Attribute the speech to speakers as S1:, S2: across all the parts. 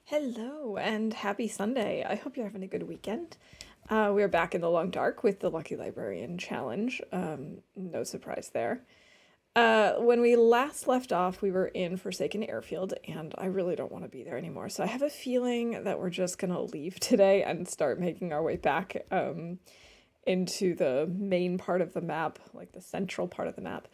S1: Hello and happy Sunday. I hope you're having a good weekend. We're back in the long dark with the Lucky Librarian challenge. No surprise there. When we last left off, we were in Forsaken Airfield, and I really don't want to be there anymore. So I have a feeling that we're just gonna leave today and start making our way back into the main part of the map, like the central part of the map.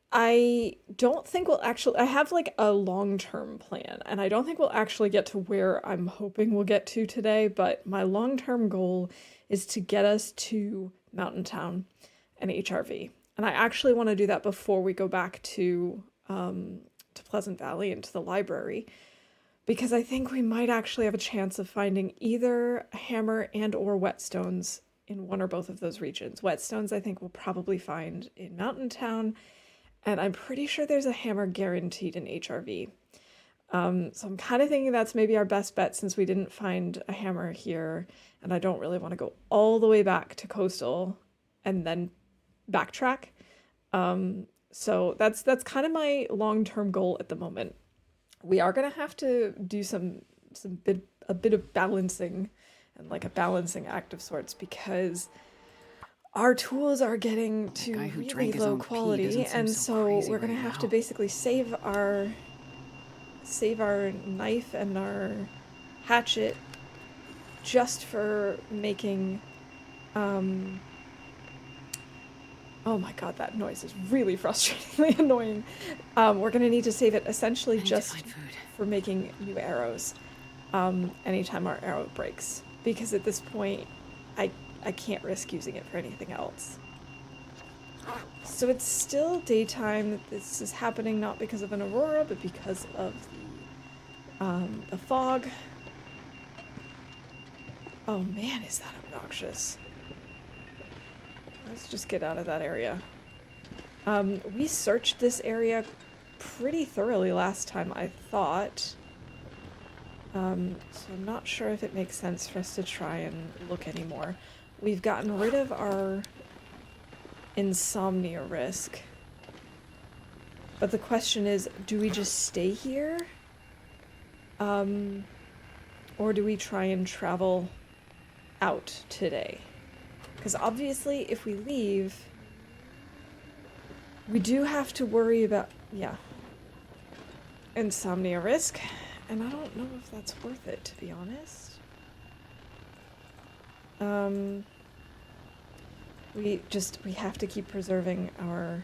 S1: I don't think we'll actually, I have like a long-term plan, and I don't think we'll actually get to where I'm hoping we'll get to today, but my long-term goal is to get us to Mountain Town and HRV. And I actually want to do that before we go back to Pleasant Valley and to the library, because I think we might actually have a chance of finding either a hammer and or whetstones in one or both of those regions. Whetstones I think we'll probably find in Mountain Town, and I'm pretty sure there's a hammer guaranteed in HRV. So I'm kind of thinking that's maybe our best bet since we didn't find a hammer here, and I don't really want to go all the way back to Coastal and then backtrack. So that's kind of my long-term goal at the moment. We are gonna have to do a bit of balancing and like a balancing act of sorts because our tools are getting to really low quality, and so we're gonna have to basically save our knife and our hatchet just for making oh my god, that noise is really frustratingly annoying. We're gonna need to save it essentially just for making new arrows anytime our arrow breaks, because at this point I can't risk using it for anything else. So it's still daytime. This is happening not because of an aurora, but because of the fog. Oh man, is that obnoxious. Let's just get out of that area. We searched this area pretty thoroughly last time, I thought. So I'm not sure if it makes sense for us to try and look anymore. We've gotten rid of our insomnia risk. But the question is, do we just stay here? Or do we try and travel out today? Because obviously if we leave, we do have to worry about, insomnia risk. And I don't know if that's worth it, to be honest. We have to keep preserving our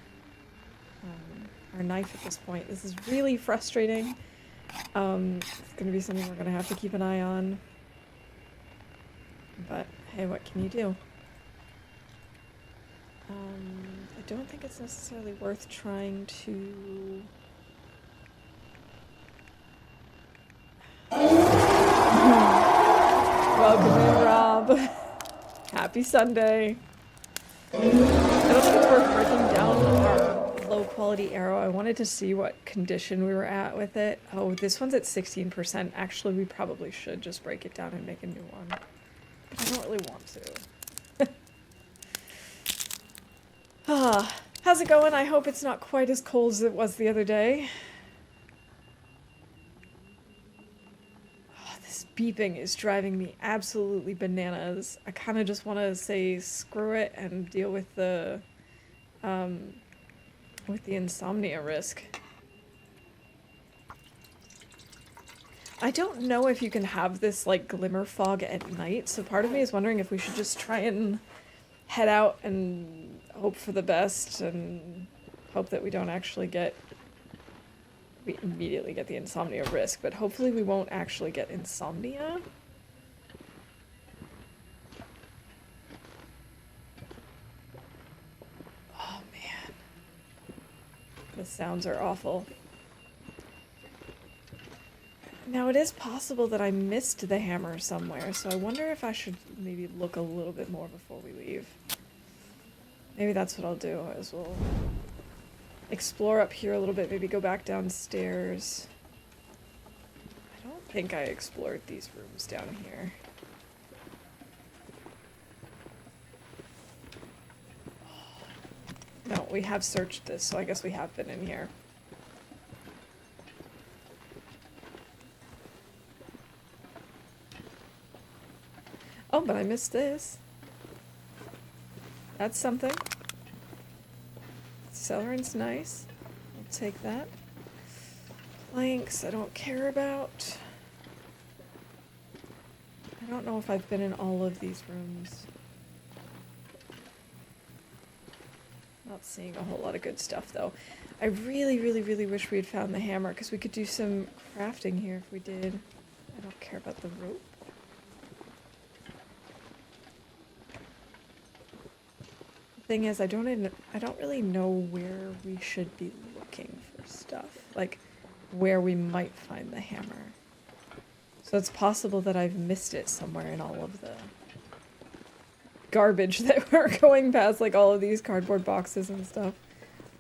S1: knife at this point. This is really frustrating. It's gonna be something we're gonna have to keep an eye on. But hey, what can you do? I don't think it's necessarily worth trying to... Welcome in, Rob. Happy Sunday. I don't think it's worth breaking down our low quality arrow. I wanted to see what condition we were at with it. Oh, this one's at 16%. Actually, we probably should just break it down and make a new one. But I don't really want to. How's it going? I hope it's not quite as cold as it was the other day. This beeping is driving me absolutely bananas. I kind of just want to say screw it and deal with the insomnia risk. I don't know if you can have this like glimmer fog at night, so part of me is wondering if we should just try and head out and hope for the best and hope that we don't actually we immediately get the insomnia risk, but hopefully we won't actually get insomnia. Oh man. The sounds are awful. Now it is possible that I missed the hammer somewhere, so I wonder if I should maybe look a little bit more before we leave. Maybe that's what I'll do, is we'll explore up here a little bit, maybe go back downstairs. I don't think I explored these rooms down here. No, we have searched this, so I guess we have been in here. Oh, but I missed this. That's something. Accelerant's nice. I'll take that. Planks, I don't care about. I don't know if I've been in all of these rooms. Not seeing a whole lot of good stuff, though. I really, really, really wish we had found the hammer, because we could do some crafting here if we did. I don't care about the rope. The thing is, I don't really know where we should be looking for stuff. Like, where we might find the hammer. So it's possible that I've missed it somewhere in all of the garbage that we're going past, like all of these cardboard boxes and stuff.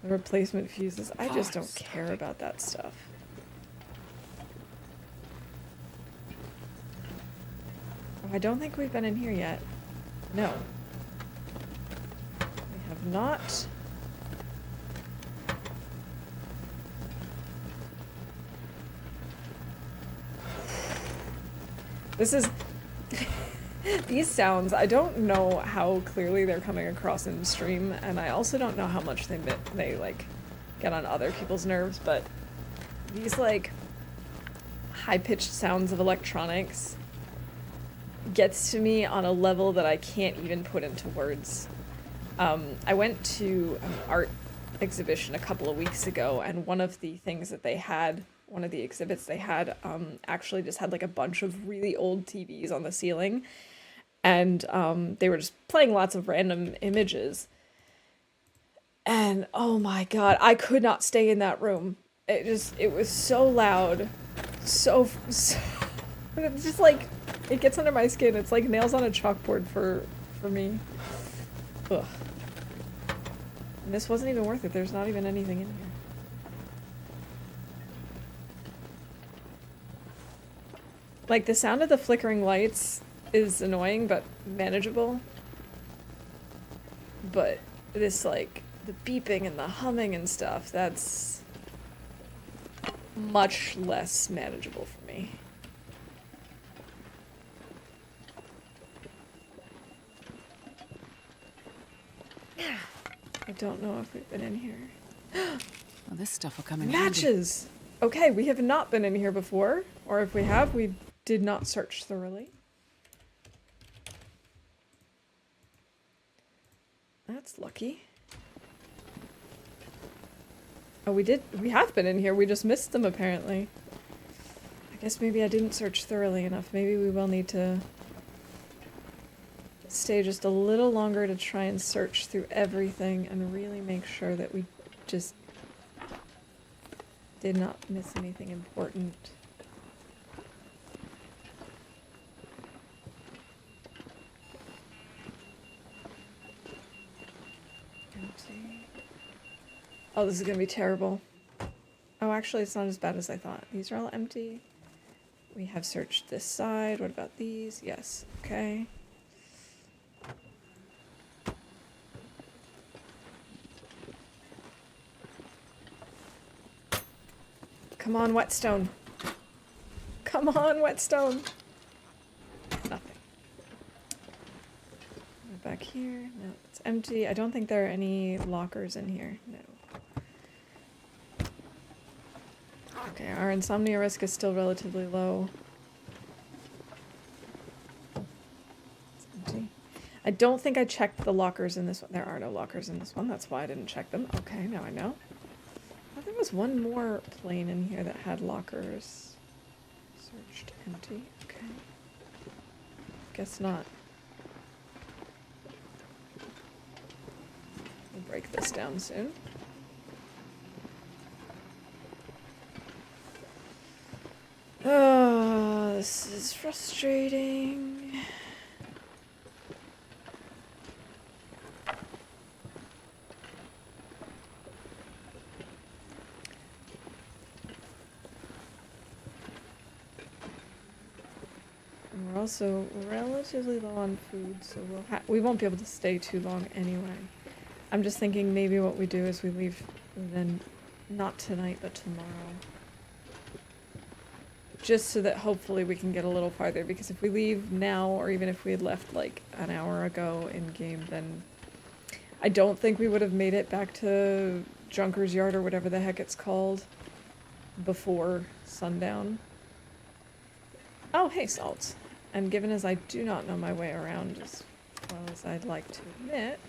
S1: The replacement fuses. I just don't care about that stuff. Oh, I don't think we've been in here yet. No. We have not. This is... These sounds, I don't know how clearly they're coming across in stream, and I also don't know how much they like, get on other people's nerves, but these, like, high-pitched sounds of electronics gets to me on a level that I can't even put into words. I went to an art exhibition a couple of weeks ago, and one of the things that they had, one of the exhibits they had, actually just had like a bunch of really old TVs on the ceiling, and they were just playing lots of random images. And oh my god, I could not stay in that room. It was so loud, so it's just like, it gets under my skin. It's like nails on a chalkboard for me. Ugh. And this wasn't even worth it. There's not even anything in here. Like, the sound of the flickering lights is annoying, but manageable. But this, like, the beeping and the humming and stuff, that's much less manageable for me. I don't know if we've been in here.
S2: Well, this stuff will come in
S1: Matches! Handy. Okay, we have not been in here before. Or if we have, we did not search thoroughly. That's lucky. Oh, we have been in here, we just missed them apparently. I guess maybe I didn't search thoroughly enough. Maybe we will need to stay just a little longer to try and search through everything and really make sure that we just did not miss anything important. Empty. Oh, this is gonna be terrible. Oh, actually, it's not as bad as I thought. These are all empty. We have searched this side. What about these? Yes. Okay. Come on, whetstone. Come on, whetstone. Nothing. Back here. No, it's empty. I don't think there are any lockers in here. No. Okay, our insomnia risk is still relatively low. It's empty. I don't think I checked the lockers in this one. There are no lockers in this one. That's why I didn't check them. Okay, now I know. There was one more plane in here that had lockers. Searched, empty. Okay. Guess not. We'll break this down soon. Oh, this is frustrating. We're also relatively low on food, so we won't be able to stay too long anyway. I'm just thinking maybe what we do is we leave then not tonight but tomorrow. just so that hopefully we can get a little farther, because if we leave now, or even if we had left like an hour ago in game, then I don't think we would have made it back to Junker's Yard or whatever the heck it's called before sundown. Oh, hey, Salt. And given as I do not know my way around as well as I'd like to admit...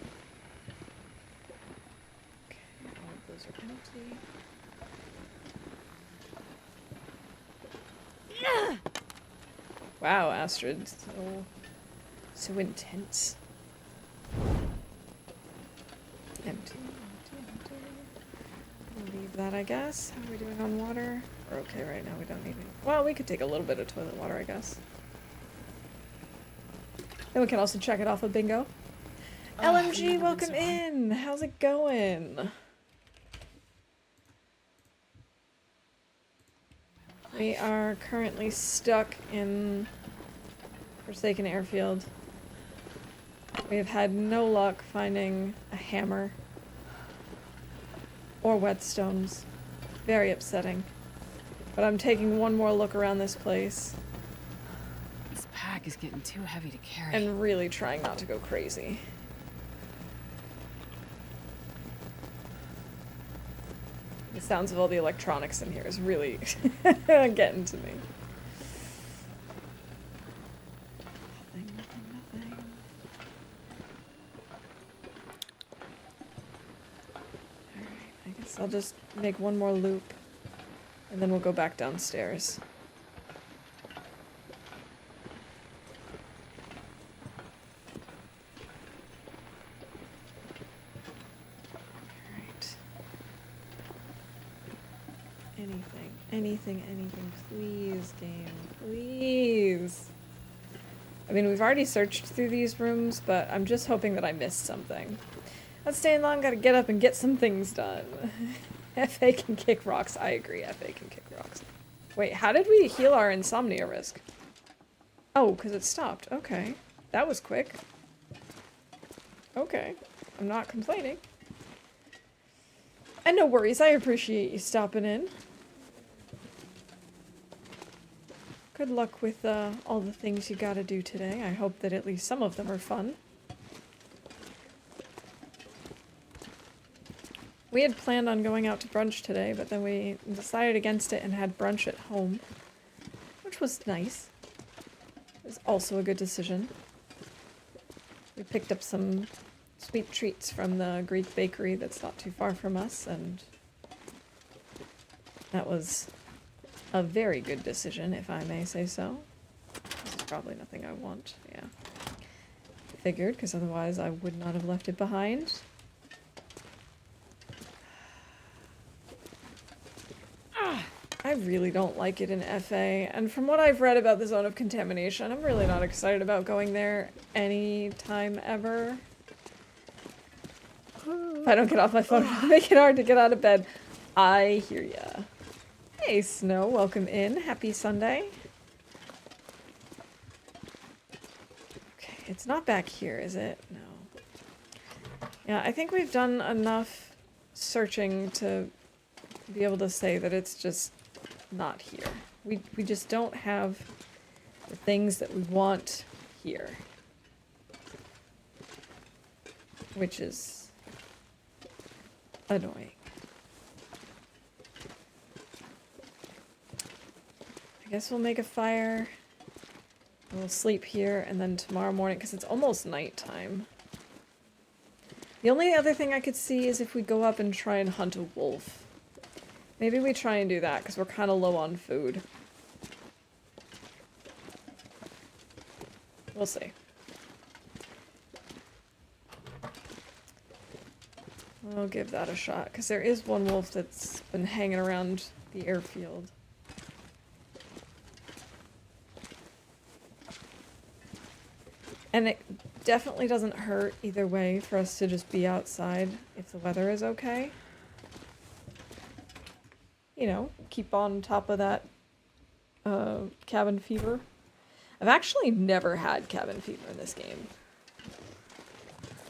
S1: Okay, all of those are empty. Wow, Astrid, so intense. Empty. We'll leave that, I guess. How are we doing on water? We're okay right now, we don't need any. Well, we could take a little bit of toilet water, I guess. Then we can also check it off with bingo. LMG, welcome in! How's it going? We are currently stuck in Forsaken Airfield. We have had no luck finding a hammer or whetstones. Very upsetting. But I'm taking one more look around this place.
S2: This pack is getting too heavy to carry.
S1: And really trying not to go crazy. The sounds of all the electronics in here is really getting to me. Nothing. Alright, I guess I'll just make one more loop and then we'll go back downstairs. Anything, please, game, please. I mean, we've already searched through these rooms, but I'm just hoping that I missed something. Not staying long, gotta get up and get some things done. FA can kick rocks. I agree, FA can kick rocks. Wait, how did we heal our insomnia risk? Oh, because it stopped. Okay. That was quick. Okay. I'm not complaining. And no worries, I appreciate you stopping in. Good luck with all the things you gotta do today. I hope that at least some of them are fun. We had planned on going out to brunch today, but then we decided against it and had brunch at home, which was nice. It was also a good decision. We picked up some sweet treats from the Greek bakery that's not too far from us, and that was a very good decision, if I may say so. This is probably nothing I want, yeah. Figured, because otherwise I would not have left it behind. I really don't like it in FA, and from what I've read about the zone of contamination, I'm really not excited about going there any time ever. If I don't get off my phone, it'll make it hard to get out of bed. I hear ya. Hey, Snow, welcome in. Happy Sunday. Okay, it's not back here, is it? No. Yeah, I think we've done enough searching to be able to say that it's just not here. We just don't have the things that we want here. Which is annoying. I guess we'll make a fire. We'll sleep here, and then tomorrow morning, because it's almost nighttime. The only other thing I could see is if we go up and try and hunt a wolf. Maybe we try and do that, because we're kind of low on food. We'll see. We'll give that a shot, because there is one wolf that's been hanging around the airfield. And it definitely doesn't hurt either way for us to just be outside if the weather is okay. You know, keep on top of that cabin fever. I've actually never had cabin fever in this game.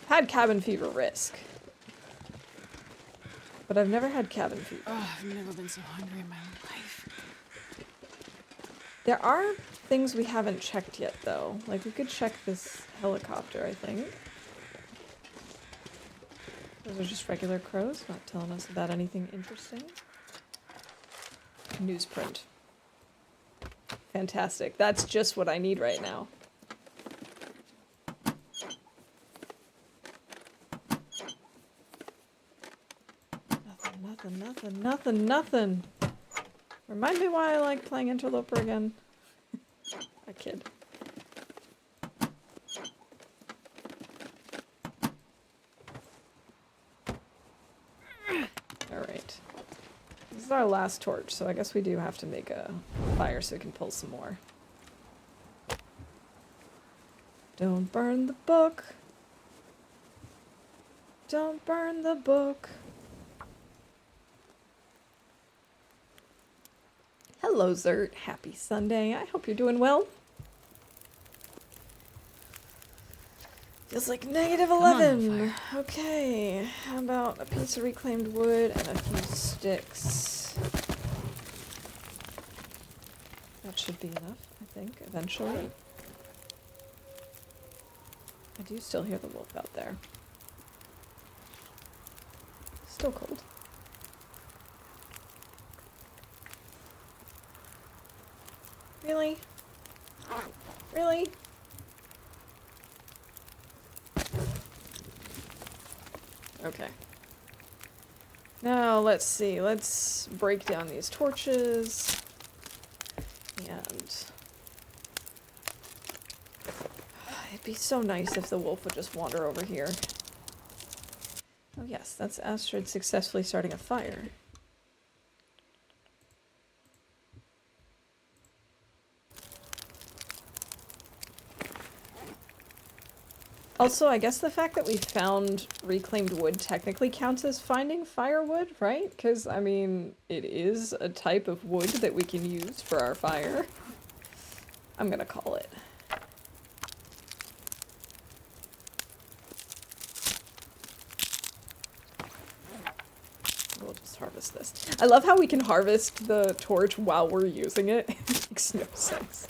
S1: I've had cabin fever risk. But I've never had cabin fever.
S2: Oh, I've never been so hungry in my life.
S1: There are things we haven't checked yet, though. Like, we could check this helicopter, I think. Those are just regular crows, not telling us about anything interesting. Newsprint. Fantastic. That's just what I need right now. Nothing. Remind me why I like playing Interloper again. I kid. Alright. This is our last torch, so I guess we do have to make a fire so we can pull some more. Don't burn the book. Don't burn the book. Hello, Zert. Happy Sunday. I hope you're doing well. Feels like -11. Okay, how about a piece of reclaimed wood and a few sticks? That should be enough, I think, eventually. I do still hear the wolf out there. Still cold. Really? Really? Okay. Now, let's see. Let's break down these torches. And... it'd be so nice if the wolf would just wander over here. Oh yes, that's Astrid successfully starting a fire. Also, I guess the fact that we found reclaimed wood technically counts as finding firewood, right? Because, I mean, it is a type of wood that we can use for our fire. I'm gonna call it. We'll just harvest this. I love how we can harvest the torch while we're using it. It makes no sense.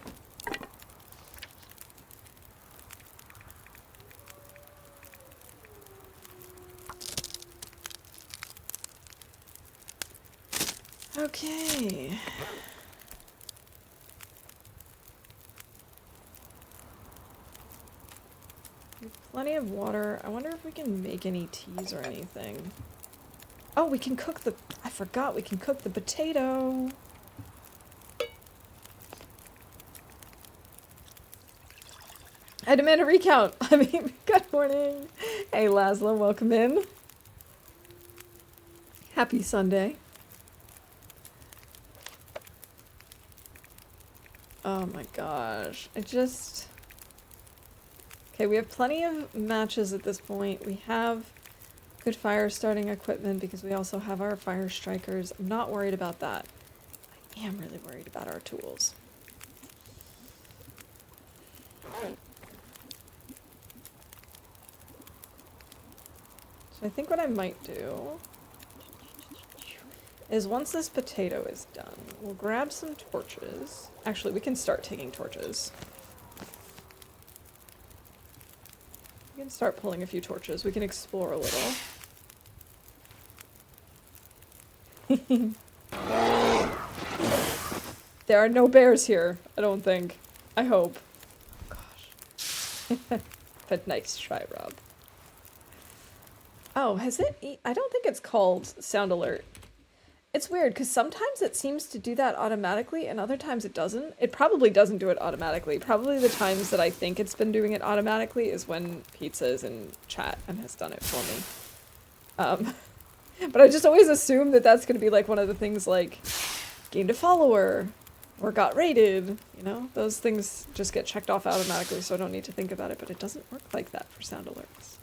S1: Okay. We have plenty of water. I wonder if we can make any teas or anything. Oh, we can cook the... I forgot we can cook the potato. I demand a recount. I mean, good morning. Hey, Laszlo, welcome in. Happy Sunday. Oh my gosh. I just... Okay, we have plenty of matches at this point. We have good fire starting equipment because we also have our fire strikers. I'm not worried about that. I am really worried about our tools. So I think what I might do is once this potato is done, we'll grab some torches. Actually, we can start taking torches. We can start pulling a few torches. We can explore a little. There are no bears here, I don't think. I hope. Oh gosh. But nice try, Rob. Oh, has it... I don't think it's called sound alert. It's weird, because sometimes it seems to do that automatically, and other times it doesn't. It probably doesn't do it automatically. Probably the times that I think it's been doing it automatically is when Pizza is in chat and has done it for me. But I just always assume that that's going to be like one of the things like gained a follower or got rated, you know? Those things just get checked off automatically, so I don't need to think about it, but it doesn't work like that for sound alerts.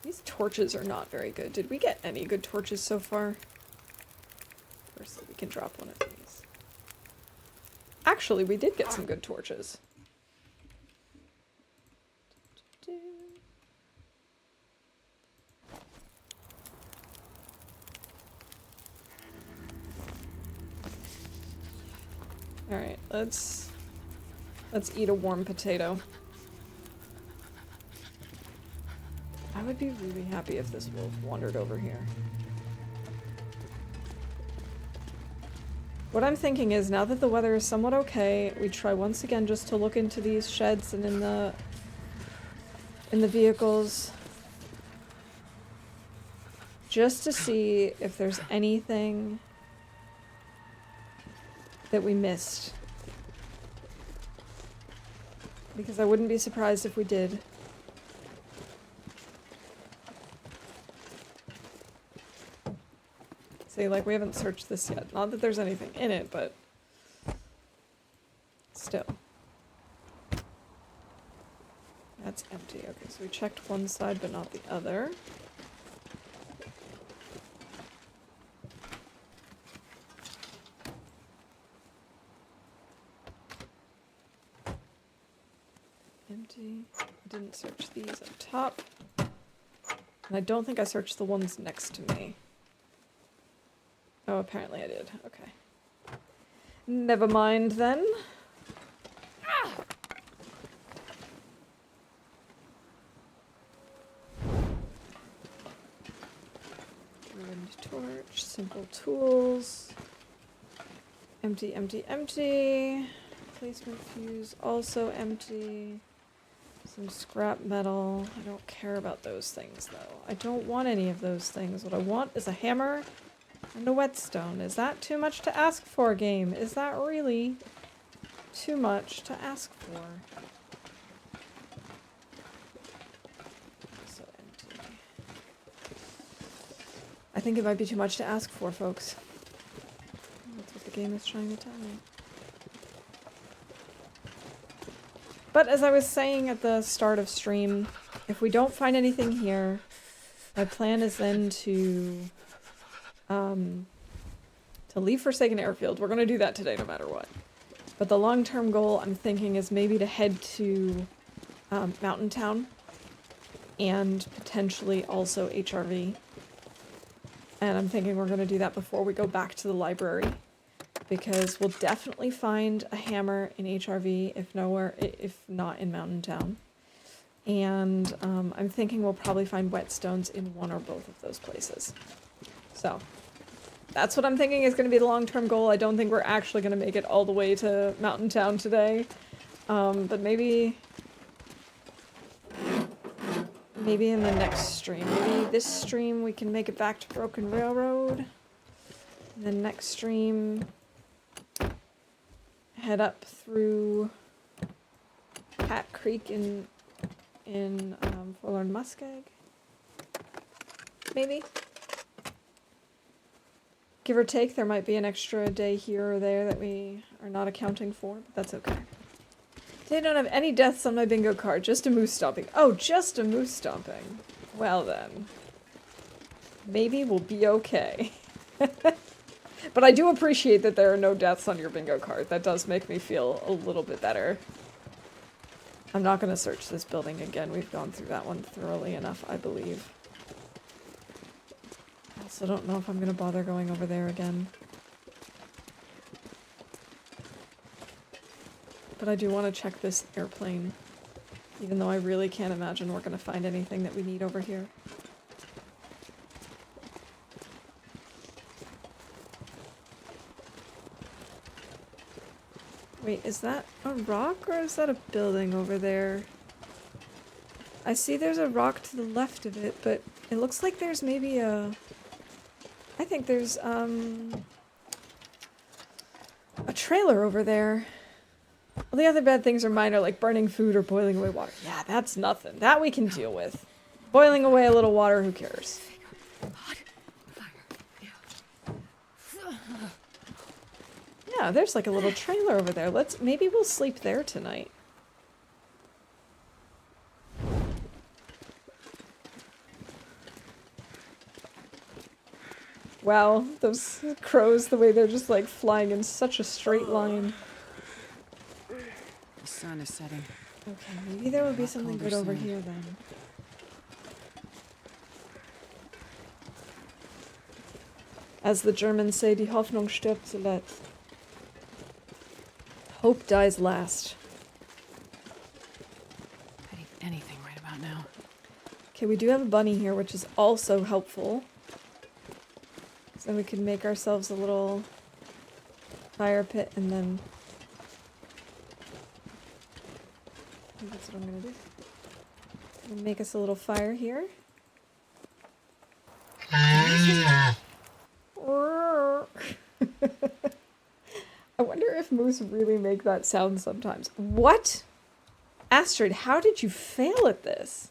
S1: These torches are not very good. Did we get any good torches so far? First, we can drop one of these. Actually, we did get some good torches. Alright, let's eat a warm potato. I would be really happy if this wolf wandered over here. What I'm thinking is, now that the weather is somewhat okay, we try once again just to look into these sheds and in the vehicles. Just to see if there's anything that we missed. Because I wouldn't be surprised if we did. See, like, we haven't searched this yet. Not that there's anything in it, but still. That's empty. Okay, so we checked one side, but not the other. Empty. I didn't search these up top. And I don't think I searched the ones next to me. Oh, apparently I did. Okay. Never mind then. Ah! Ruined torch, simple tools. Empty, empty, empty. Placement fuse, also empty. Some scrap metal. I don't care about those things, though. I don't want any of those things. What I want is a hammer and a whetstone. Is that too much to ask for, game? Is that really too much to ask for? So empty. I think it might be too much to ask for, folks. That's what the game is trying to tell me. But as I was saying at the start of stream, if we don't find anything here, my plan is then to leave Forsaken Airfield. We're going to do that today no matter what. But the long-term goal, I'm thinking, is maybe to head to Mountain Town and potentially also HRV. And I'm thinking we're going to do that before we go back to the library. Because we'll definitely find a hammer in HRV, if not in Mountain Town. And I'm thinking we'll probably find whetstones in one or both of those places. So, that's what I'm thinking is going to be the long-term goal. I don't think we're actually going to make it all the way to Mountain Town today. But maybe in the next stream. Maybe this stream we can make it back to Broken Railroad. And the next stream, head up through Hat Creek in Forlorn Muskeg. Maybe. Give or take, there might be an extra day here or there that we are not accounting for, but that's okay. They don't have any deaths on my bingo card, just a moose stomping. Oh, just a moose stomping. Well then. Maybe we'll be okay. But I do appreciate that there are no deaths on your bingo card. That does make me feel a little bit better. I'm not going to search this building again. We've gone through that one thoroughly enough, I believe. I also don't know if I'm going to bother going over there again. But I do want to check this airplane, even though I really can't imagine we're going to find anything that we need over here. Wait, is that a rock or is that a building over there? I see there's a rock to the left of it, but it looks like there's maybe a... I think there's, a trailer over there. Well, the other bad things are minor, like burning food or boiling away water. Yeah, that's nothing. That we can deal with. Boiling away a little water, who cares? Yeah, there's like a little trailer over there. Maybe we'll sleep there tonight. Wow, those crows, the way they're just like flying in such a straight line.
S2: The sun is setting.
S1: Okay, maybe there will be something good over here then. As the Germans say, die Hoffnung stirbt zuletzt. Hope dies last.
S2: I'd eat anything right about now.
S1: Okay, we do have a bunny here, which is also helpful. So then we can make ourselves a little fire pit and then... I think that's what I'm gonna do. I'm gonna make us a little fire here. I wonder if moose really make that sound sometimes. What? Astrid, how did you fail at this?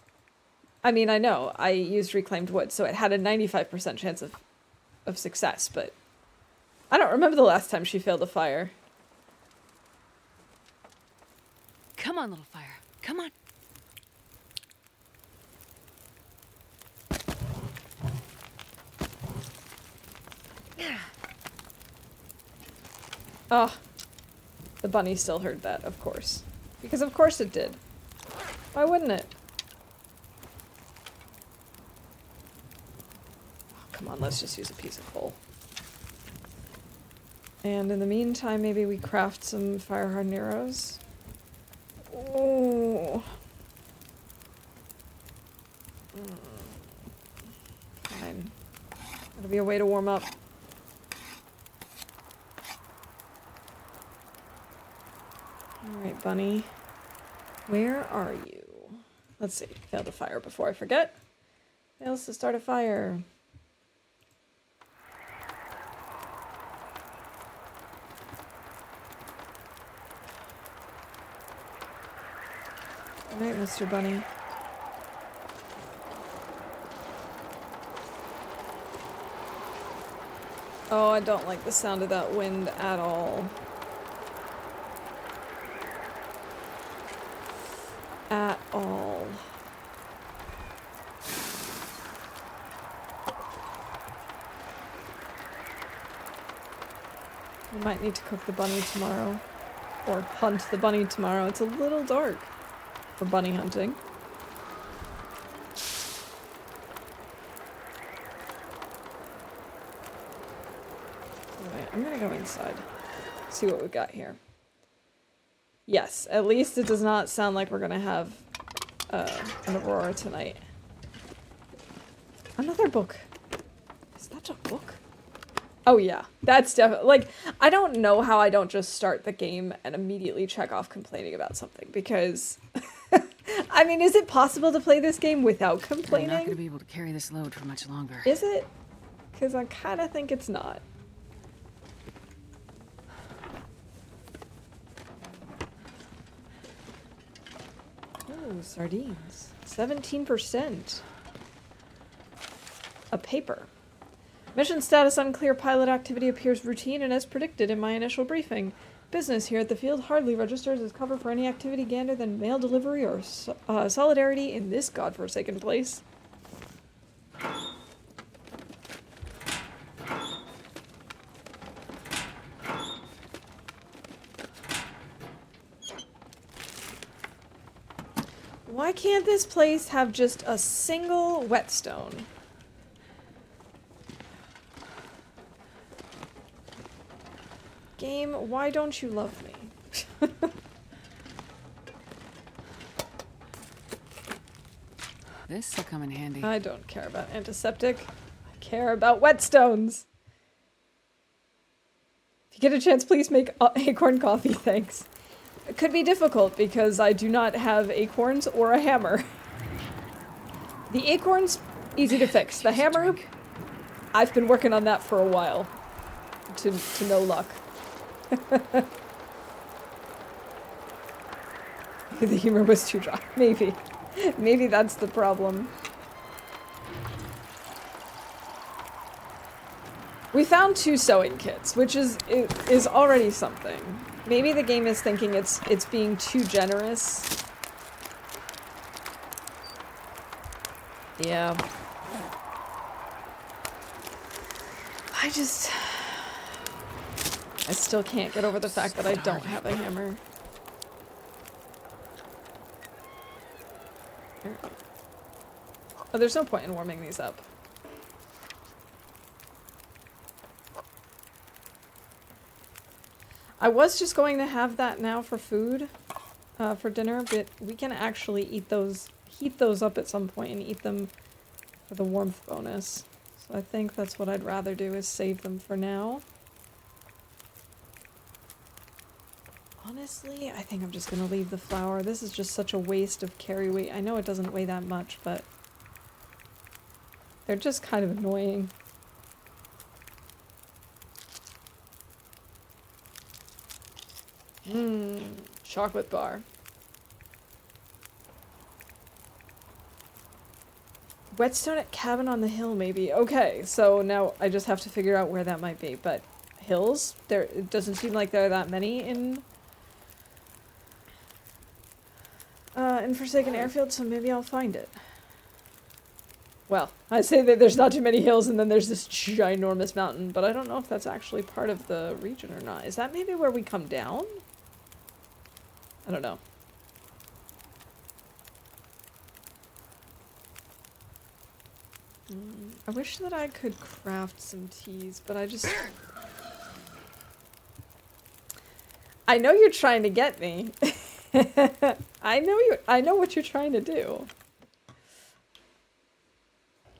S1: I mean, I know, I used reclaimed wood, so it had a 95% chance of success, but I don't remember the last time she failed a fire.
S2: Come on, little fire. Come on.
S1: Oh, the bunny still heard that, of course. Because of course it did. Why wouldn't it? Oh, come on, let's just use a piece of coal. And in the meantime, maybe we craft some fire-hardened arrows. Oh. Fine. That'll be a way to warm up. Alright, bunny. Where are you? Let's see. Failed a fire before I forget. Fails to start a fire. Alright, Mr. Bunny. Oh, I don't like the sound of that wind at all. At all. We might need to cook the bunny tomorrow. Or hunt the bunny tomorrow. It's a little dark for bunny hunting. Alright, I'm gonna go inside. See what we got here. Yes, at least it does not sound like we're gonna have an aurora tonight. Another book. Is that a book? Oh yeah, that's definitely, like, I don't know how I don't just start the game and immediately check off complaining about something, because, I mean, is it possible to play this game without complaining?
S2: I'm not gonna be able to carry this load for much longer.
S1: Is it? Because I kind of think it's not. Oh, sardines. 17%. A paper. Mission status unclear. Pilot activity appears routine and as predicted in my initial briefing. Business here at the field hardly registers as cover for any activity gander than mail delivery or solidarity in this godforsaken place. Why can't this place have just a single whetstone? Game, why don't you love me?
S2: This will come in handy.
S1: I don't care about antiseptic. I care about whetstones. If you get a chance, please make acorn coffee, thanks. It could be difficult because I do not have acorns or a hammer. The acorns, easy to fix. The hammer, I've been working on that for a while. To no luck. The humor was too dry. Maybe. Maybe that's the problem. We found 2 sewing kits, which is already something. Maybe the game is thinking it's being too generous. Yeah. I still can't get over the fact that I don't have a hammer. Oh, there's no point in warming these up. I was just going to have that now for food, for dinner, but we can actually heat those up at some point and eat them for the warmth bonus. So I think that's what I'd rather do, is save them for now. Honestly, I think I'm just gonna leave the flour. This is just such a waste of carry weight. I know it doesn't weigh that much, but they're just kind of annoying. Chocolate bar. Whetstone at Cabin on the Hill, maybe. Okay, so now I just have to figure out where that might be. But hills? It doesn't seem like there are that many in Forsaken Airfield, so maybe I'll find it. Well, I say that there's not too many hills and then there's this ginormous mountain, but I don't know if that's actually part of the region or not. Is that maybe where we come down? I don't know. I wish that I could craft some teas, but I just... I know you're trying to get me. I know what you're trying to do.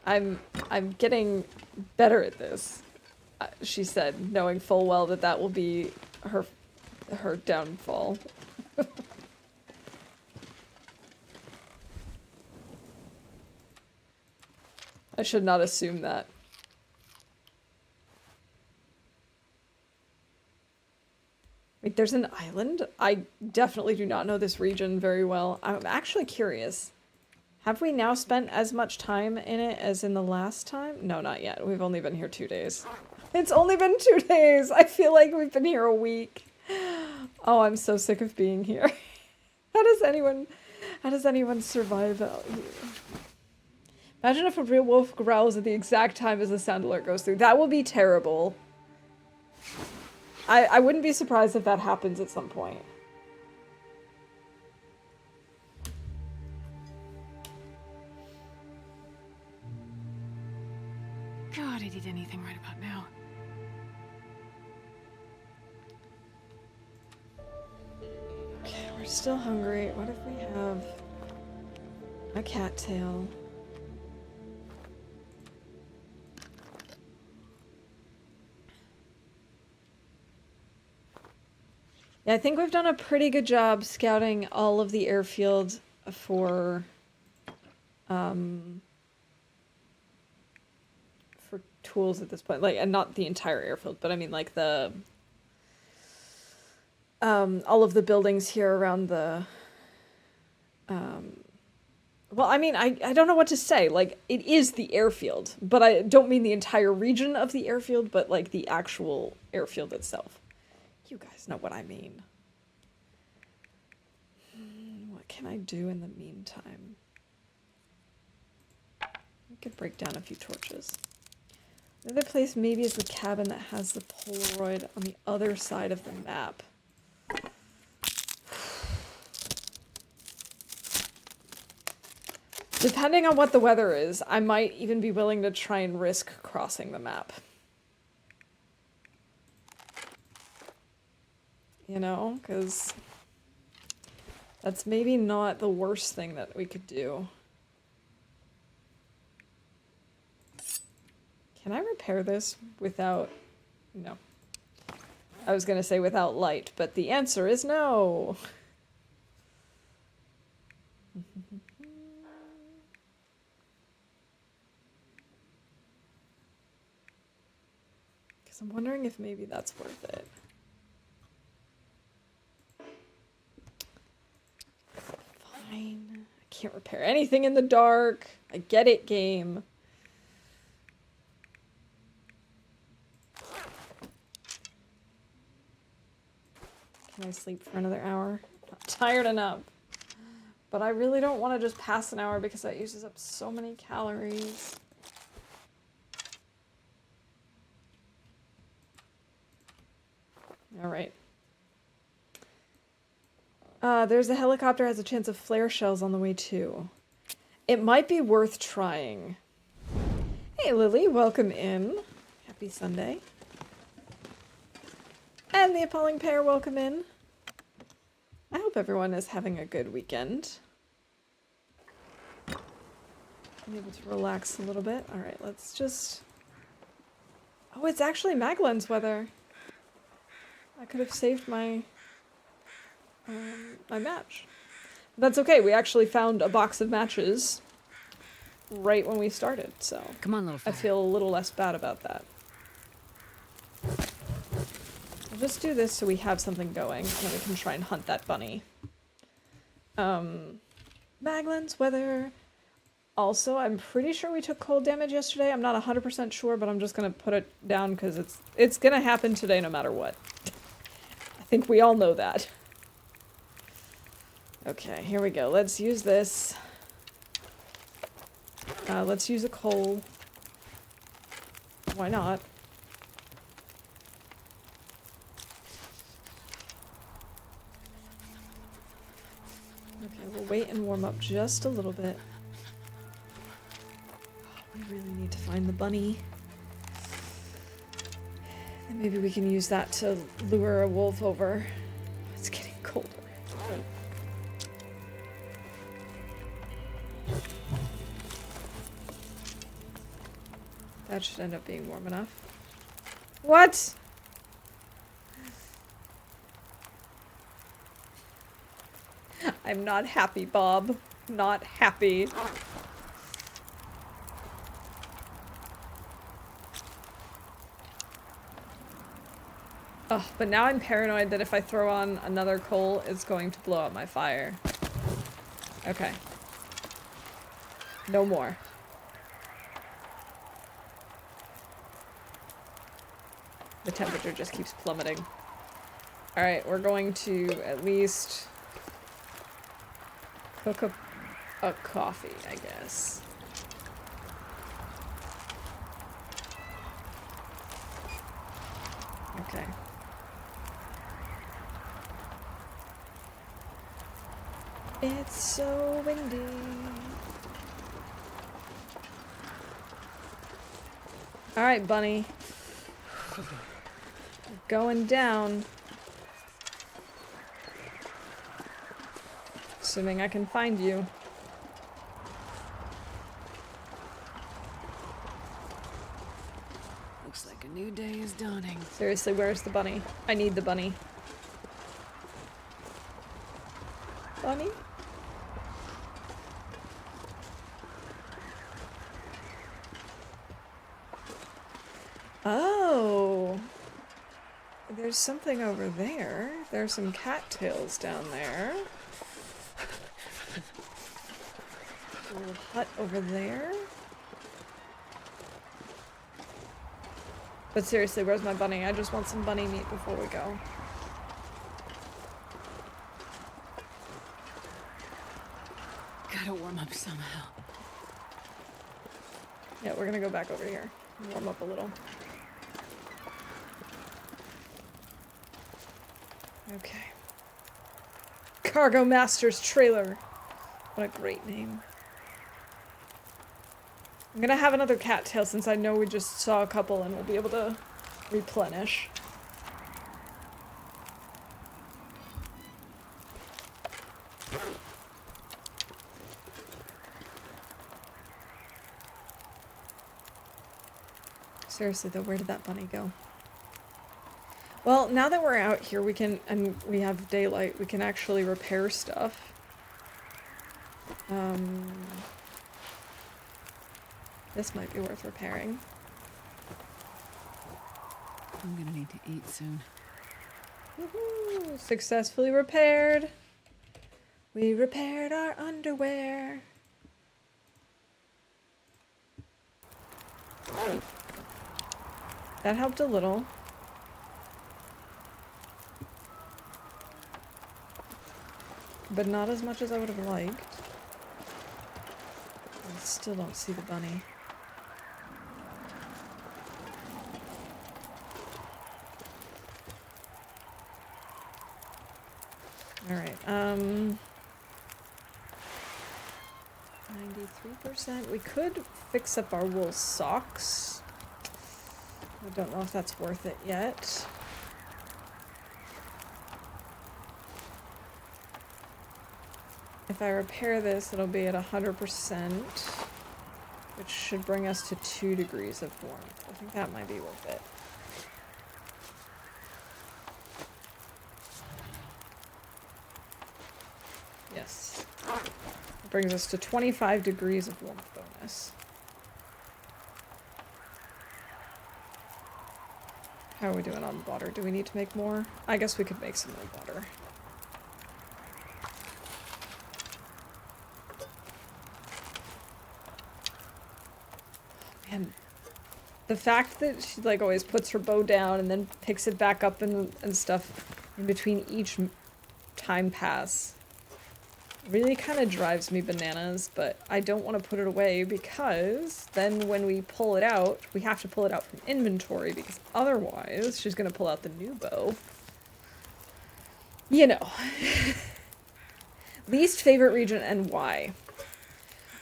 S1: I'm getting better at this, she said, knowing full well that that will be her downfall. I should not assume that. Wait, there's an island? I definitely do not know this region very well. I'm actually curious. Have we now spent as much time in it as in the last time? No, not yet. We've only been here 2 days. It's only been 2 days! I feel like we've been here a week. Oh, I'm so sick of being here. How does anyone survive out here? Imagine if a real wolf growls at the exact time as the sound alert goes through. That will be terrible. I wouldn't be surprised if that happens at some point.
S2: God, I'd eat anything right about now.
S1: Okay, we're still hungry. What if we have a cattail? Yeah, I think we've done a pretty good job scouting all of the airfield for tools at this point. Like, and not the entire airfield, but I mean like the all of the buildings here around the well, I mean, I don't know what to say. Like, it is the airfield, but I don't mean the entire region of the airfield, but like the actual airfield itself. You guys know what I mean. What can I do in the meantime? I could break down a few torches. The other place maybe is the cabin that has the Polaroid on the other side of the map. Depending on what the weather is, I might even be willing to try and risk crossing the map. You know, because that's maybe not the worst thing that we could do. Can I repair this without... No. I was going to say without light, but the answer is no. Because I'm wondering if maybe that's worth it. Fine. I can't repair anything in the dark. I get it, game. Can I sleep for another hour? Not tired enough. But I really don't want to just pass an hour because that uses up so many calories. All right. There's a helicopter has a chance of flare shells on the way too. It might be worth trying. Hey Lily, welcome in. Happy Sunday. And the appalling pair, welcome in. I hope everyone is having a good weekend. I'm able to relax a little bit. Alright, let's just... Oh, it's actually Magdalene's weather. I could have saved my... my match. That's okay, we actually found a box of matches right when we started, so...
S2: Come on, little fella.
S1: I feel a little less bad about that. I'll just do this so we have something going, and then we can try and hunt that bunny. Magdalene's weather... Also, I'm pretty sure we took cold damage yesterday. I'm not 100% sure, but I'm just gonna put it down because it's gonna happen today no matter what. I think we all know that. Okay, here we go. Let's use this. Let's use a coal. Why not? Okay, we'll wait and warm up just a little bit. We really need to find the bunny. And maybe we can use that to lure a wolf over. It's getting colder. That should end up being warm enough. What? I'm not happy, Bob. Not happy. Oh, but now I'm paranoid that if I throw on another coal, it's going to blow out my fire. Okay. No more. The temperature just keeps plummeting. Alright, we're going to at least cook a coffee, I guess. Okay. It's so windy. Alright, bunny. We're going down. Assuming I can find you.
S2: Looks like a new day is dawning.
S1: Seriously, where's the bunny? I need the bunny. Bunny? Oh. There's something over there. There's some cattails down there. A little hut over there. But seriously, where's my bunny? I just want some bunny meat before we go.
S2: Gotta warm up somehow.
S1: Yeah, we're gonna go back over here and warm up a little. Okay. Cargo Master's Trailer. What a great name. I'm gonna have another cattail since I know we just saw a couple and we'll be able to replenish. Seriously though, where did that bunny go? Well, now that we're out here, we can, and we have daylight, we can actually repair stuff. This might be worth repairing.
S2: I'm gonna need to eat soon.
S1: Woohoo! Successfully repaired. We repaired our underwear. That helped a little. But not as much as I would have liked. I still don't see the bunny. Alright, 93%. We could fix up our wool socks. I don't know if that's worth it yet. If I repair this, it'll be at 100%, which should bring us to 2 degrees of warmth. I think that might be worth it. Yes. It brings us to 25 degrees of warmth bonus. How are we doing on water? Do we need to make more? I guess we could make some more water. Man, the fact that she like always puts her bow down and then picks it back up and stuff in between each time pass really kind of drives me bananas, but I don't want to put it away because then when we pull it out, we have to pull it out from inventory because otherwise she's going to pull out the new bow. You know. Least favorite region and why?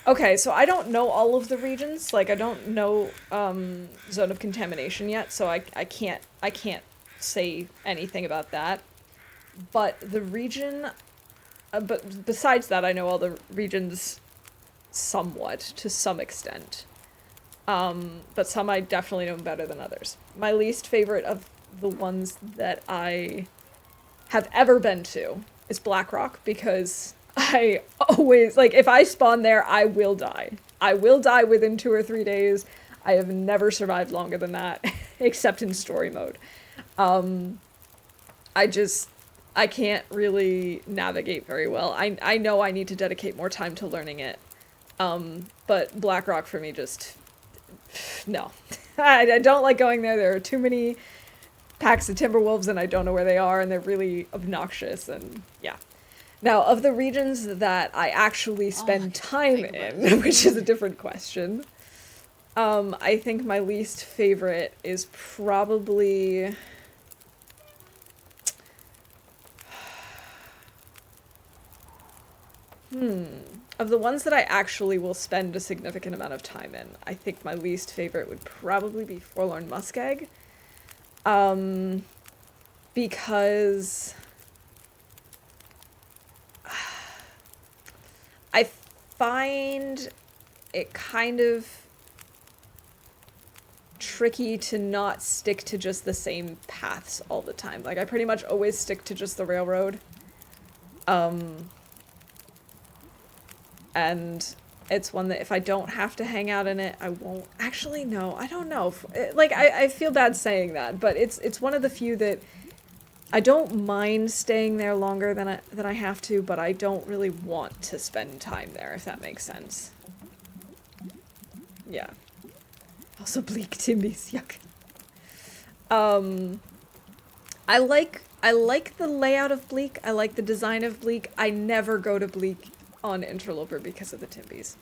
S1: Okay, so I don't know all of the regions. Like, I don't know Zone of Contamination yet, so I can't say anything about that. But the region... but besides that, I know all the regions somewhat, to some extent. But some I definitely know better than others. My least favorite of the ones that I have ever been to is Blackrock, because I always, like, if I spawn there, I will die. I will die within 2 or 3 days. I have never survived longer than that, except in story mode. I can't really navigate very well. I know I need to dedicate more time to learning it. But Blackrock for me just... no. I don't like going there. There are too many packs of Timberwolves and I don't know where they are and they're really obnoxious and yeah. Now, of the regions that I actually spend time in, which is a different question, I think my least favorite is probably... Of the ones that I actually will spend a significant amount of time in, I think my least favorite would probably be Forlorn Muskeg. Because I find it kind of tricky to not stick to just the same paths all the time. Like, I pretty much always stick to just the railroad. And it's one that if I don't have to hang out in it, I won't. Actually, no, I don't know. Like, I feel bad saying that, but it's one of the few that I don't mind staying there longer than I have to, but I don't really want to spend time there, if that makes sense. Yeah. Also bleak timbies, yuck. I like the layout of Bleak. I like the design of Bleak. I never go to Bleak on Interloper because of the Timbies.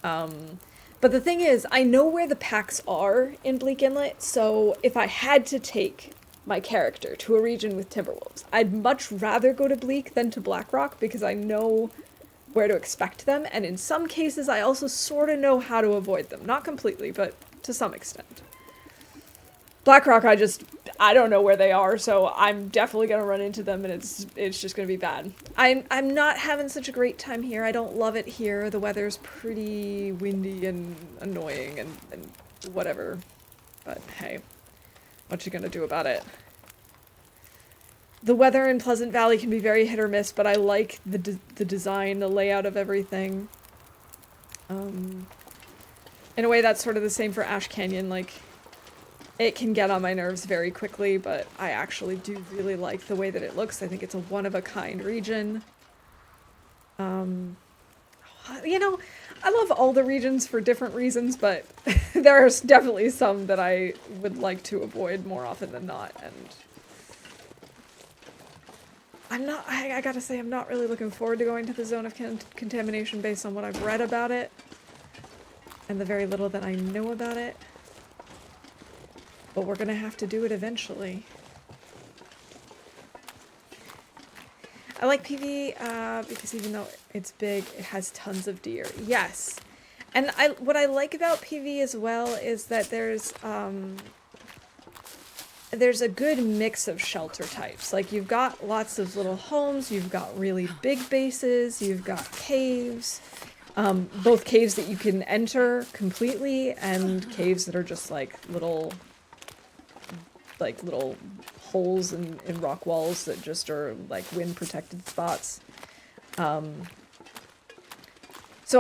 S1: But the thing is, I know where the packs are in Bleak Inlet, so if I had to take my character to a region with Timberwolves, I'd much rather go to Bleak than to Blackrock because I know where to expect them, and in some cases I also sort of know how to avoid them. Not completely, but to some extent. Blackrock, I don't know where they are, so I'm definitely gonna run into them, and it's just gonna be bad. I'm not having such a great time here. I don't love it here. The weather's pretty windy and annoying and whatever. But hey, what you gonna do about it? The weather in Pleasant Valley can be very hit or miss, but I like the design, the layout of everything. In a way, that's sort of the same for Ash Canyon. Like, it can get on my nerves very quickly, but I actually do really like the way that it looks. I think it's a one-of-a-kind region. You know, I love all the regions for different reasons, but there's definitely some that I would like to avoid more often than not, and I gotta say, I'm not really looking forward to going to the Zone of Contamination based on what I've read about it, and the very little that I know about it. But we're gonna have to do it eventually. I like PV because even though it's big, it has tons of deer. Yes. And what I like about PV as well is that there's there's a good mix of shelter types. Like, you've got lots of little homes, you've got really big bases, you've got caves. Both caves that you can enter completely and caves that are just like little holes in rock walls that just are like wind protected spots. So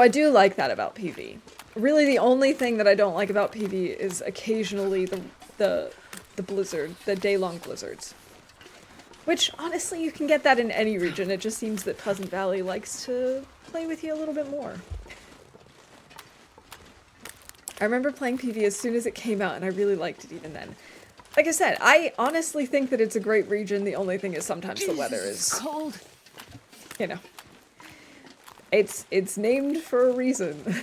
S1: I do like that about PV. Really, the only thing that I don't like about PV is occasionally the blizzard, the day-long blizzards. Which, honestly, you can get that in any region. It just seems that Pleasant Valley likes to play with you a little bit more. I remember playing PV as soon as it came out, and I really liked it even then. Like I said, I honestly think that it's a great region. The only thing is sometimes the weather is
S2: cold.
S1: You know. It's named for a reason.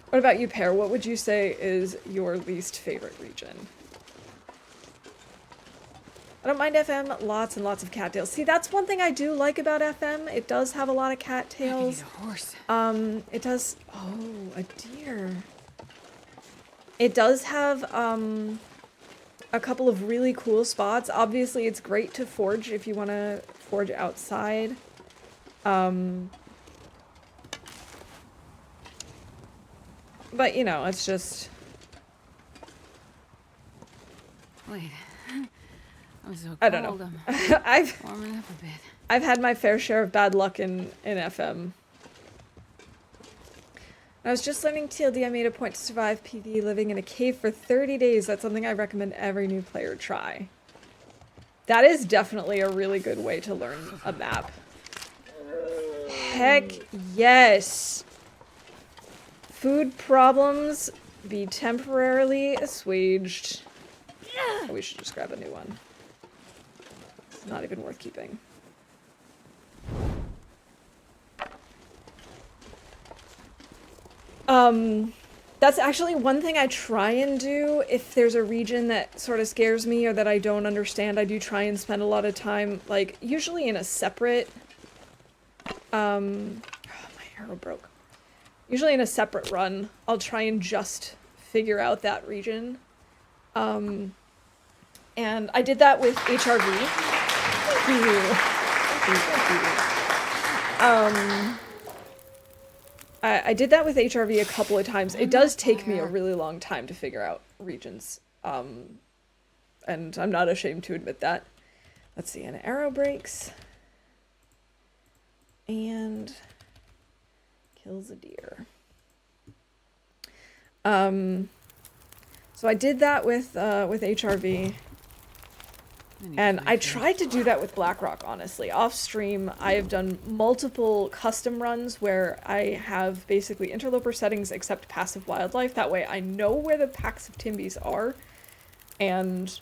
S1: What about you, Pear? What would you say is your least favorite region? I don't mind FM, lots and lots of cattails. See, that's one thing I do like about FM. It does have a lot of cattails.
S2: I need a horse.
S1: It does... Oh, a deer. It does have, a couple of really cool spots. Obviously, it's great to forge if you want to forge outside. But, you know, it's just...
S2: Wait. I'm so cold.
S1: I don't know.
S2: I'm warming up a bit.
S1: I've had my fair share of bad luck in FM. I was just learning TLD. I made a point to survive PV living in a cave for 30 days. That's something I recommend every new player try. That is definitely a really good way to learn a map. Heck yes! Food problems be temporarily assuaged. Oh, we should just grab a new one. It's not even worth keeping. That's actually one thing I try and do if there's a region that sort of scares me or that I don't understand. I do try and spend a lot of time, like, usually in a separate, oh, my arrow broke. Usually in a separate run, I'll try and just figure out that region. And I did that with HRV. I did that with HRV a couple of times. It does take me a really long time to figure out regions. And I'm not ashamed to admit that. Let's see, an arrow breaks. And kills a deer. So I did that with HRV. And I tried to do that with Blackrock, honestly. Off stream, I have done multiple custom runs where I have basically interloper settings except passive wildlife. That way I know where the packs of Timbies are. And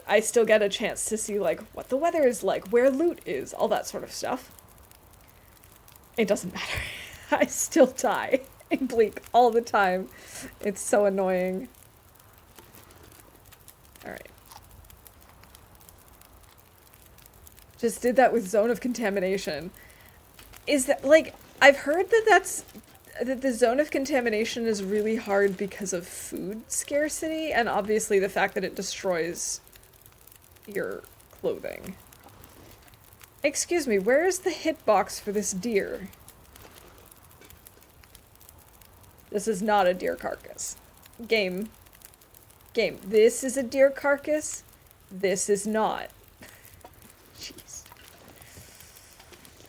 S1: I still get a chance to see, like, what the weather is like, where loot is, all that sort of stuff. It doesn't matter. I still die in Bleak all the time. It's so annoying. Alright. Just did that with Zone of Contamination. Is that, like, I've heard that that the Zone of Contamination is really hard because of food scarcity, and obviously the fact that it destroys your clothing. Excuse me, where is the hitbox for this deer? This is not a deer carcass. Game, this is a deer carcass. This is not. Jeez.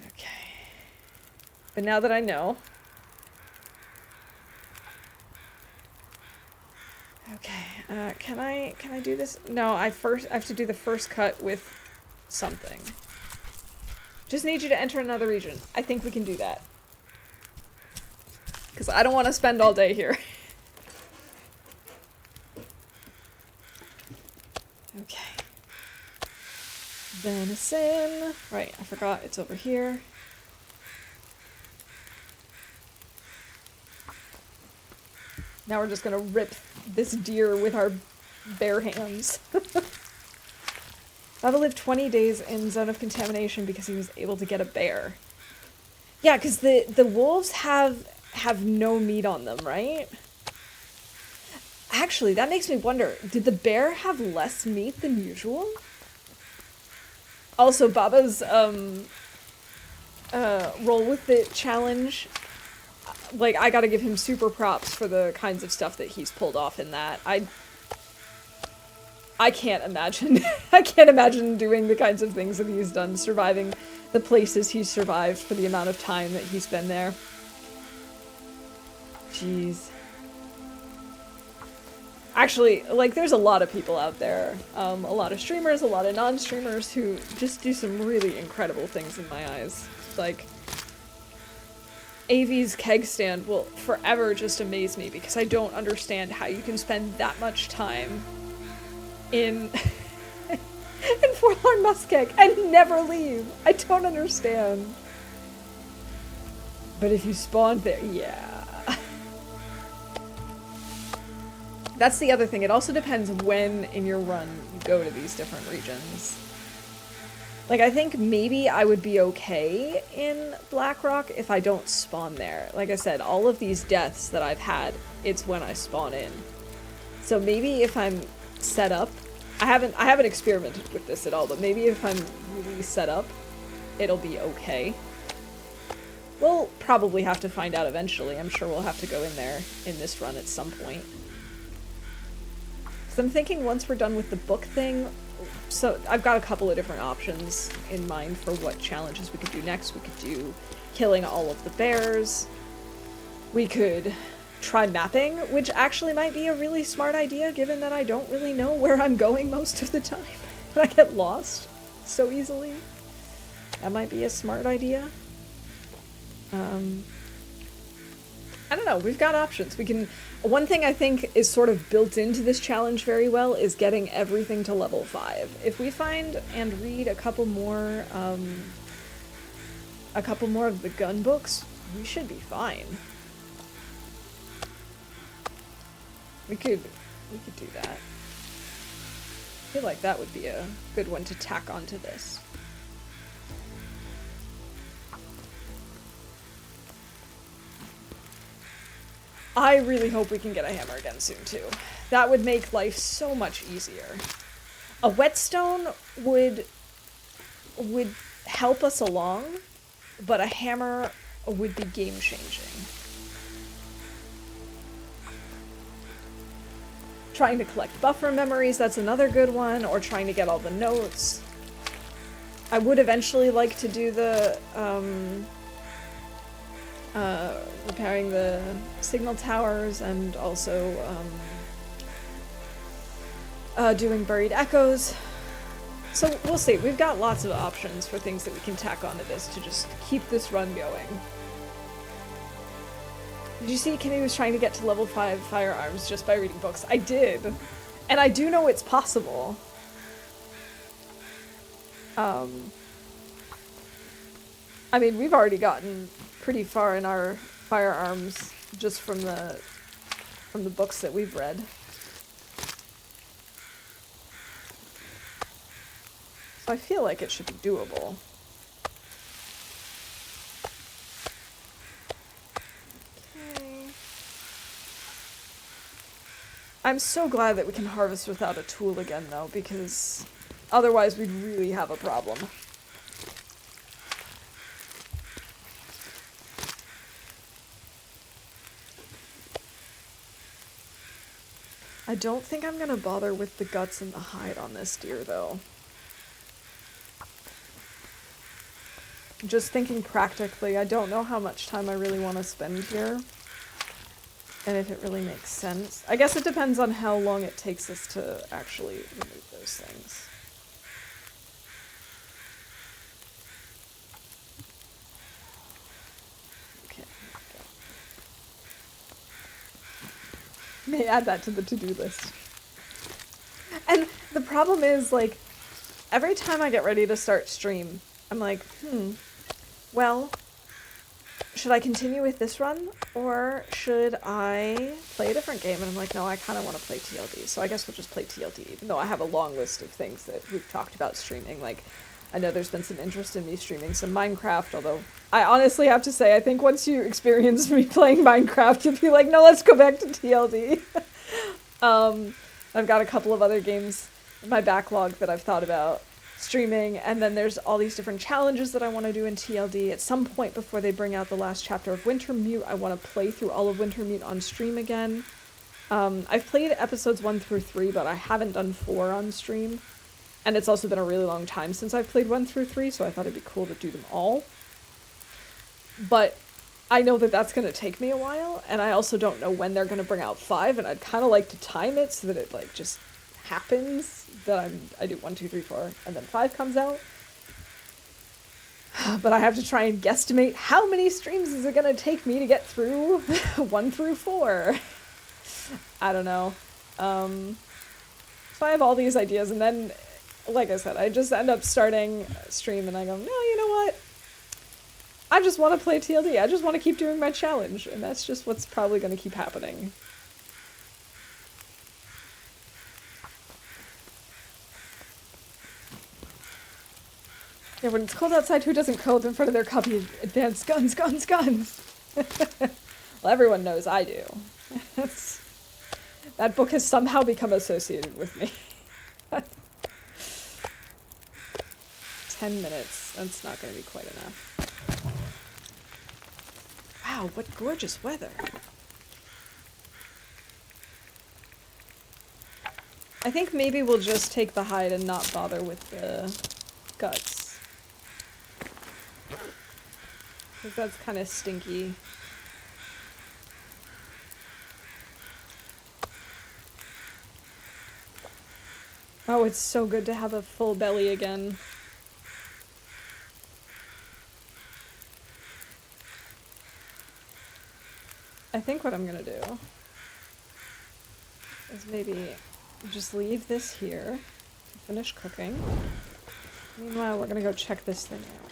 S1: Okay. But now that I know. Okay, can I do this? No, I have to do the first cut with something. Just need you to enter another region. I think we can do that. Because I don't want to spend all day here. Okay. Venison. Right, I forgot it's over here. Now we're just gonna rip this deer with our bare hands. Bubba lived 20 days in Zone of Contamination because he was able to get a bear. Yeah, because the wolves have no meat on them, right? Actually, that makes me wonder, did the bear have less meat than usual? Also, Baba's roll with the challenge, like, I gotta give him super props for the kinds of stuff that he's pulled off in that. I can't imagine. I can't imagine doing the kinds of things that he's done, surviving the places he's survived for the amount of time that he's been there. Jeez. Actually, like, there's a lot of people out there, a lot of streamers, a lot of non-streamers who just do some really incredible things in my eyes. Like, AV's keg stand will forever just amaze me because I don't understand how you can spend that much time in Forlorn Muskeg and never leave. I don't understand. But if you spawned there, yeah. That's the other thing. It also depends when in your run you go to these different regions. Like, I think maybe I would be okay in Blackrock if I don't spawn there. Like I said, all of these deaths that I've had, it's when I spawn in. So maybe if I'm set up, I haven't experimented with this at all, but maybe if I'm really set up, it'll be okay. We'll probably have to find out eventually. I'm sure we'll have to go in there in this run at some point. So I'm thinking once we're done with the book thing, so I've got a couple of different options in mind for what challenges we could do next. We could do killing all of the bears. We could try mapping, which actually might be a really smart idea given that I don't really know where I'm going most of the time. I get lost so easily. That might be a smart idea. I don't know, we've got options. We can... One thing I think is sort of built into this challenge very well is getting everything to level 5. If we find and read a couple more of the gun books, we should be fine. We could do that. I feel like that would be a good one to tack onto this. I really hope we can get a hammer again soon, too. That would make life so much easier. A whetstone would help us along, but a hammer would be game-changing. Trying to collect buffer memories, that's another good one, or trying to get all the notes. I would eventually like to do the, repairing the signal towers and also doing buried echoes. So we'll see. We've got lots of options for things that we can tack onto this to just keep this run going. Did you see Kimmy was trying to get to level 5 firearms just by reading books? I did. And I do know it's possible. I mean, we've already gotten pretty far in our firearms just from the books that we've read. So I feel like it should be doable. Okay. I'm so glad that we can harvest without a tool again, though, because otherwise we'd really have a problem. I don't think I'm gonna bother with the guts and the hide on this deer, though. Just thinking practically, I don't know how much time I really want to spend here. And if it really makes sense. I guess it depends on how long it takes us to actually remove those things. May add that to the to-do list. And the problem is, like, every time I get ready to start stream, I'm like, well, should I continue with this run, or should I play a different game? And I'm like, no, I kind of want to play TLD, so I guess we'll just play TLD, even though I have a long list of things that we've talked about streaming. Like, I know there's been some interest in me streaming some Minecraft, although I honestly have to say, I think once you experience me playing Minecraft, you'll be like, no, let's go back to TLD. I've got a couple of other games in my backlog that I've thought about streaming, and then there's all these different challenges that I want to do in TLD. At some point before they bring out the last chapter of Wintermute, I want to play through all of Wintermute on stream again. I've played episodes 1 through 3, but I haven't done 4 on stream. And it's also been a really long time since I've played 1 through 3, so I thought it'd be cool to do them all. But I know that that's going to take me a while, and I also don't know when they're going to bring out 5, and I'd kind of like to time it so that it, like, just happens, that I do 1, 2, 3, 4, and then 5 comes out. But I have to try and guesstimate how many streams is it going to take me to get through 1 through 4. I don't know. So I have all these ideas, and then, like I said, I just end up starting a stream, and I go, no, you know what? I just want to play TLD. I just want to keep doing my challenge, and that's just what's probably going to keep happening. Yeah, when it's cold outside, who doesn't curl up in front of their copy of Advanced Guns, Guns, Guns? Well, everyone knows I do. That book has somehow become associated with me. 10 minutes. That's not going to be quite enough. Wow, what gorgeous weather. I think maybe we'll just take the hide and not bother with the guts. Because that's kind of stinky. Oh, it's so good to have a full belly again. I think what I'm gonna do is maybe just leave this here to finish cooking. Meanwhile, we're gonna go check this thing out.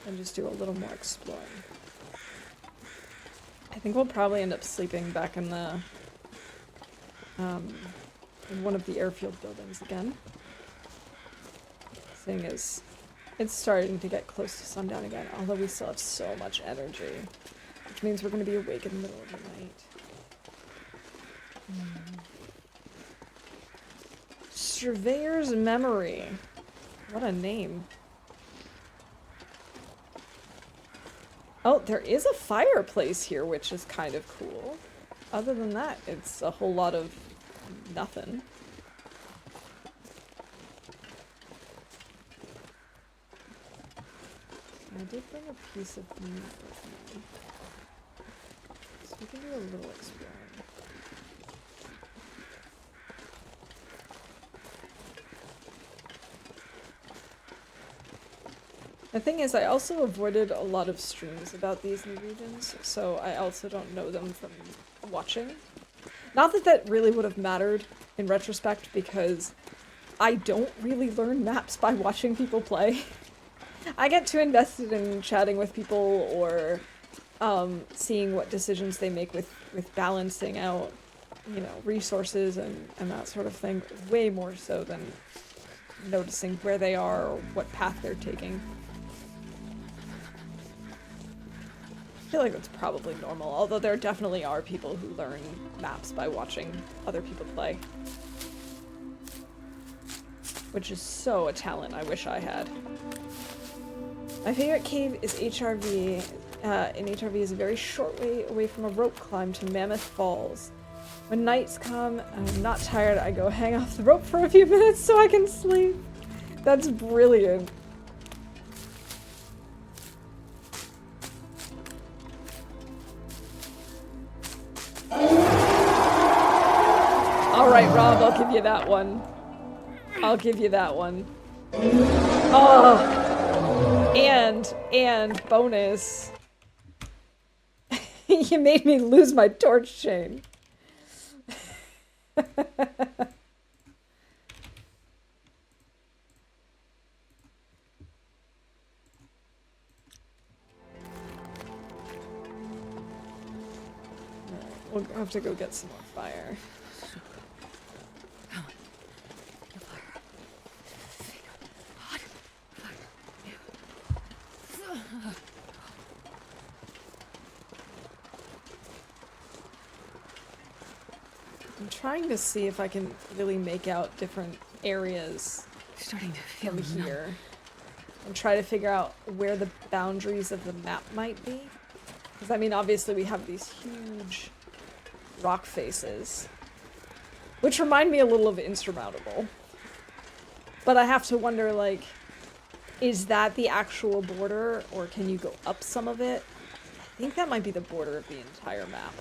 S1: And just do a little more exploring. I think we'll probably end up sleeping back in the, in one of the airfield buildings again. Seeing as it's starting to get close to sundown again, although we still have so much energy, which means we're going to be awake in the middle of the night. Surveyor's Memory. What a name. Oh, there is a fireplace here, which is kind of cool. Other than that, it's a whole lot of nothing. I did bring a piece of meat with me. So we can do a little exploring. The thing is, I also avoided a lot of streams about these new regions, so I also don't know them from watching. Not that that really would have mattered in retrospect, because I don't really learn maps by watching people play. I get too invested in chatting with people or seeing what decisions they make with balancing out, you know, resources and that sort of thing, way more so than noticing where they are or what path they're taking. I feel like that's probably normal, although there definitely are people who learn maps by watching other people play. Which is so a talent I wish I had. My favorite cave is HRV. And HRV is a very short way away from a rope climb to Mammoth Falls. When nights come and I'm not tired, I go hang off the rope for a few minutes so I can sleep. That's brilliant. Alright, Rob, I'll give you that one. I'll give you that one. Oh! And bonus. You made me lose my torch chain. We'll have to go get some more fire. I'm trying to see if I can really make out different areas
S2: Starting to feel
S1: from
S2: numb.
S1: here. And try to figure out where the boundaries of the map might be. Because, I mean, obviously we have these huge rock faces. Which remind me a little of Insurmountable. But I have to wonder, like, is that the actual border, or can you go up some of it? I think that might be the border of the entire map.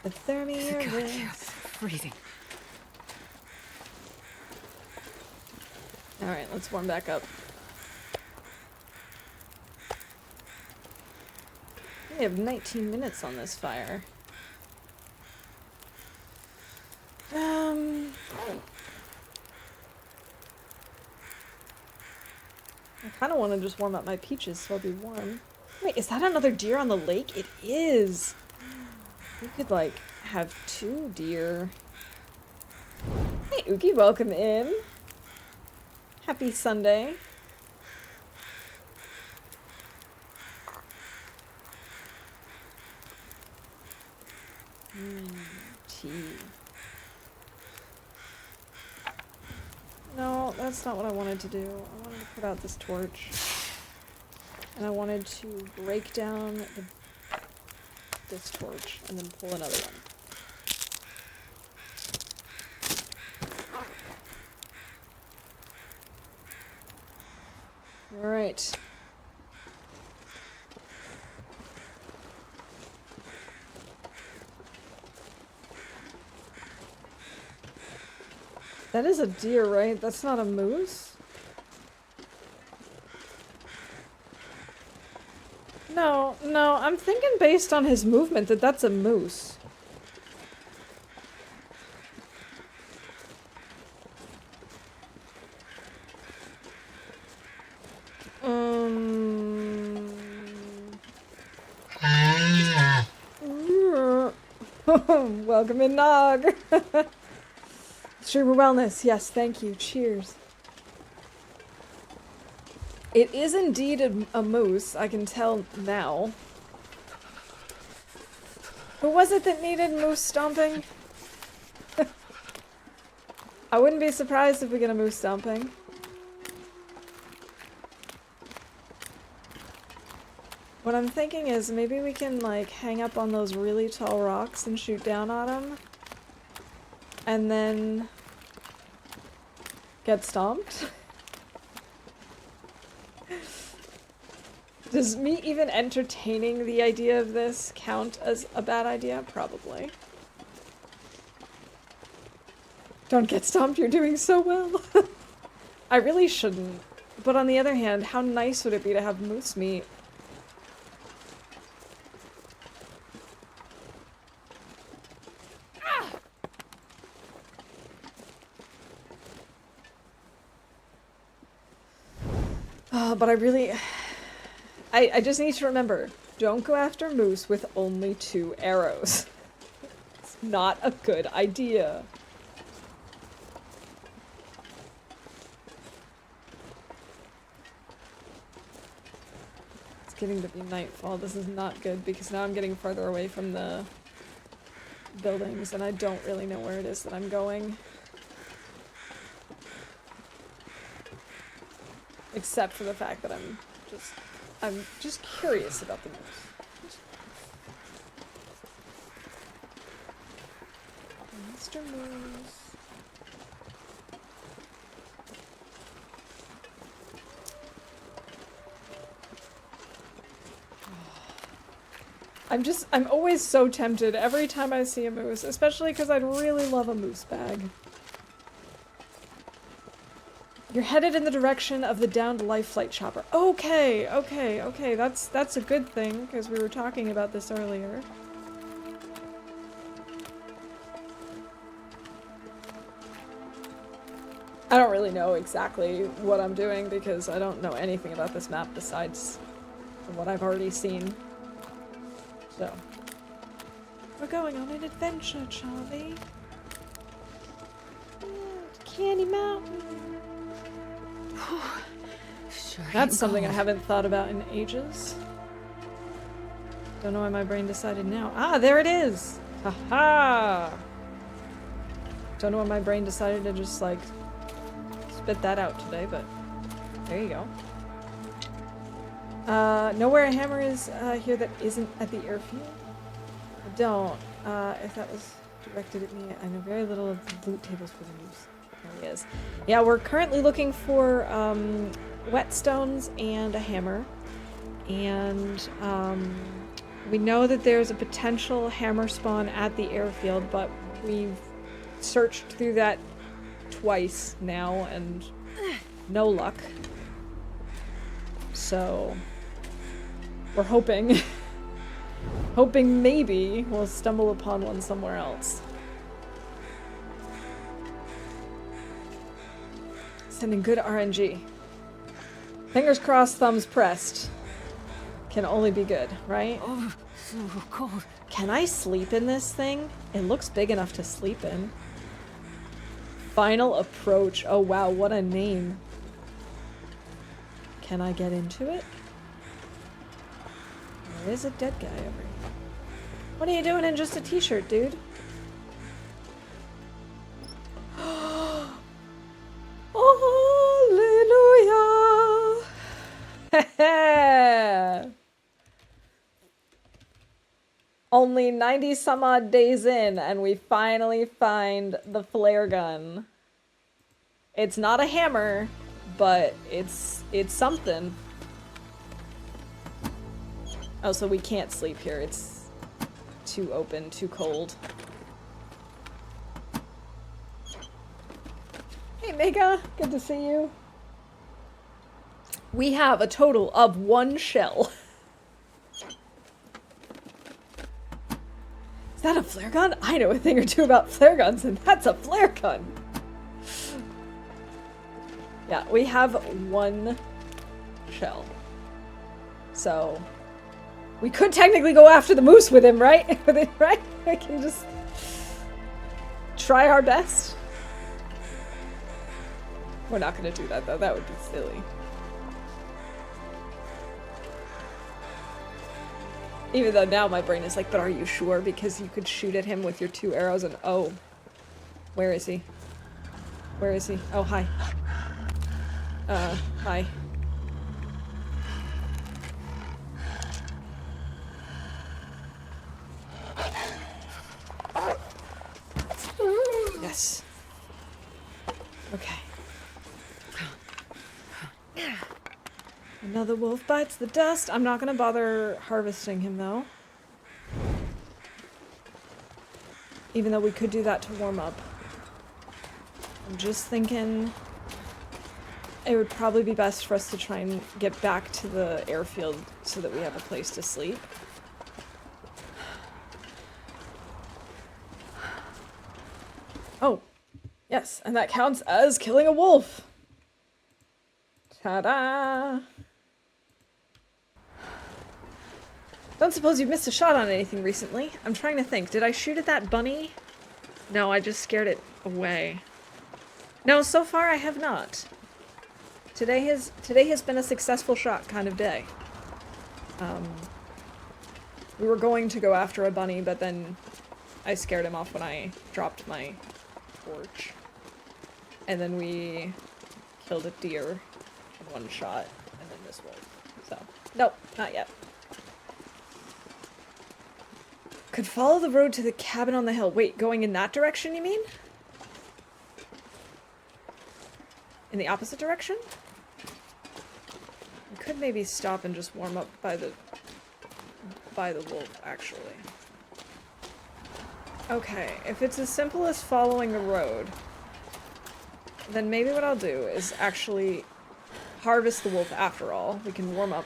S1: Hypothermia
S2: God,
S1: risk.
S2: yeah, freezing.
S1: Alright, let's warm back up. We have 19 minutes on this fire. I kind of want to just warm up my peaches so I'll be warm. Wait, is that another deer on the lake? It is! We could, like, have 2 deer. Hey, Ookie, welcome in. Happy Sunday. Tea. No, that's not what I wanted to do. I wanted to put out this torch. And I wanted to break down this torch and then pull another one. Alright. That is a deer, right? That's not a moose? No, I'm thinking based on his movement that that's a moose. Welcome in, Nog. Streamer wellness, yes, thank you. Cheers. It is indeed a moose, I can tell now. Who was it that needed moose stomping? I wouldn't be surprised if we get a moose stomping. What I'm thinking is maybe we can, like, hang up on those really tall rocks and shoot down on them. And then get stomped. Does me even entertaining the idea of this count as a bad idea? Probably. Don't get stomped, you're doing so well. I really shouldn't. But on the other hand, how nice would it be to have moose meat? But I really... I just need to remember, don't go after moose with only 2 arrows. It's not a good idea. It's getting to be nightfall. This is not good because now I'm getting farther away from the buildings and I don't really know where it is that I'm going. Except for the fact that I'm just curious about the moose. Mr. Moose. I'm always so tempted every time I see a moose, especially because I'd really love a moose bag. You're headed in the direction of the downed life flight chopper. Okay. That's a good thing, because we were talking about this earlier. I don't really know exactly what I'm doing, because I don't know anything about this map besides what I've already seen. So. We're going on an adventure, Charlie. Yeah, to Candy Mountain.
S2: Sure Sure
S1: That's
S2: ain't
S1: something I
S2: gold.
S1: haven't thought about in ages. Don't know why my brain decided now. Ah, there it is! Haha! Don't know why my brain decided to just, like, spit that out today, but there you go. Know where a hammer is here that isn't at the airfield? I don't. If that was directed at me, I know very little of the loot tables for the news. There he is. Yeah, we're currently looking for whetstones and a hammer. And we know that there's a potential hammer spawn at the airfield, but we've searched through that twice now and no luck. So we're hoping hoping maybe we'll stumble upon one somewhere else. Sending good RNG. Fingers crossed, thumbs pressed. Can only be good, right?
S2: Oh, so cold.
S1: Can I sleep in this thing? It looks big enough to sleep in. Final approach. Oh wow, what a name. Can I get into it? There is a dead guy over here. What are you doing in just a t-shirt, dude? Hallelujah! Only 90 some odd days in, and we finally find the flare gun. It's not a hammer, but it's something. Oh, so we can't sleep here. It's too open, too cold. Hey, Mega. Good to see you. We have a total of 1 shell. Is that a flare gun? I know a thing or two about flare guns, and that's a flare gun. Yeah, we have 1 shell. So we could technically go after the moose with him, right? Right? We can just try our best. We're not gonna do that though, that would be silly. Even though now my brain is like, but are you sure? Because you could shoot at him with your 2 arrows and oh. Where is he? Where is he? Oh, hi. Hi. Yes. Okay. Another wolf bites the dust. I'm not gonna bother harvesting him though. Even though we could do that to warm up. I'm just thinking it would probably be best for us to try and get back to the airfield so that we have a place to sleep. Oh, yes, and that counts as killing a wolf. Ta-da! Don't suppose you've missed a shot on anything recently? I'm trying to think. Did I shoot at that bunny? No, I just scared it away. No, so far I have not. Today has been a successful shot kind of day. We were going to go after a bunny, but then I scared him off when I dropped my torch. And then we killed a deer in 1 shot, and then this wolf. So, nope, not yet. Could follow the road to the cabin on the hill. Wait, going in that direction, you mean? In the opposite direction? We could maybe stop and just warm up by the wolf, actually. Okay, if it's as simple as following the road, then maybe what I'll do is actually harvest the wolf after all. We can warm up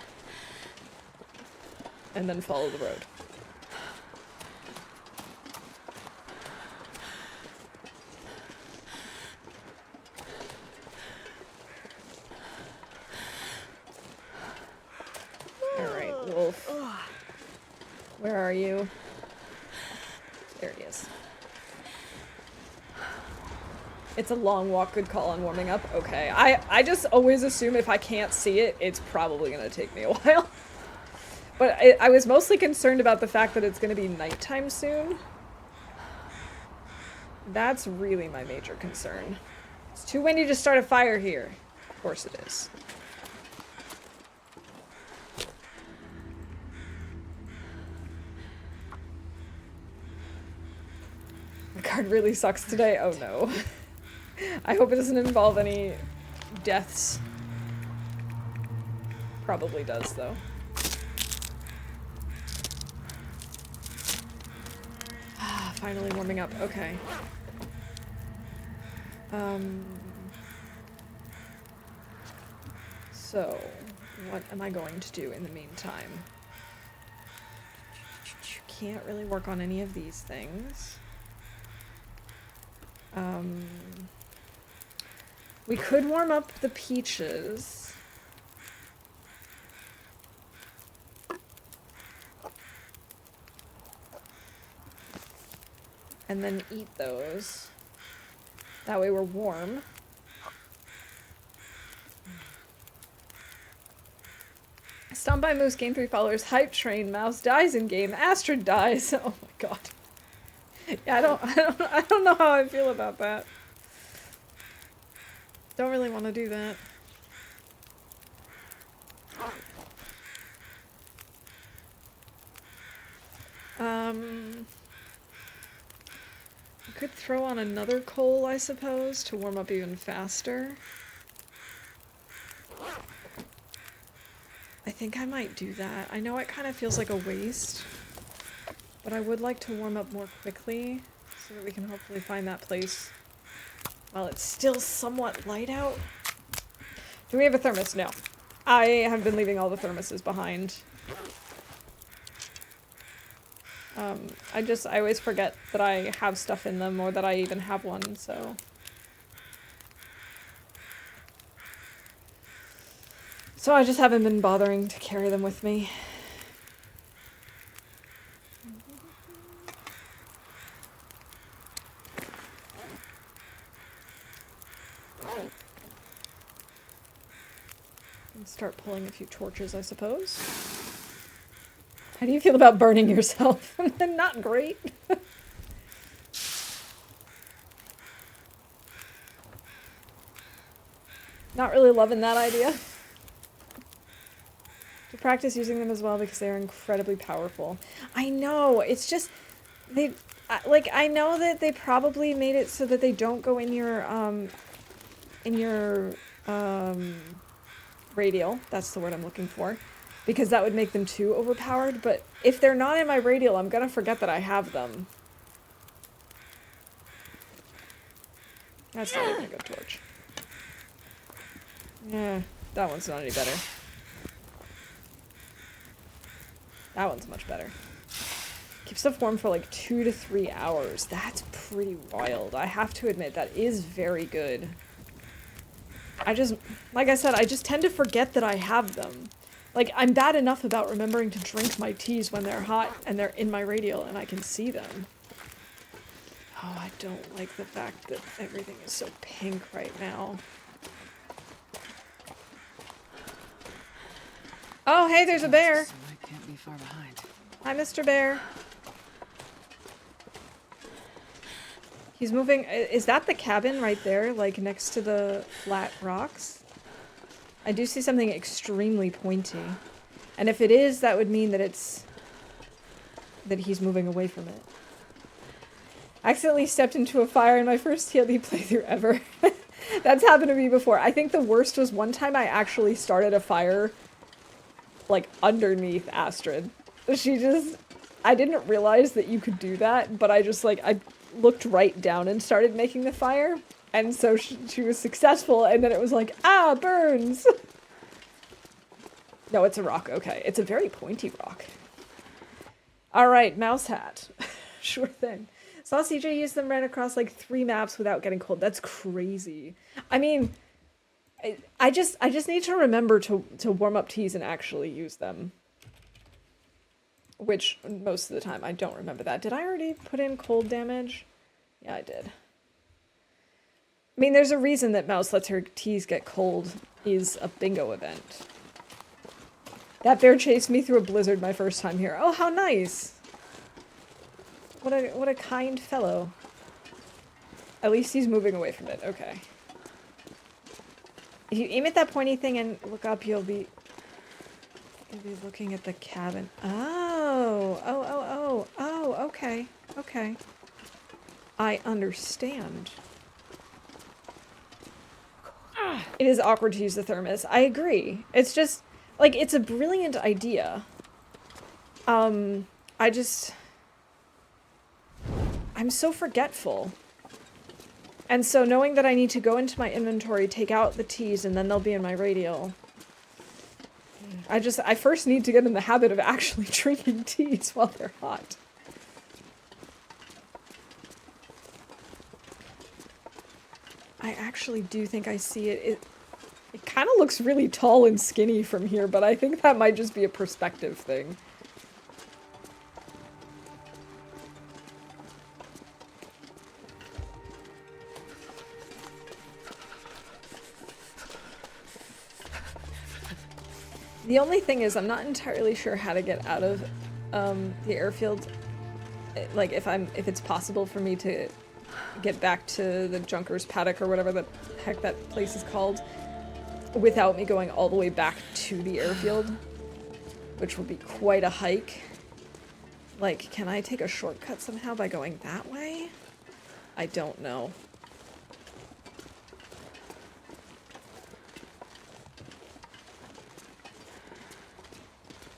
S1: and then follow the road. Alright, wolf. Where are you? There he is. It's a long walk, good call on warming up. Okay, I just always assume if I can't see it, it's probably gonna take me a while. But I was mostly concerned about the fact that it's gonna be nighttime soon. That's really my major concern. It's too windy to start a fire here. Of course it is. The card really sucks today. Oh no. I hope it doesn't involve any deaths. Probably does, though. Finally warming up. Okay. So, what am I going to do in the meantime? Can't really work on any of these things. We could warm up the peaches. And then eat those. That way we're warm. Stomp by Moose, gain 3 followers. Hype train, Mouse dies in game. Astrid dies. Oh my god. Yeah, I don't know how I feel about that. Don't really want to do that. I could throw on another coal, I suppose, to warm up even faster. I think I might do that. I know it kind of feels like a waste, but I would like to warm up more quickly so that we can hopefully find that place while it's still somewhat light out. Do we have a thermos? No. I have been leaving all the thermoses behind. I always forget that I have stuff in them or that I even have one, so. So I just haven't been bothering to carry them with me. And start pulling a few torches, I suppose. How do you feel about burning yourself? Not great. Not really loving that idea. To practice using them as well because they are incredibly powerful. I know, it's just, I know that they probably made it so that they don't go in your radial. That's the word I'm looking for. Because that would make them too overpowered, but if they're not in my radial, I'm gonna forget that I have them. That's not even a good torch. Yeah, that one's not any better. That one's much better. Keep stuff warm for like 2 to 3 hours. That's pretty wild. I have to admit, that is very good. Like I said, I just tend to forget that I have them. Like, I'm bad enough about remembering to drink my teas when they're hot and they're in my radial and I can see them. Oh, I don't like the fact that everything is so pink right now. Oh, hey, there's a bear.
S2: So I can't be far behind.
S1: Hi, Mr. Bear. He's moving. Is that the cabin right there, like next to the flat rocks? I do see something extremely pointy. And if it is, that would mean that that he's moving away from it. I accidentally stepped into a fire in my first TLD playthrough ever. That's happened to me before. I think the worst was one time I actually started a fire, like, underneath Astrid. I didn't realize that you could do that, but I looked right down and started making the fire. And so she was successful, and then it was like, ah, burns! No, it's a rock, okay. It's a very pointy rock. Alright, mouse hat. Sure thing. Saw CJ use them right across like 3 maps without getting cold. That's crazy. I mean, I just need to remember to warm up teas and actually use them. Which, most of the time, I don't remember that. Did I already put in cold damage? Yeah, I did. I mean, there's a reason that Mouse Lets Her Teas Get Cold is a bingo event. That bear chased me through a blizzard my first time here. Oh, how nice! What a kind fellow. At least he's moving away from it. Okay. If you aim at that pointy thing and look up, you'll be looking at the cabin. Oh, okay. Okay. I understand. It is awkward to use the thermos. I agree. It's just, like, it's a brilliant idea. I'm so forgetful. And so knowing that I need to go into my inventory, take out the teas, and then they'll be in my radial. I first need to get in the habit of actually drinking teas while they're hot. I actually do think I see it. It kind of looks really tall and skinny from here, but I think that might just be a perspective thing. The only thing is, I'm not entirely sure how to get out of the airfield. Like, if it's possible for me to get back to the Junker's Paddock or whatever the heck that place is called, without me going all the way back to the airfield, which will be quite a hike. Like, can I take a shortcut somehow by going that way? I don't know.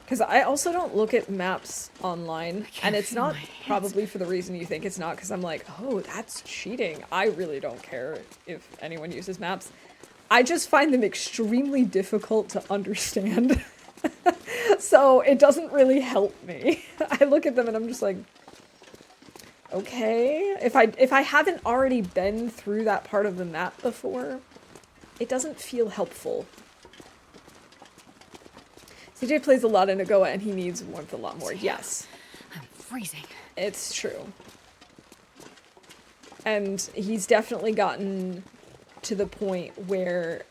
S1: Because I also don't look at maps online, and it's not probably for the reason you think it's not, because I'm like, oh, that's cheating. I really don't care if anyone uses maps. I just find them extremely difficult to understand. So it doesn't really help me. I look at them and I'm just like, okay. If I haven't already been through that part of the map before, it doesn't feel helpful. CJ plays a lot in Nagoa and he needs warmth a lot more. Yes.
S2: I'm freezing.
S1: It's true. And he's definitely gotten to the point where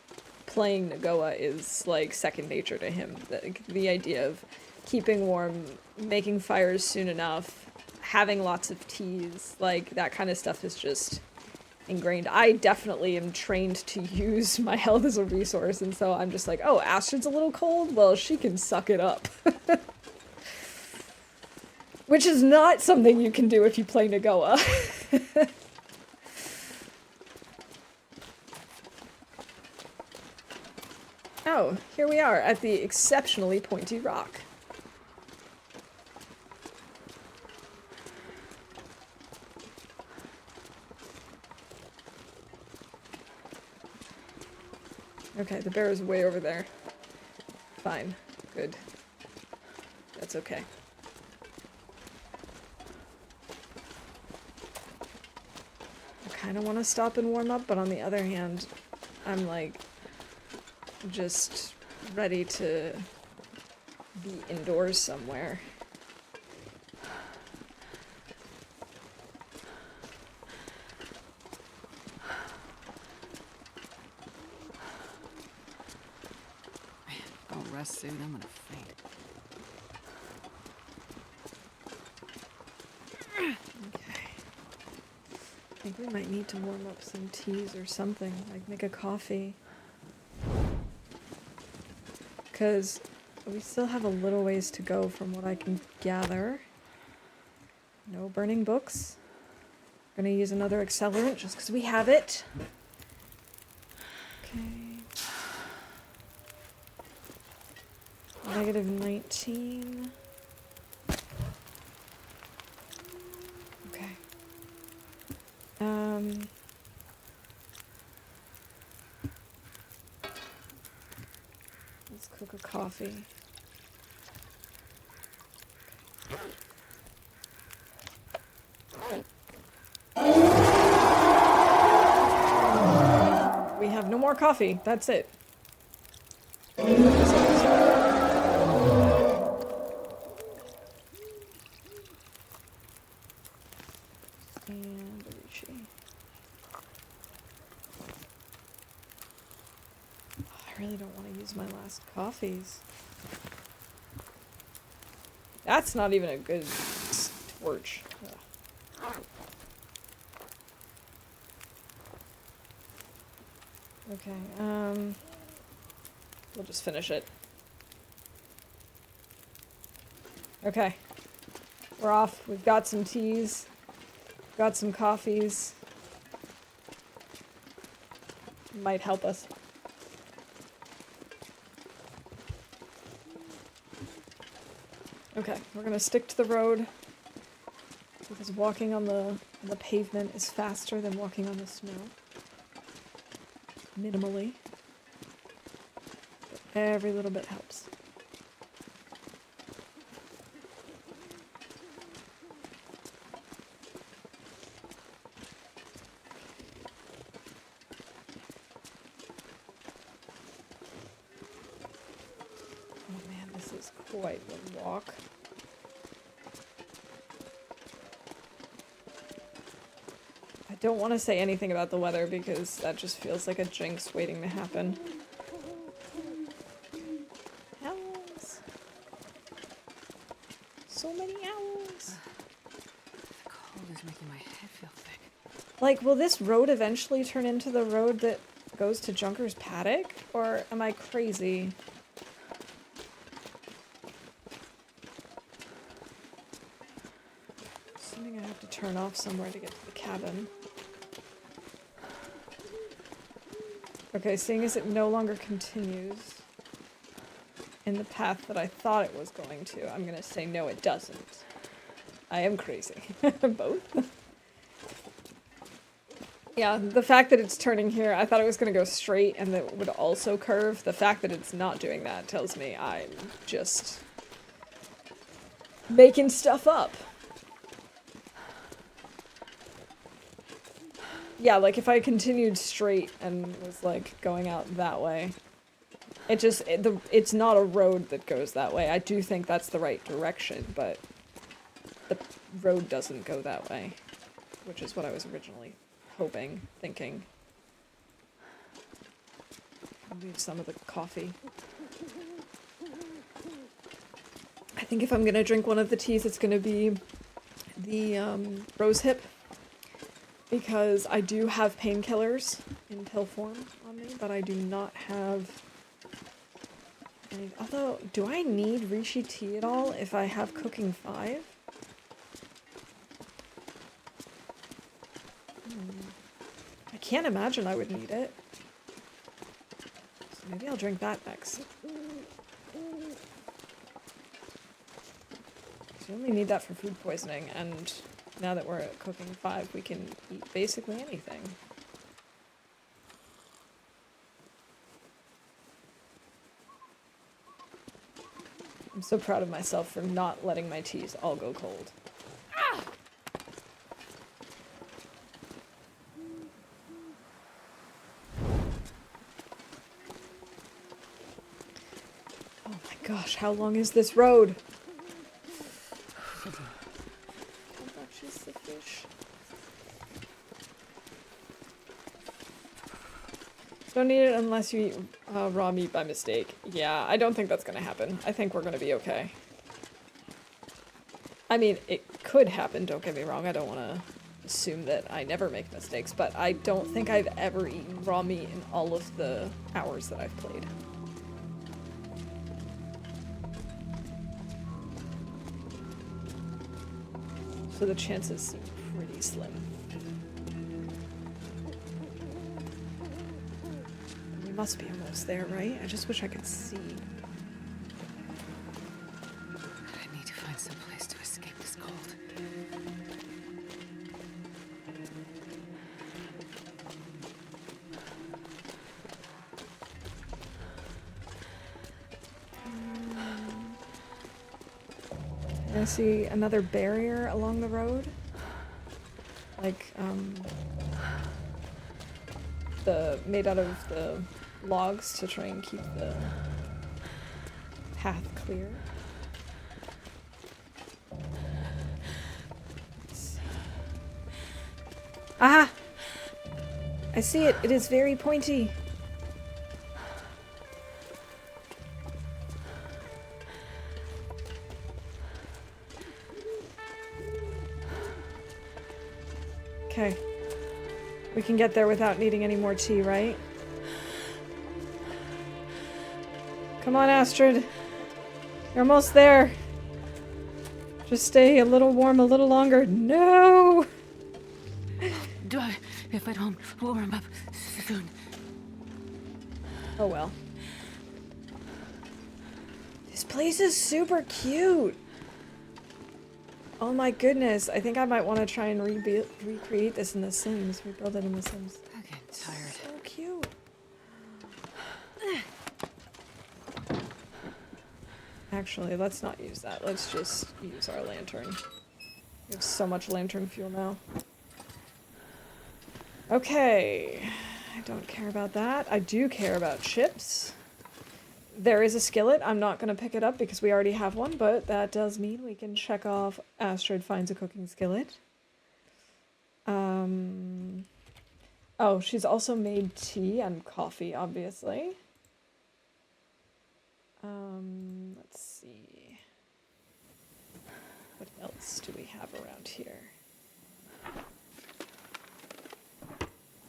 S1: playing Nagoa is like second nature to him. The idea of keeping warm, making fires soon enough, having lots of teas, like that kind of stuff is just ingrained. I definitely am trained to use my health as a resource, and so I'm just like, oh, Astrid's a little cold? Well, she can suck it up. Which is not something you can do if you play Nagoa. Oh, here we are at the exceptionally pointy rock. Okay, the bear is way over there. Fine. Good. That's okay. I kind of want to stop and warm up, but on the other hand, I'm like just ready to be indoors somewhere.
S2: Don't rest soon, I'm gonna faint.
S1: Okay. I think we might need to warm up some teas or something, like make a coffee. Because we still have a little ways to go from what I can gather. No burning books. Gonna use another accelerant just because we have it. Okay. Negative 19. Okay. Let's cook a coffee. We have no more coffee. That's it. I really don't want to use my last coffees. That's not even a good torch. Ugh. Okay, we'll just finish it. Okay. We're off. We've got some teas. Got some coffees. Might help us. Okay, we're gonna stick to the road because walking on the pavement is faster than walking on the snow. Minimally. But every little bit helps. Oh man, this is quite the walk. I don't want to say anything about the weather because that just feels like a jinx waiting to happen. Owls! So many owls!
S2: The cold is making my head feel thick.
S1: Like, will this road eventually turn into the road that goes to Junker's Paddock? Or am I crazy? Assuming I have to turn off somewhere to get to the cabin. Okay, seeing as it no longer continues in the path that I thought it was going to, I'm gonna say no, it doesn't. I am crazy. Both. Yeah, the fact that it's turning here, I thought it was gonna go straight and that it would also curve. The fact that it's not doing that tells me I'm just making stuff up. Yeah, like if I continued straight and was like going out that way, it's not a road that goes that way. I do think that's the right direction, but the road doesn't go that way, which is what I was originally hoping, thinking. Leave some of the coffee. I think if I'm gonna drink one of the teas, it's gonna be the rose hip. Because I do have painkillers in pill form on me, but I do not have any. Although, do I need Rishi tea at all if I have cooking 5? I can't imagine I would need it. So maybe I'll drink that next. So you only need that for food poisoning, and now that we're at cooking 5, we can eat basically anything. I'm so proud of myself for not letting my teas all go cold. Ah! Oh my gosh, how long is this road? The fish. Don't eat it unless you eat raw meat by mistake. Yeah, I don't think that's gonna happen. I think we're gonna be okay. I mean, it could happen, don't get me wrong. I don't want to assume that I never make mistakes, but I don't think I've ever eaten raw meat in all of the hours that I've played. So the chances seem pretty slim. We must be almost there, right? I just wish I could see.
S2: I need to find some place to escape this cold.
S1: I see another barrier along the road. Like, made out of the logs to try and keep the path clear. Aha! I see it. It is very pointy. Okay. We can get there without needing any more tea, right? Come on, Astrid. You're almost there. Just stay a little warm a little longer. No!
S2: If I don't warm up soon.
S1: Oh well. This place is super cute. Oh my goodness. I think I might want to try and recreate this in The Sims. Rebuild it in The Sims.
S2: I'm getting tired.
S1: So cute. Actually, let's not use that. Let's just use our lantern. We have so much lantern fuel now. Okay. I don't care about that. I do care about chips. There is a skillet. I'm not going to pick it up because we already have one, but that does mean we can check off Astrid finds a cooking skillet. Oh, she's also made tea and coffee, obviously. Let's see. What else do we have around here?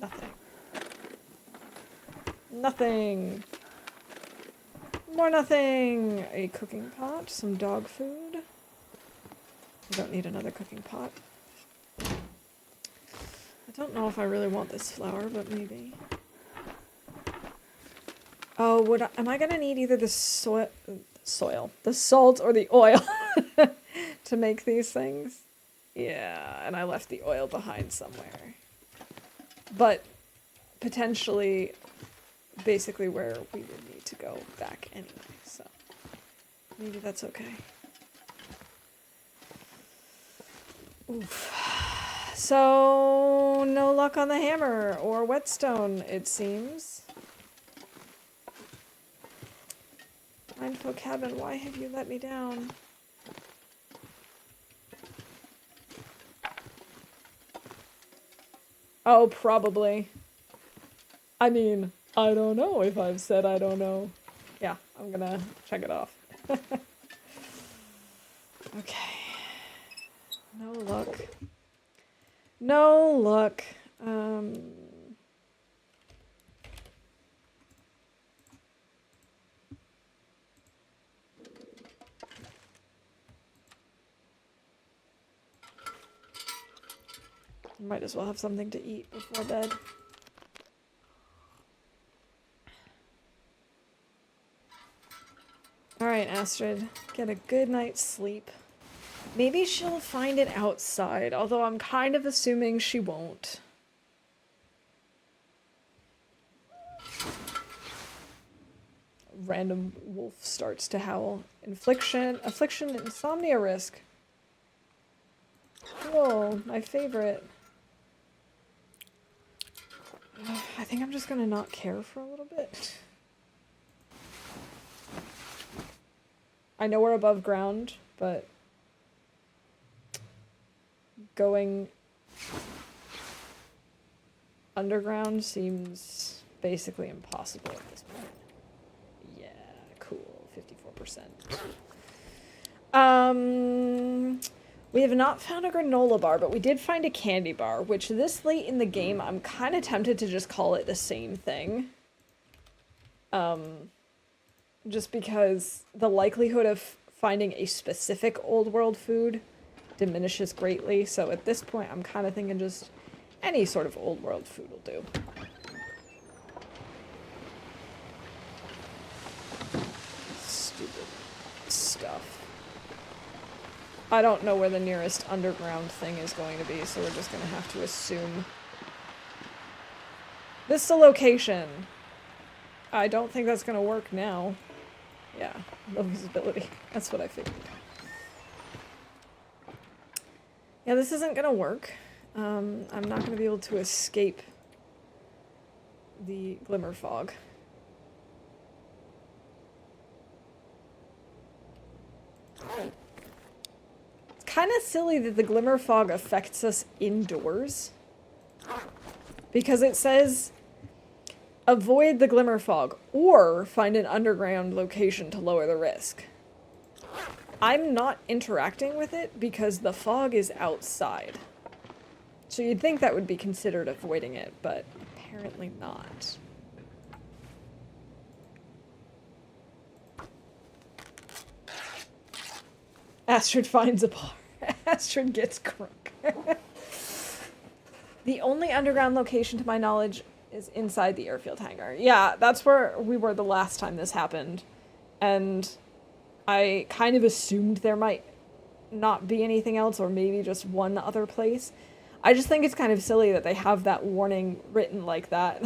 S1: Nothing. Nothing! More nothing! A cooking pot, some dog food. We don't need another cooking pot. I don't know if I really want this flour, but maybe. Oh, am I gonna need either the the salt or the oil to make these things? Yeah, and I left the oil behind somewhere. But potentially, basically where we would need to go back anyway, so maybe that's okay. Oof. So, no luck on the hammer or whetstone, it seems. Mindful cabin, why have you let me down? Oh, probably. I mean, I don't know if I've said I don't know. Yeah, I'm gonna check it off. Okay. No luck. No luck. Might as well have something to eat before bed. Alright, Astrid. Get a good night's sleep. Maybe she'll find it outside, although I'm kind of assuming she won't. Random wolf starts to howl. Affliction, insomnia risk. Cool, my favorite. I think I'm just gonna not care for a little bit. I know we're above ground, but going underground seems basically impossible at this point. Yeah, cool, 54%. We have not found a granola bar, but we did find a candy bar, which this late in the game, I'm kind of tempted to just call it the same thing. Just because the likelihood of finding a specific old world food diminishes greatly, so at this point I'm kind of thinking just any sort of old world food will do. Stupid stuff. I don't know where the nearest underground thing is going to be, so we're just going to have to assume. This is the location. I don't think that's going to work now. Yeah, low visibility. That's what I figured. Yeah, this isn't going to work. I'm not going to be able to escape the glimmer fog. Kind of silly that the glimmer fog affects us indoors, because it says avoid the glimmer fog or find an underground location to lower the risk. I'm not interacting with it because the fog is outside. So you'd think that would be considered avoiding it, but apparently not. Astrid finds a bar. Astrid gets crunk. The only underground location, to my knowledge, is inside the airfield hangar. Yeah, that's where we were the last time this happened. And I kind of assumed there might not be anything else, or maybe just one other place. I just think it's kind of silly that they have that warning written like that.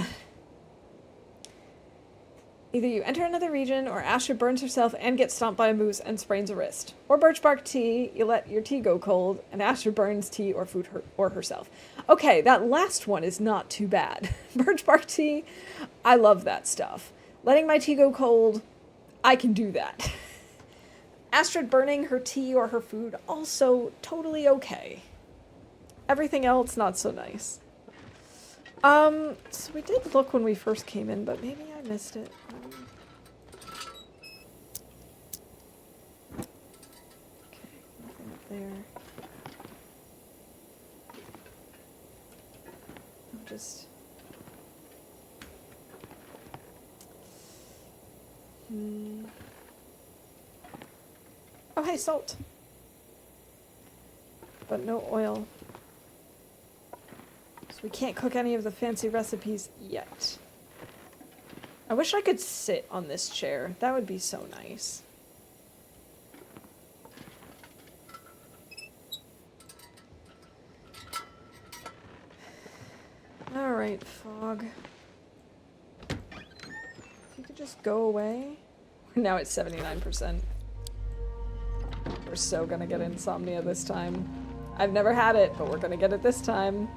S1: Either you enter another region, or Astrid burns herself and gets stomped by a moose and sprains a wrist. Or birch bark tea, you let your tea go cold, and Astrid burns tea or food or herself. Okay, that last one is not too bad. Birch bark tea, I love that stuff. Letting my tea go cold, I can do that. Astrid burning her tea or her food, also totally okay. Everything else, not so nice. So we did look when we first came in, but maybe I missed it. Okay, nothing up there. I'll just... Oh, hey, salt. But no oil. So we can't cook any of the fancy recipes yet. I wish I could sit on this chair. That would be so nice. Alright, Fog. If you could just go away. Now it's 79%. We're so gonna get insomnia this time. I've never had it, but we're gonna get it this time.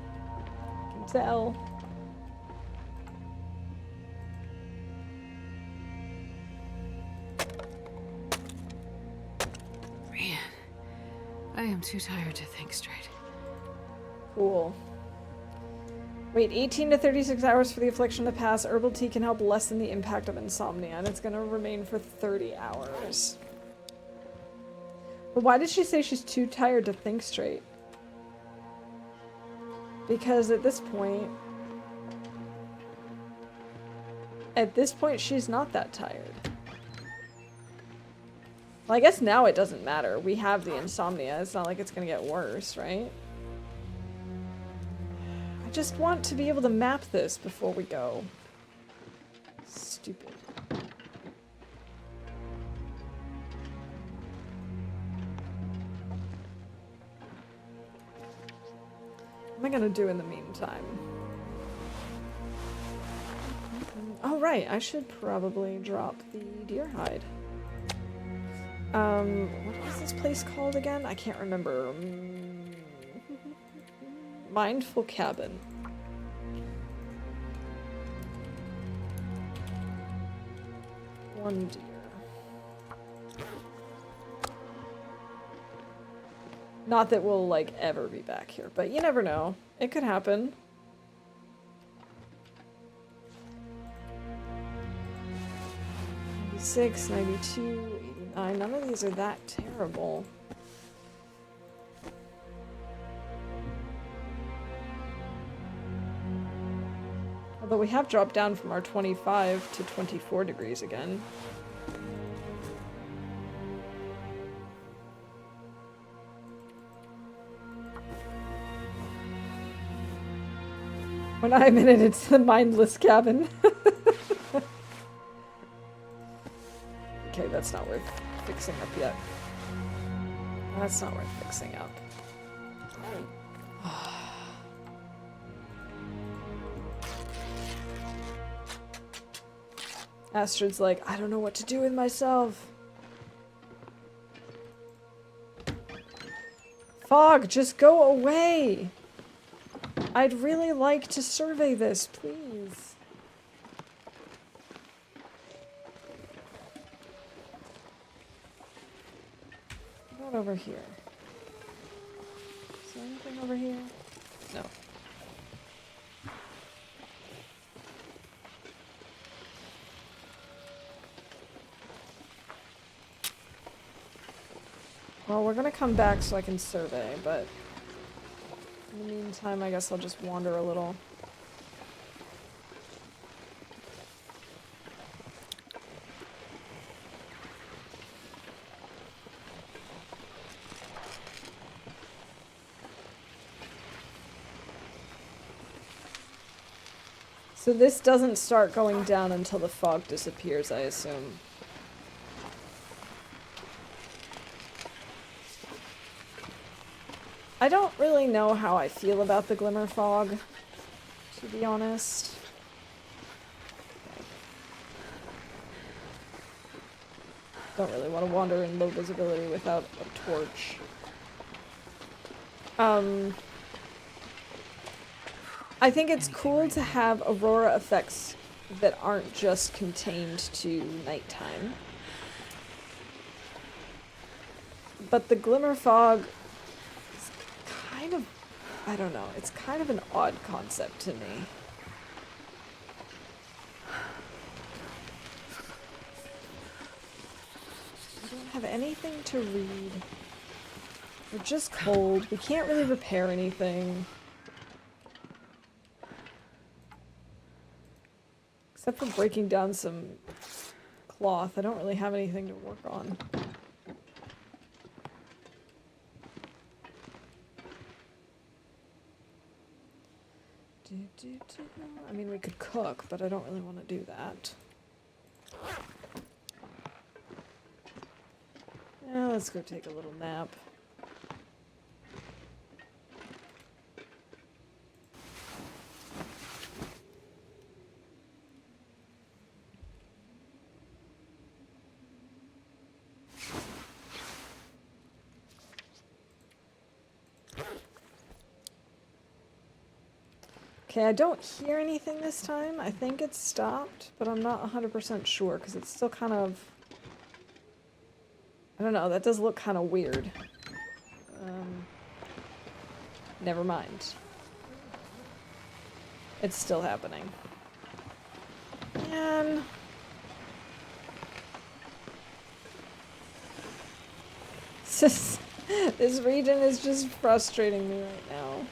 S1: I can tell.
S2: Man, I am too tired to think straight.
S1: Cool. Wait 18 to 36 hours for the affliction to pass. Herbal tea can help lessen the impact of insomnia, and it's gonna remain for 30 hours. But why did she say she's too tired to think straight? Because at this point, she's not that tired. Well, I guess now it doesn't matter. We have the insomnia. It's not like it's gonna get worse, right? I just want to be able to map this before we go. Stupid. What am I gonna do in the meantime? Oh right, I should probably drop the deer hide. What was this place called again? I can't remember. Mindful Cabin. One deer. Not that we'll, like, ever be back here, but you never know. It could happen. 96, 92, 89. None of these are that terrible. Although we have dropped down from our 25 to 24 degrees again. When I'm in it, it's the mindless cabin. Okay, that's not worth fixing up yet. That's not worth fixing up. Astrid's like, I don't know what to do with myself. Fog, just go away! I'd really like to survey this, please. What over here? Is there anything over here? No. Well, we're gonna come back so I can survey, but in In the meantime, I guess I'll just wander a little. So this doesn't start going down until the fog disappears, I assume. I don't really know how I feel about the glimmer fog, to be honest. Don't really want to wander in low visibility without a torch. I think it's cool to have aurora effects that aren't just contained to nighttime. But the glimmer fog is kind of, I don't know, it's kind of an odd concept to me. I don't have anything to read. We're just cold. We can't really repair anything. Except for breaking down some cloth, I don't really have anything to work on. I mean, we could cook, but I don't really want to do that. Yeah, let's go take a little nap. Okay, I don't hear anything this time. I think it's stopped, but I'm not 100% sure because it's still kind of... I don't know, that does look kind of weird. Never mind. It's still happening. Man. This region is just frustrating me right now.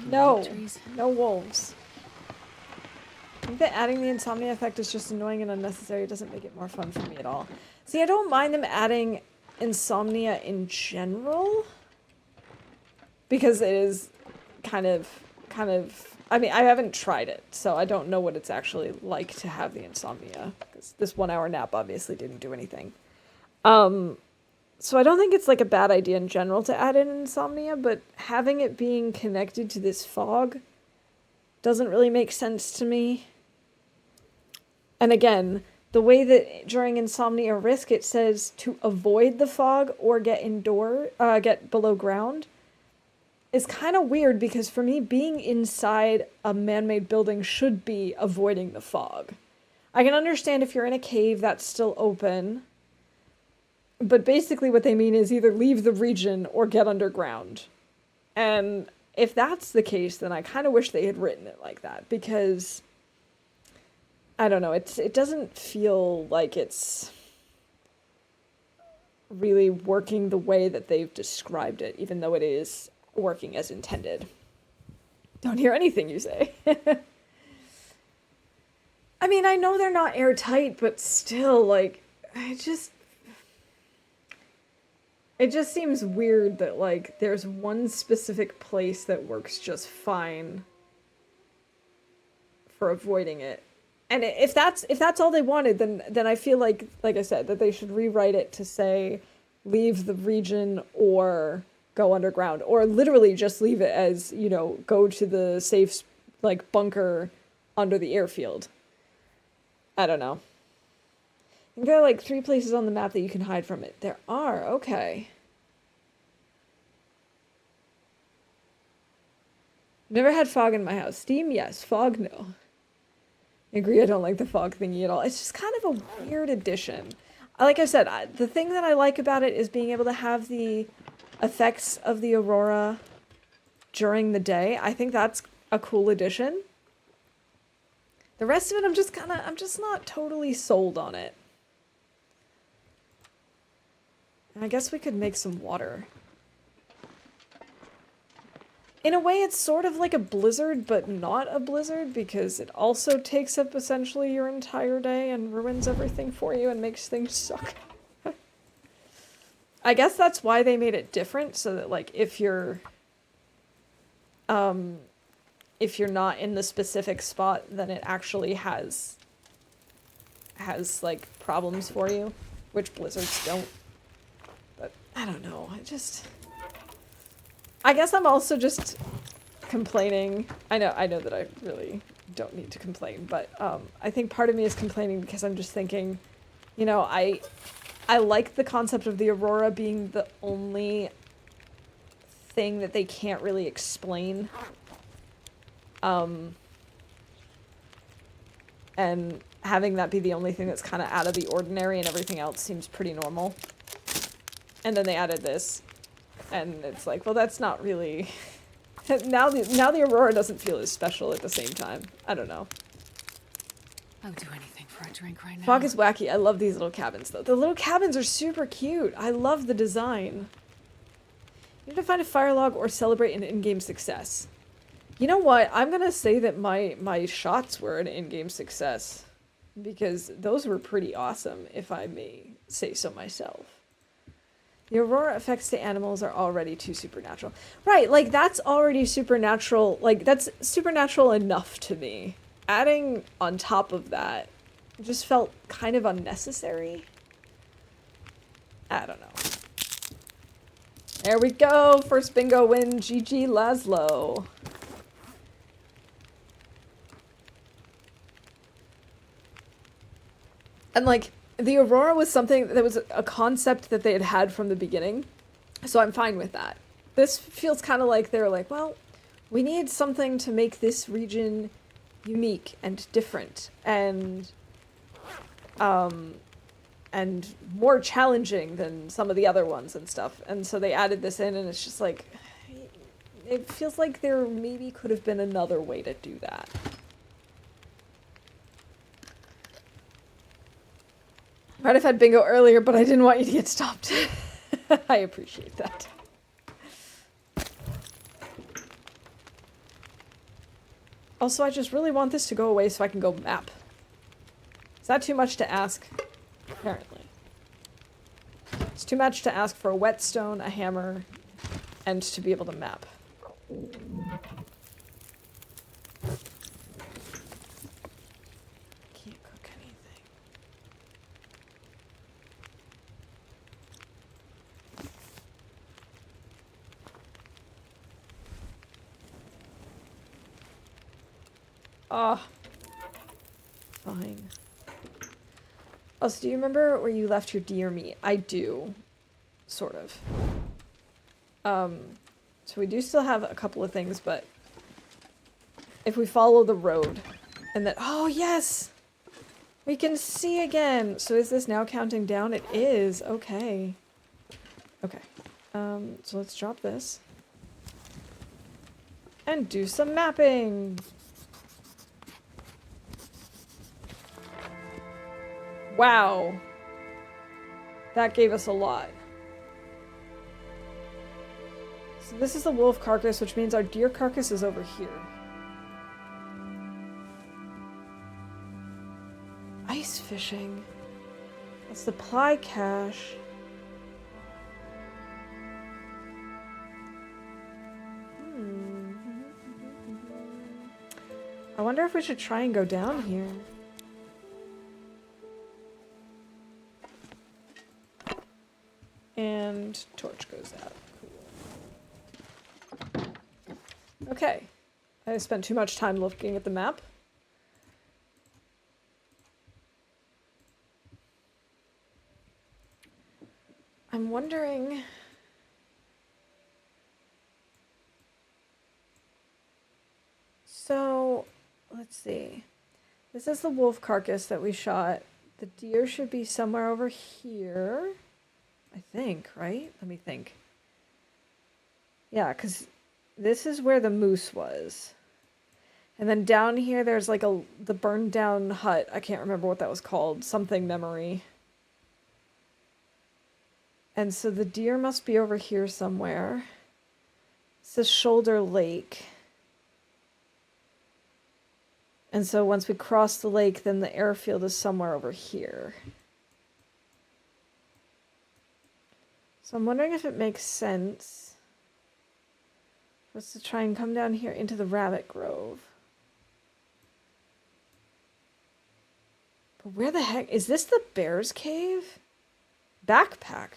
S1: No, no wolves. I think that adding the insomnia effect is just annoying and unnecessary. It doesn't make it more fun for me at all. See, I don't mind them adding insomnia in general. Because it is kind of, I mean, I haven't tried it, so I don't know what it's actually like to have the insomnia. Because this 1 hour nap obviously didn't do anything. So I don't think it's like a bad idea in general to add in insomnia, but having it being connected to this fog doesn't really make sense to me. And again, the way that during insomnia risk it says to avoid the fog or get below ground is kind of weird because for me, being inside a man-made building should be avoiding the fog. I can understand if you're in a cave that's still open, but basically what they mean is either leave the region or get underground. And if that's the case, then I kind of wish they had written it like that because, I don't know, it doesn't feel like it's really working the way that they've described it, even though it is working as intended. Don't hear anything you say. I mean, I know they're not airtight, but still, like, it just seems weird that, like, there's one specific place that works just fine for avoiding it. And if that's all they wanted, then I feel like I said, that they should rewrite it to say leave the region or go underground, or literally just leave it as, you know, go to the safe, like, bunker under the airfield. I don't know. I think there are, like, 3 places on the map that you can hide from it. There are, okay. Never had fog in my house. Steam, yes. Fog, no. I agree, I don't like the fog thingy at all. It's just kind of a weird addition. Like I said, the thing that I like about it is being able to have the effects of the aurora during the day. I think that's a cool addition. The rest of it, I'm just not totally sold on it. And I guess we could make some water. In a way, it's sort of like a blizzard, but not a blizzard, because it also takes up essentially your entire day and ruins everything for you and makes things suck. I guess that's why they made it different, so that, like, if you're not in the specific spot, then it actually has like problems for you, which blizzards don't. But I don't know. I guess I'm also just complaining. I know that I really don't need to complain, but I think part of me is complaining because I'm just thinking, you know, I like the concept of the aurora being the only thing that they can't really explain. And having that be the only thing that's kind of out of the ordinary and everything else seems pretty normal. And then they added this, and it's like, well, that's not really... now the aurora doesn't feel as special at the same time. I don't know.
S2: I would do anything for a drink right now.
S1: Fog is wacky. I love these little cabins, though. The little cabins are super cute. I love the design. You need to find a fire log or celebrate an in-game success. You know what? I'm gonna say that my shots were an in-game success, because those were pretty awesome, if I may say so myself. The aurora effects to animals are already too supernatural. Right, like, that's already supernatural. Like, that's supernatural enough to me. Adding on top of that just felt kind of unnecessary. I don't know. There we go! First bingo win, GG Laszlo. And, like, the aurora was something that was a concept that they had from the beginning, so I'm fine with that. This feels kind of like they're like, well, we need something to make this region unique and different and more challenging than some of the other ones and stuff. And so they added this in, and it's just like, it feels like there maybe could have been another way to do that. Might have had bingo earlier, but I didn't want you to get stopped. I appreciate that. Also, I just really want this to go away so I can go map. Is that too much to ask? Apparently. It's too much to ask for a whetstone, a hammer, and to be able to map. Can't cook anything. Ah. Fine. Also, do you remember where you left your deer meat? I do. Sort of. So we do still have a couple of things, but if we follow the road and then, oh yes! We can see again! So is this now counting down? It is. Okay. Okay. So let's drop this. And do some mapping! Wow. That gave us a lot. So this is the wolf carcass, which means our deer carcass is over here. Ice fishing. A supply cache. I wonder if we should try and go down here. And torch goes out. Cool. Okay. I spent too much time looking at the map. I'm wondering... So, let's see. This is the wolf carcass that we shot. The deer should be somewhere over here. I think, right? Let me think. Yeah, because this is where the moose was. And then down here, there's like the burned down hut. I can't remember what that was called. Something memory. And so the deer must be over here somewhere. says Shoulder Lake. And so once we cross the lake, then the airfield is somewhere over here. So I'm wondering if it makes sense for us to try and come down here into the Rabbit Grove. But where the heck... Is this the Bear's Cave? Backpack.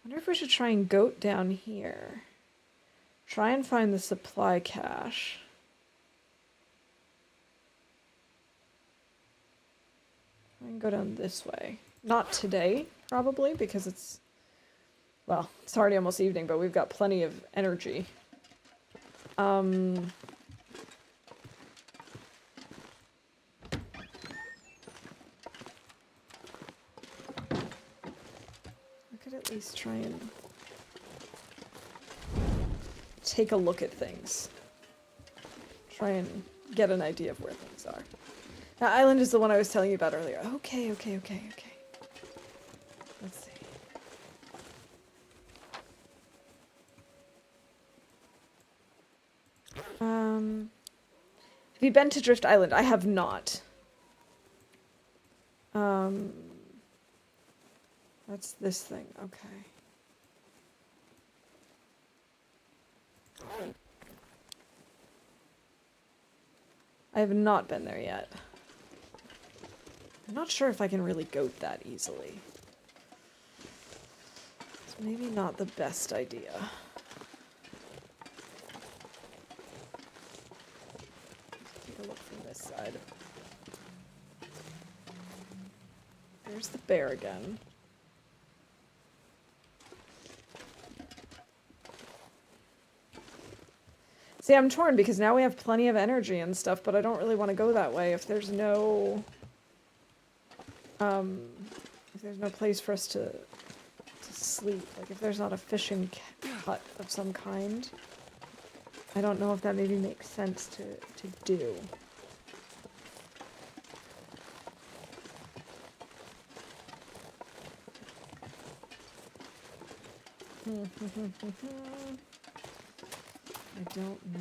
S1: I wonder if we should try and goat down here. Try and find the supply cache. Try and go down this way. Not today, probably, because it's... Well, it's already almost evening, but we've got plenty of energy. I could at least try and take a look at things. Try and get an idea of where things are. Now, Island is the one I was telling you about earlier. Okay. Let's see. Have you been to Drift Island? I have not. That's this thing. Okay. I have not been there yet. I'm not sure if I can really goat that easily. It's maybe not the best idea. Take a look from this side. There's the bear again. See, I'm torn because now we have plenty of energy and stuff, but I don't really want to go that way if there's no... if there's no place for us to sleep. Like, if there's not a fishing hut of some kind. I don't know if that maybe makes sense to do. I don't know.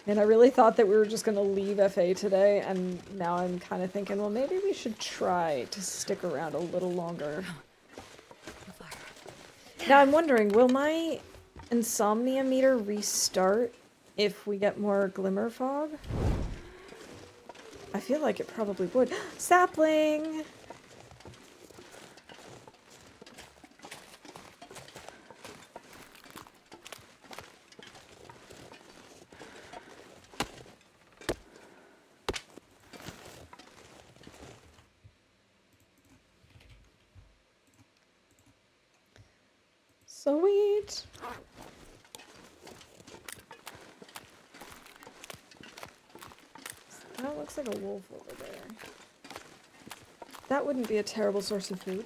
S1: And I really thought that we were just going to leave FA today, and now I'm kind of thinking, well, maybe we should try to stick around a little longer. Now I'm wondering, will my insomnia meter restart if we get more glimmer fog? I feel like it probably would. Sapling! Sweet! That looks like a wolf over there. That wouldn't be a terrible source of food.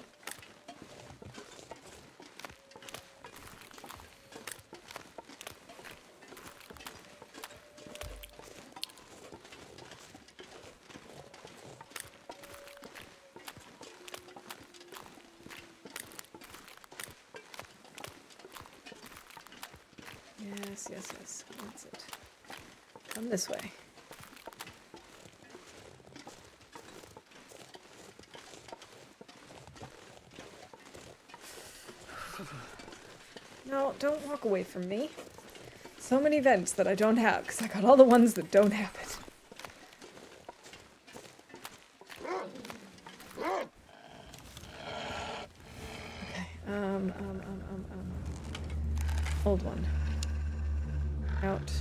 S1: Yes. That's it. Come this way. No, don't walk away from me. So many vents that I don't have, because I got all the ones that don't have it. Okay, Old one. Out.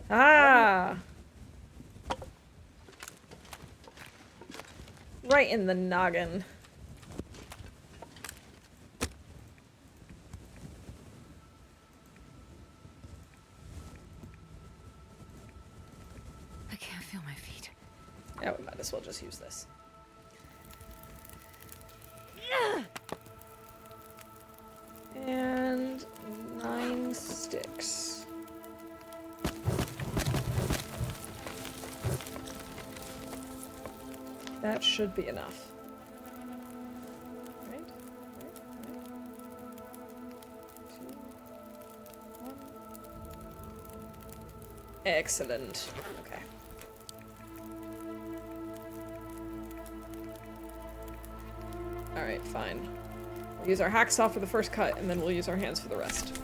S1: Ah! Right in the noggin.
S2: I can't feel my feet.
S1: Yeah, we might as well just use this. And 9 sticks. That should be enough. Right? 2, 1. Excellent. Okay. Alright, fine. We'll use our hacksaw for the first cut, and then we'll use our hands for the rest.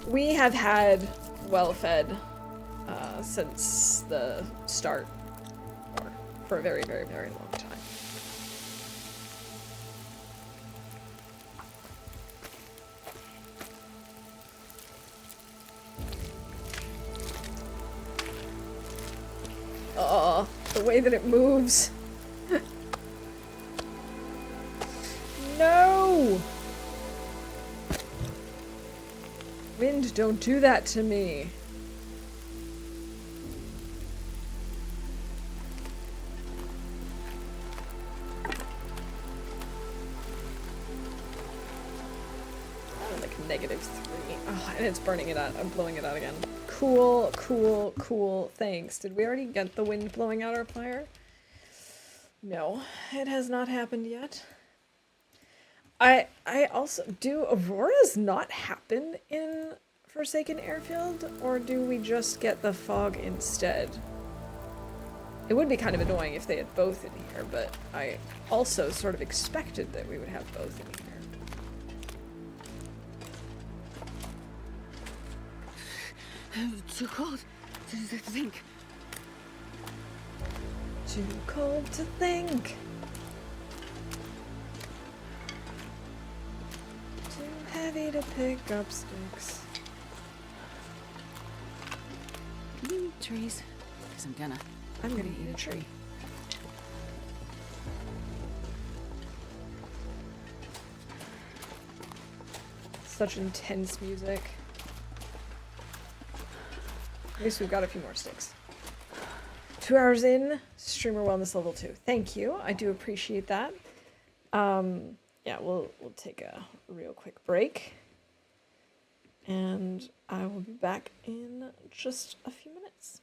S1: We have had well-fed since the start, or for a very, very, very long time. Oh, the way that it moves. No! Wind, don't do that to me. Oh, like -3. Oh, and it's burning it out. I'm blowing it out again. Cool, cool, cool. Thanks. Did we already get the wind blowing out our fire? No, it has not happened yet. I also, do auroras not happen in Forsaken Airfield, or do we just get the fog instead? It would be kind of annoying if they had both in here, but I also sort of expected that we would have both in here.
S2: Too cold to think.
S1: Too cold to think. Too heavy to pick up sticks.
S2: Trees. Because I'm gonna
S1: eat a tree. Such intense music. At least we've got a few more sticks. 2 hours in, streamer wellness level 2. Thank you. I do appreciate that. Yeah, we'll take a real quick break. And I will be back in just a few minutes.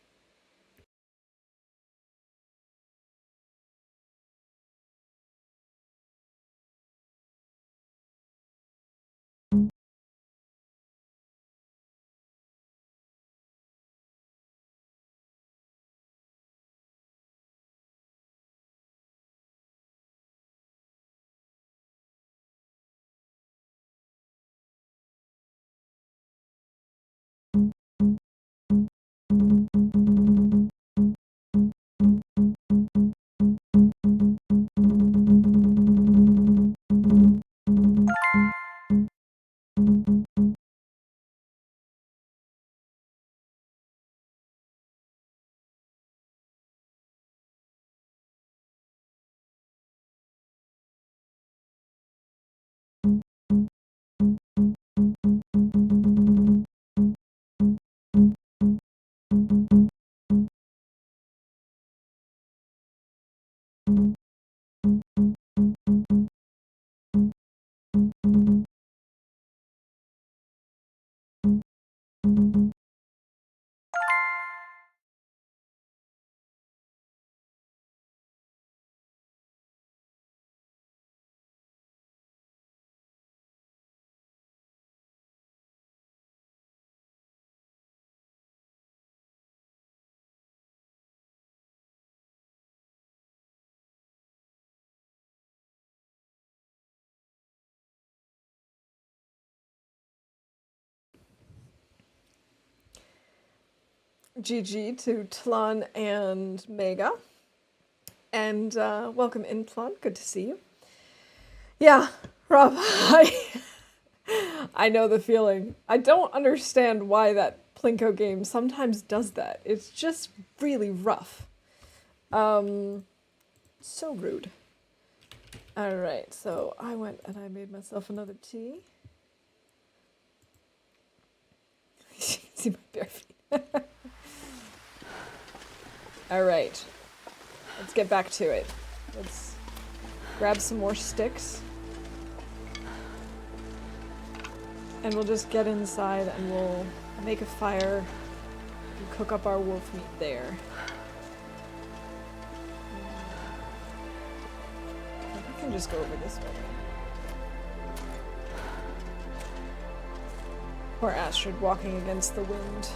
S1: GG to Tlon and Mega. And welcome in, Tlon. Good to see you. Yeah, Rob, I know the feeling. I don't understand why that Plinko game sometimes does that. It's just really rough. So rude. Alright, so I went and I made myself another tea. You can see my bare feet. Alright. Let's get back to it. Let's grab some more sticks. And we'll just get inside and we'll make a fire and cook up our wolf meat there. I can just go over this way. Poor Astrid walking against the wind.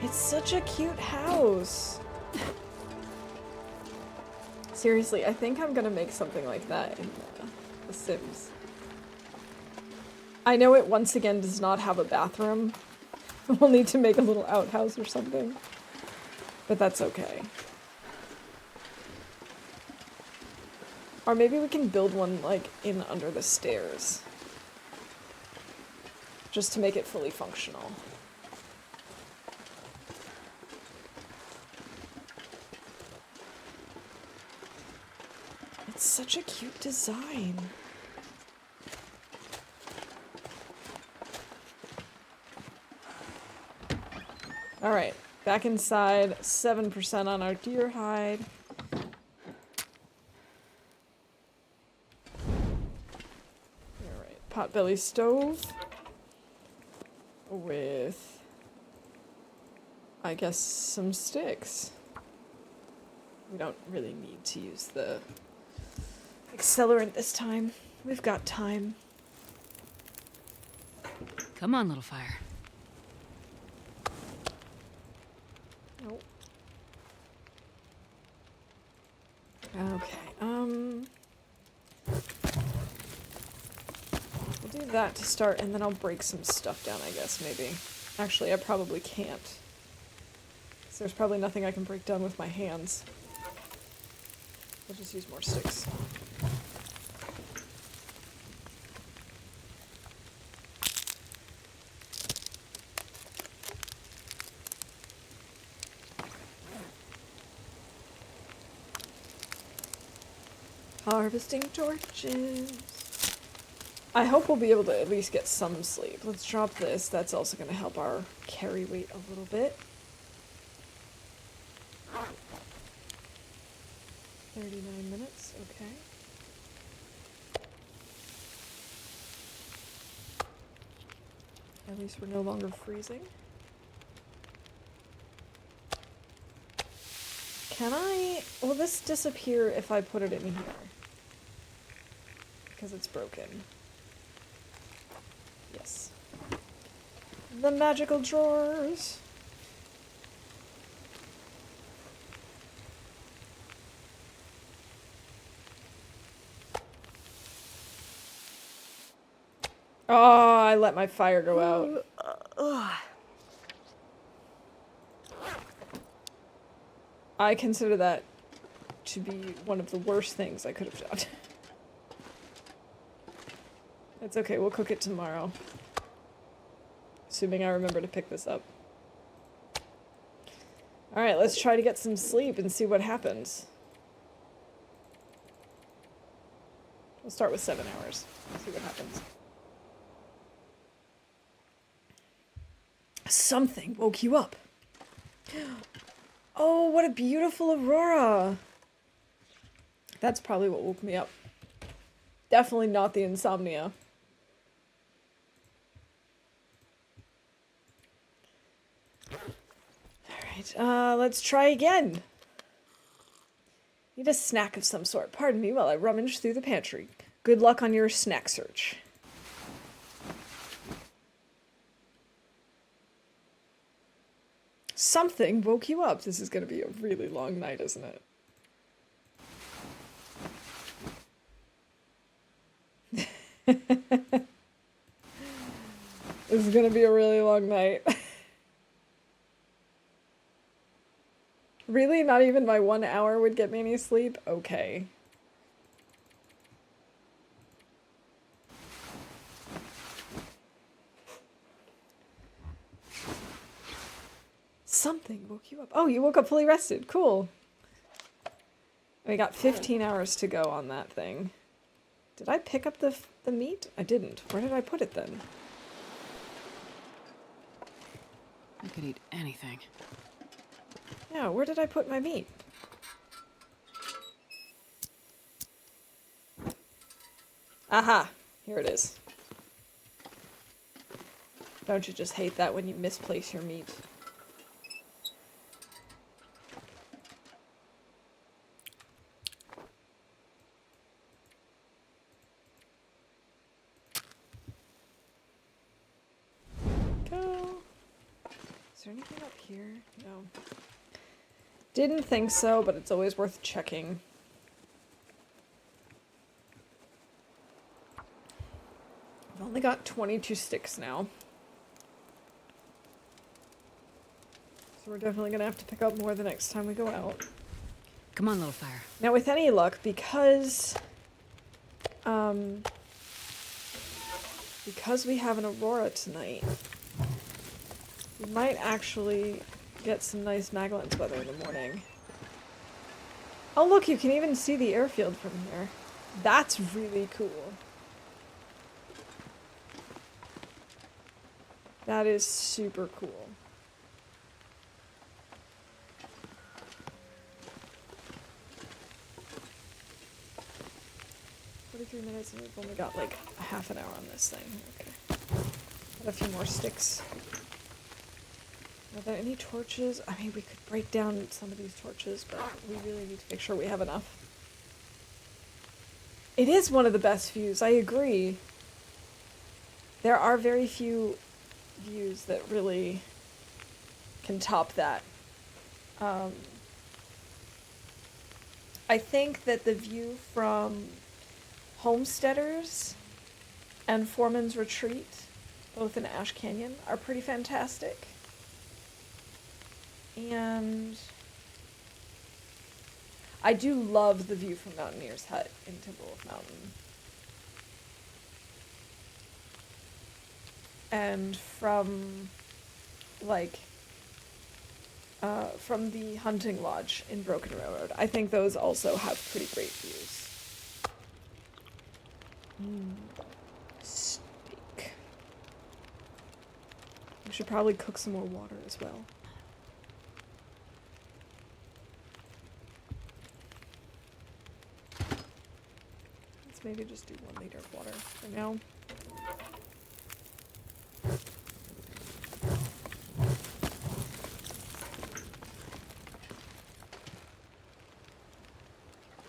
S1: It's such a cute house. Seriously, I think I'm gonna make something like that in The Sims. I know it once again does not have a bathroom. We'll need to make a little outhouse or something. But that's okay. Or maybe we can build one, like, in under the stairs. Just to make it fully functional. It's such a cute design. Alright, back inside. 7% on our deer hide. Potbelly stove with, I guess, some sticks. We don't really need to use the accelerant this time. We've got time.
S2: Come on, little fire.
S1: Nope. Okay, we'll do that to start, and then I'll break some stuff down, I guess, maybe. Actually, I probably can't. 'Cause there's probably nothing I can break down with my hands. I'll just use more sticks. Harvesting torches. I hope we'll be able to at least get some sleep. Let's drop this. That's also going to help our carry weight a little bit. 39 minutes, okay. At least we're no longer freezing. Will this disappear if I put it in here? Because it's broken. Yes. The magical drawers. Oh, I let my fire go out. I consider that to be one of the worst things I could have done. It's okay, we'll cook it tomorrow. Assuming I remember to pick this up. Alright, let's try to get some sleep and see what happens. We'll start with 7 hours. See what happens. Something woke you up. Oh, what a beautiful aurora. That's probably what woke me up. Definitely not the insomnia. Alright, let's try again. Need a snack of some sort. Pardon me while I rummage through the pantry. Good luck on your snack search. Something woke you up. This is going to be a really long night, isn't it? This is going to be a really long night. Really? Not even my 1 hour would get me any sleep? Okay. Something woke you up. Oh, you woke up fully rested. Cool. We got 15 hours to go on that thing. Did I pick up the meat? I didn't. Where did I put it then?
S2: I could eat anything.
S1: Yeah, where did I put my meat? Aha! Here it is. Don't you just hate that when you misplace your meat? Go. Is there anything up here? No. Didn't think so, but it's always worth checking. I've only got 22 sticks now. So we're definitely gonna have to pick up more the next time we go out.
S2: Come on, little fire.
S1: Now with any luck, because we have an aurora tonight, we might actually get some nice Maglins weather in the morning. Oh look, you can even see the airfield from here. That's really cool. That is super cool. Minutes and we've only got like a half an hour on this thing. Okay. Got a few more sticks. Are there any torches? I mean, we could break down some of these torches, but we really need to make sure we have enough. It is one of the best views, I agree. There are very few views that really can top that. I think that the view from Homesteaders and Foreman's Retreat, both in Ash Canyon, are pretty fantastic. And I do love the view from Mountaineer's Hut in Timberwolf Mountain. And from, like, from the hunting lodge in Broken Railroad. I think those also have pretty great views. Steak. We should probably cook some more water as well. Let's maybe just do 1 liter of water for now.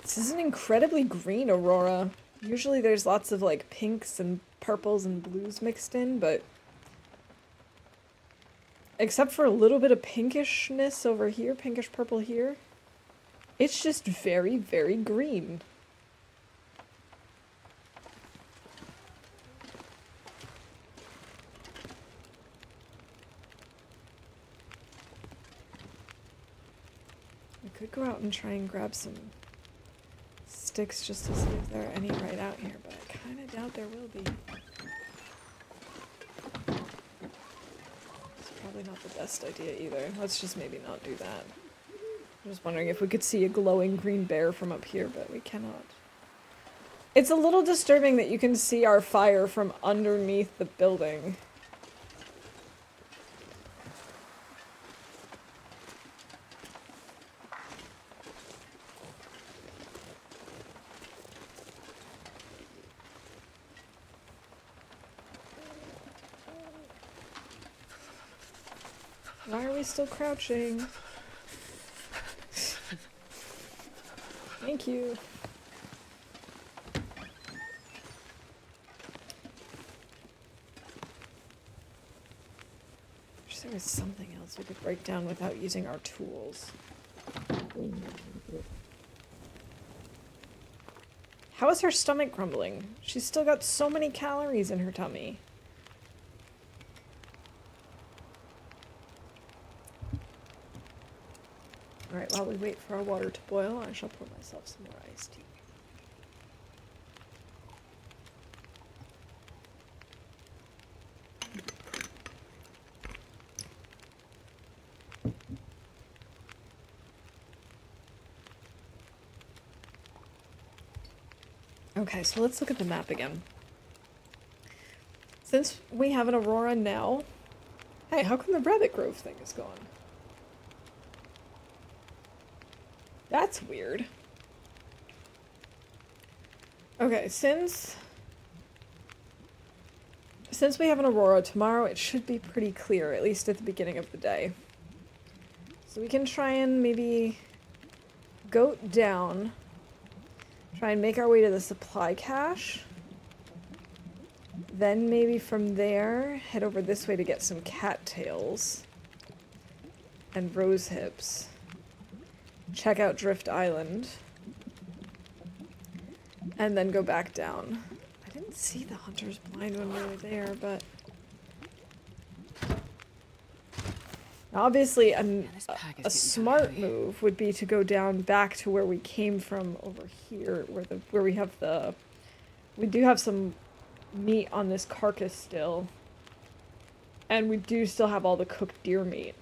S1: This is an incredibly green aurora. Usually there's lots of like pinks and purples and blues mixed in, but except for a little bit of pinkishness over here, pinkish purple here, it's just very, very green. I could go out and try and grab some sticks just to see if there are any right out here, but I kind of doubt there will be. It's probably not the best idea either. Let's just maybe not do that. I'm just wondering if we could see a glowing green bear from up here, but we cannot. It's a little disturbing that you can see our fire from underneath the building. Why are we still crouching? Thank you. Wish there was something else we could break down without using our tools. How is her stomach grumbling? She's still got so many calories in her tummy. Alright, while we wait for our water to boil, I shall pour myself some more iced tea. Okay, so let's look at the map again. Since we have an aurora now... Hey, how come the Rabbit Grove thing is gone? That's weird. Okay, since we have an aurora tomorrow, it should be pretty clear, at least at the beginning of the day. So we can try and maybe goat down, try and make our way to the supply cache. Then maybe from there, head over this way to get some cattails and rose hips. Check out Drift Island. And then go back down. I didn't see the hunter's blind when we were there, but... Obviously, a smart move would be to go down back to where we came from over here, where we have the... We do have some meat on this carcass still. And we do still have all the cooked deer meat.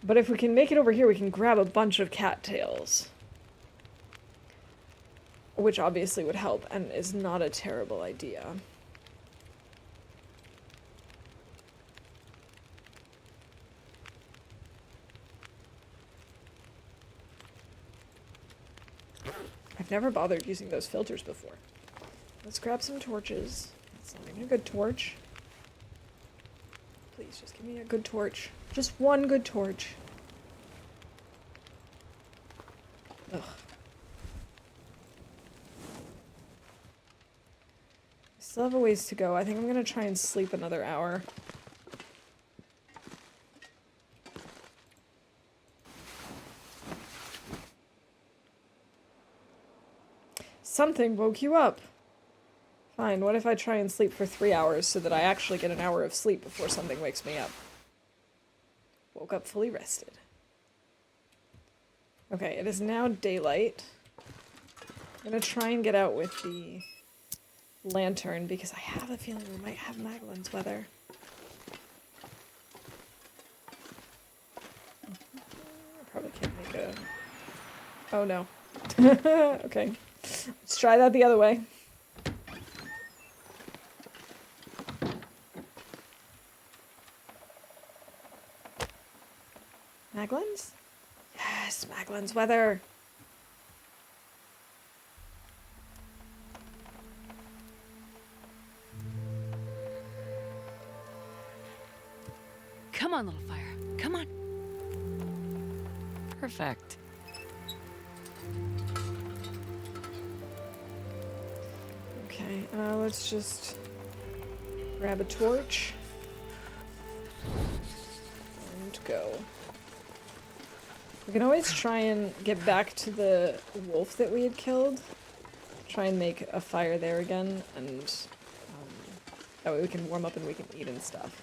S1: But if we can make it over here, we can grab a bunch of cattails. Which obviously would help, and is not a terrible idea. I've never bothered using those filters before. Let's grab some torches. That's not even a good torch. Please, just give me a good torch. Just one good torch. Ugh. Still have a ways to go. I think I'm gonna try and sleep another hour. Something woke you up. Fine, what if I try and sleep for 3 hours so that I actually get an hour of sleep before something wakes me up? Woke up fully rested. Okay, it is now daylight. I'm gonna try and get out with the lantern because I have a feeling we might have Magdalene's weather. I probably can't make a... Oh no. Okay. Let's try that the other way. Magdalene's? Yes, Magdalene's weather.
S2: Come on, little fire. Come on. Perfect.
S1: Okay, let's just grab a torch and go. We can always try and get back to the wolf that we had killed. Try and make a fire there again, and that way we can warm up and we can eat and stuff.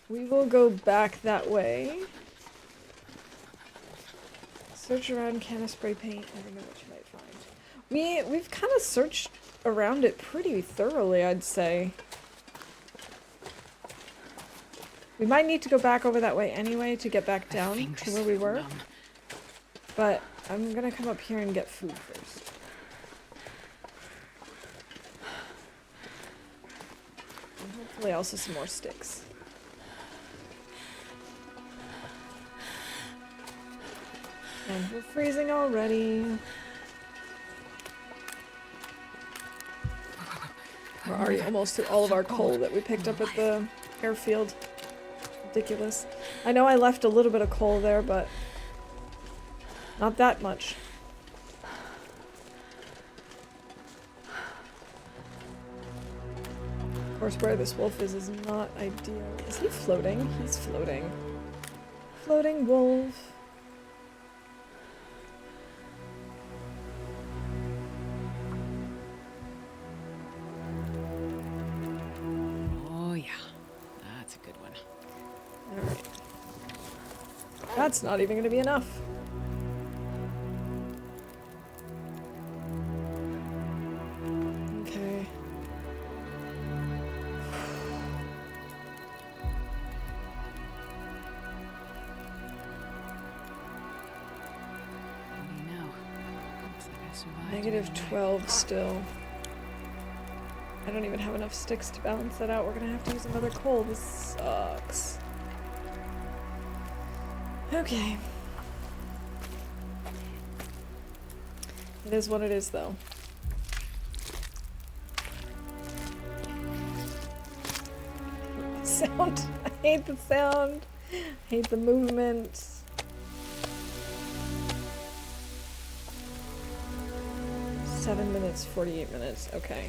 S1: We will go back that way. Search around, can of spray paint, never know what you might find. We've kind of searched around it pretty thoroughly, I'd say. We might need to go back over that way anyway to get back down to where we were. But I'm gonna come up here and get food first. And hopefully also some more sticks. And we're freezing already. We're already almost to all of our coal that we picked up at the airfield. Ridiculous. I know I left a little bit of coal there, but not that much. Of course, where this wolf is not ideal. Is he floating? He's floating. Floating wolf. That's not even going to be enough. Okay.
S2: survived
S1: Negative
S2: anyway.
S1: 12 still. I don't even have enough sticks to balance that out. We're gonna have to use another coal. This sucks. Okay. It is what it is, though. Sound. I hate the sound. I hate the movement. Seven minutes, 48 minutes. Okay.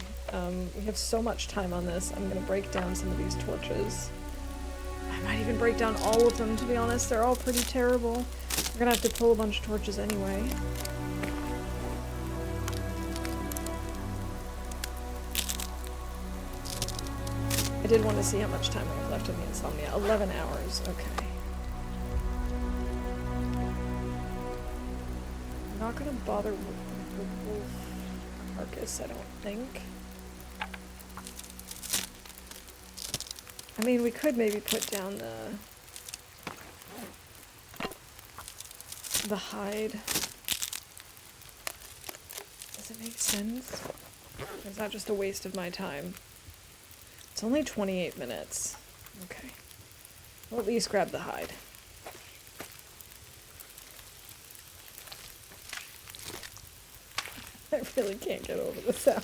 S1: We have so much time on this. I'm gonna break down some of these torches. I might even break down all of them, to be honest. They're all pretty terrible. We're gonna have to pull a bunch of torches anyway. I did want to see how much time I have left in the insomnia. 11 hours. Okay. I'm not gonna bother with the wolf carcass, I don't think. I mean, we could maybe put down the hide. Does it make sense? Or is that just a waste of my time? It's only 28 minutes. Okay. We'll at least grab the hide. I really can't get over the sound.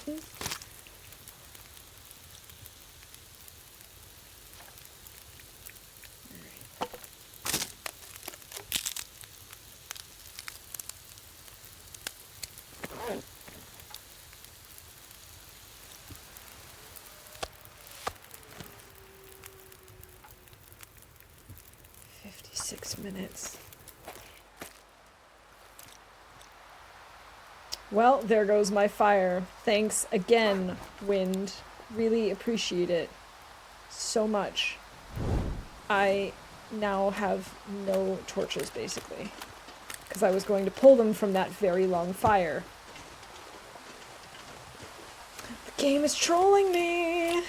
S1: Alright. Minutes. Well, there goes my fire. Thanks again, wind. Really appreciate it so much. I now have no torches, basically, because I was going to pull them from that very long fire. The game is trolling me!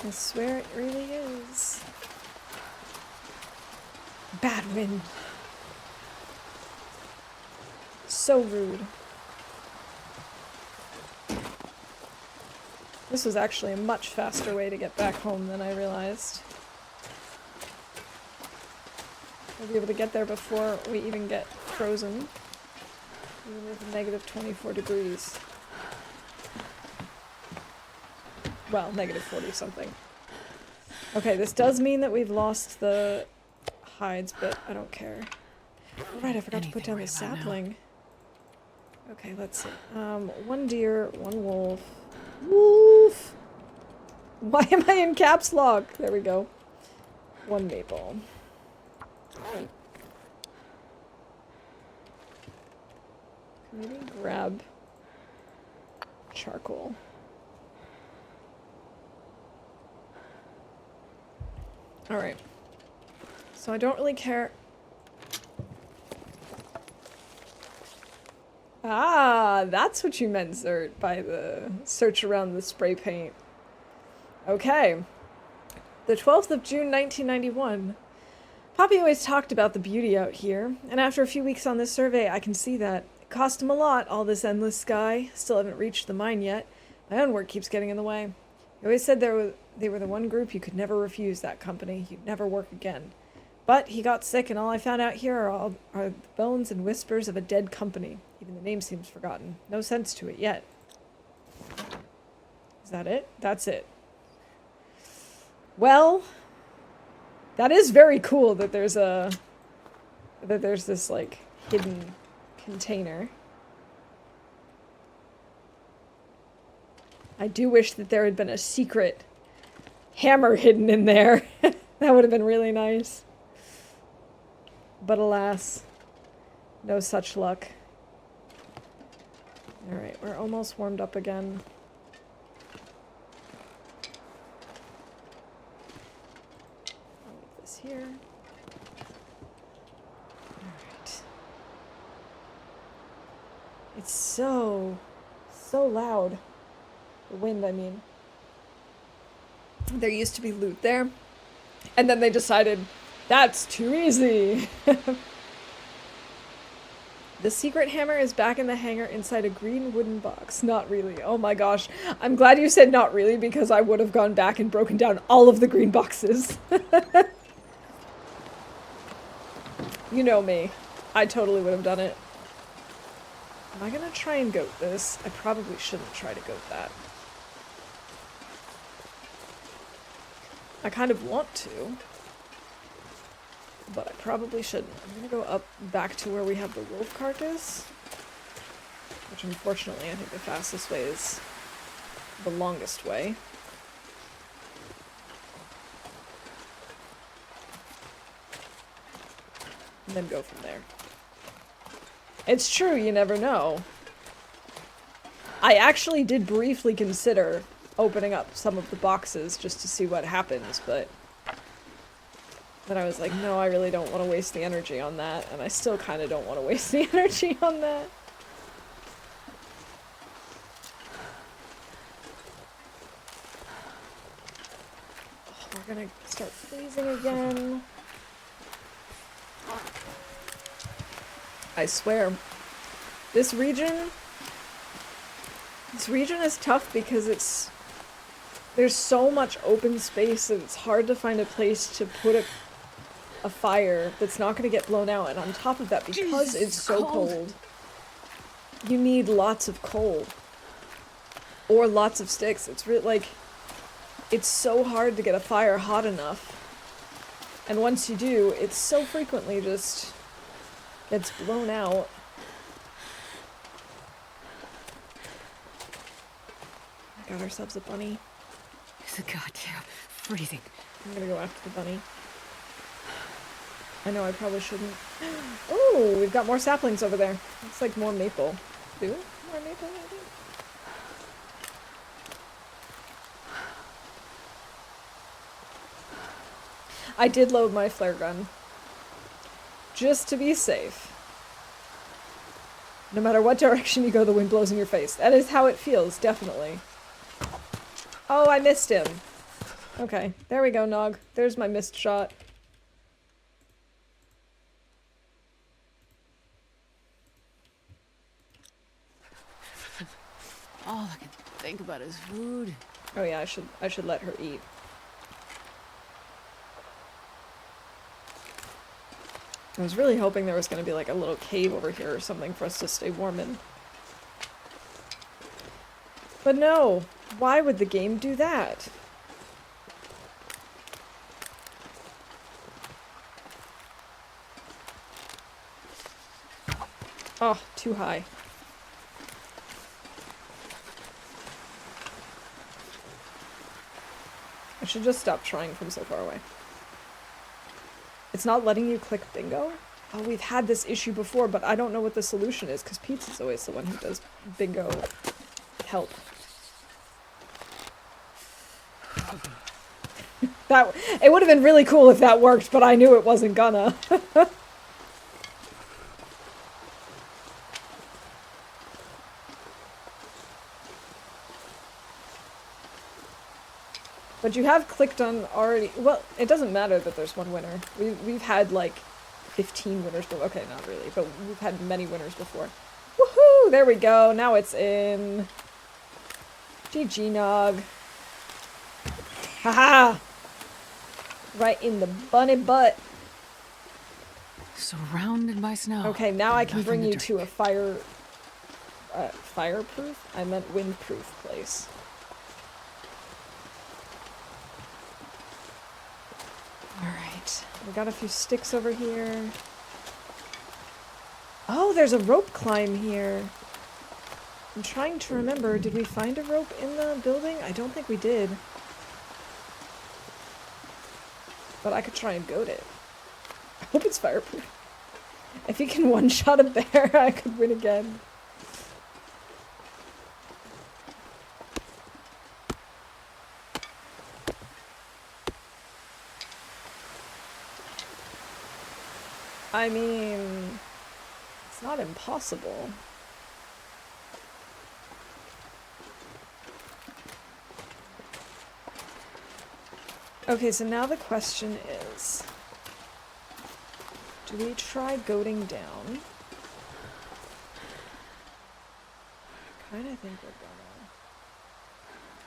S1: I swear it really is. Bad wind. So rude. This was actually a much faster way to get back home than I realized. We'll be able to get there before we even get frozen. Even with negative 24 degrees. Well, negative 40 something. Okay, this does mean that we've lost the hides, but I don't care. Oh, right, I forgot to put down the sapling. Okay, let's see. One deer, one wolf. Wolf! Why am I in caps lock? There we go. One maple. Maybe grab charcoal. Alright. So I don't really care. Ah, that's what you meant, Zert, by the search around the spray paint. Okay. The 12th of June, 1991. Poppy always talked about the beauty out here, and after a few weeks on this survey, I can see that. It cost him a lot, all this endless sky. Still haven't reached the mine yet. My own work keeps getting in the way. He always said they were the one group you could never refuse, that company. You'd never work again. But he got sick, and all I found out here are the bones and whispers of a dead company. Even the name seems forgotten. No sense to it yet. Is that it? That's it. Well, that is very cool that there's this, like, hidden container. I do wish that there had been a secret hammer hidden in there. That would have been really nice. But alas, no such luck. Alright, we're almost warmed up again. I'll leave this here. Alright. It's so loud. The wind, I mean. There used to be loot there. And then they decided, that's too easy. The secret hammer is back in the hangar inside a green wooden box. Not really. Oh my gosh. I'm glad you said not really because I would have gone back and broken down all of the green boxes. You know me. I totally would have done it. Am I gonna try and goat this? I probably shouldn't try to goat that. I kind of want to. But I probably shouldn't. I'm gonna go up back to where we have the wolf carcass. Which unfortunately I think the fastest way is the longest way. And then go from there. It's true, you never know. I actually did briefly consider opening up some of the boxes just to see what happens, but then I was like, no, I really don't want to waste the energy on that, and I still kind of don't want to waste the energy on that. Oh, we're gonna start freezing again. I swear. This region is tough because there's so much open space that it's hard to find a place to put a fire that's not going to get blown out. And on top of that, because it's so cold, you need lots of coal. Or lots of sticks. It's really, like, it's so hard to get a fire hot enough. And once you do, it so frequently just gets blown out. We got ourselves a bunny.
S2: It's a goddamn freezing.
S1: I'm gonna go after the bunny. I know I probably shouldn't. Oh, we've got more saplings over there. Looks like more maple. Do we? More maple maybe? I did load my flare gun. Just to be safe. No matter what direction you go, the wind blows in your face. That is how it feels, definitely. Oh, I missed him. Okay, there we go, Nog. There's my missed shot.
S2: All I can think about is food.
S1: Oh yeah, I should let her eat. I was really hoping there was going to be like a little cave over here or something for us to stay warm in. But no! Why would the game do that? Oh, too high. I should just stop trying from so far away. It's not letting you click bingo? Oh, we've had this issue before, but I don't know what the solution is, because Pete's always the one who does bingo help. It would have been really cool if that worked, but I knew it wasn't gonna. But you have clicked on already. Well, it doesn't matter that there's one winner. We've had like 15 winners before. Okay, not really, but we've had many winners before. Woohoo! There we go. Now it's in. GG Nog. Haha! Right in the bunny butt.
S2: Surrounded by snow.
S1: Okay, now I can
S2: Nothing
S1: bring
S2: to
S1: you
S2: drink.
S1: to a fireproof? I meant windproof place. Alright, we got a few sticks over here. Oh, there's a rope climb here. I'm trying to remember, did we find a rope in the building? I don't think we did. But I could try and goat it. I hope it's fireproof. If he can one-shot a bear, I could win again. I mean, it's not impossible. Okay, so now the question is, do we try goading down? I kinda think we're gonna.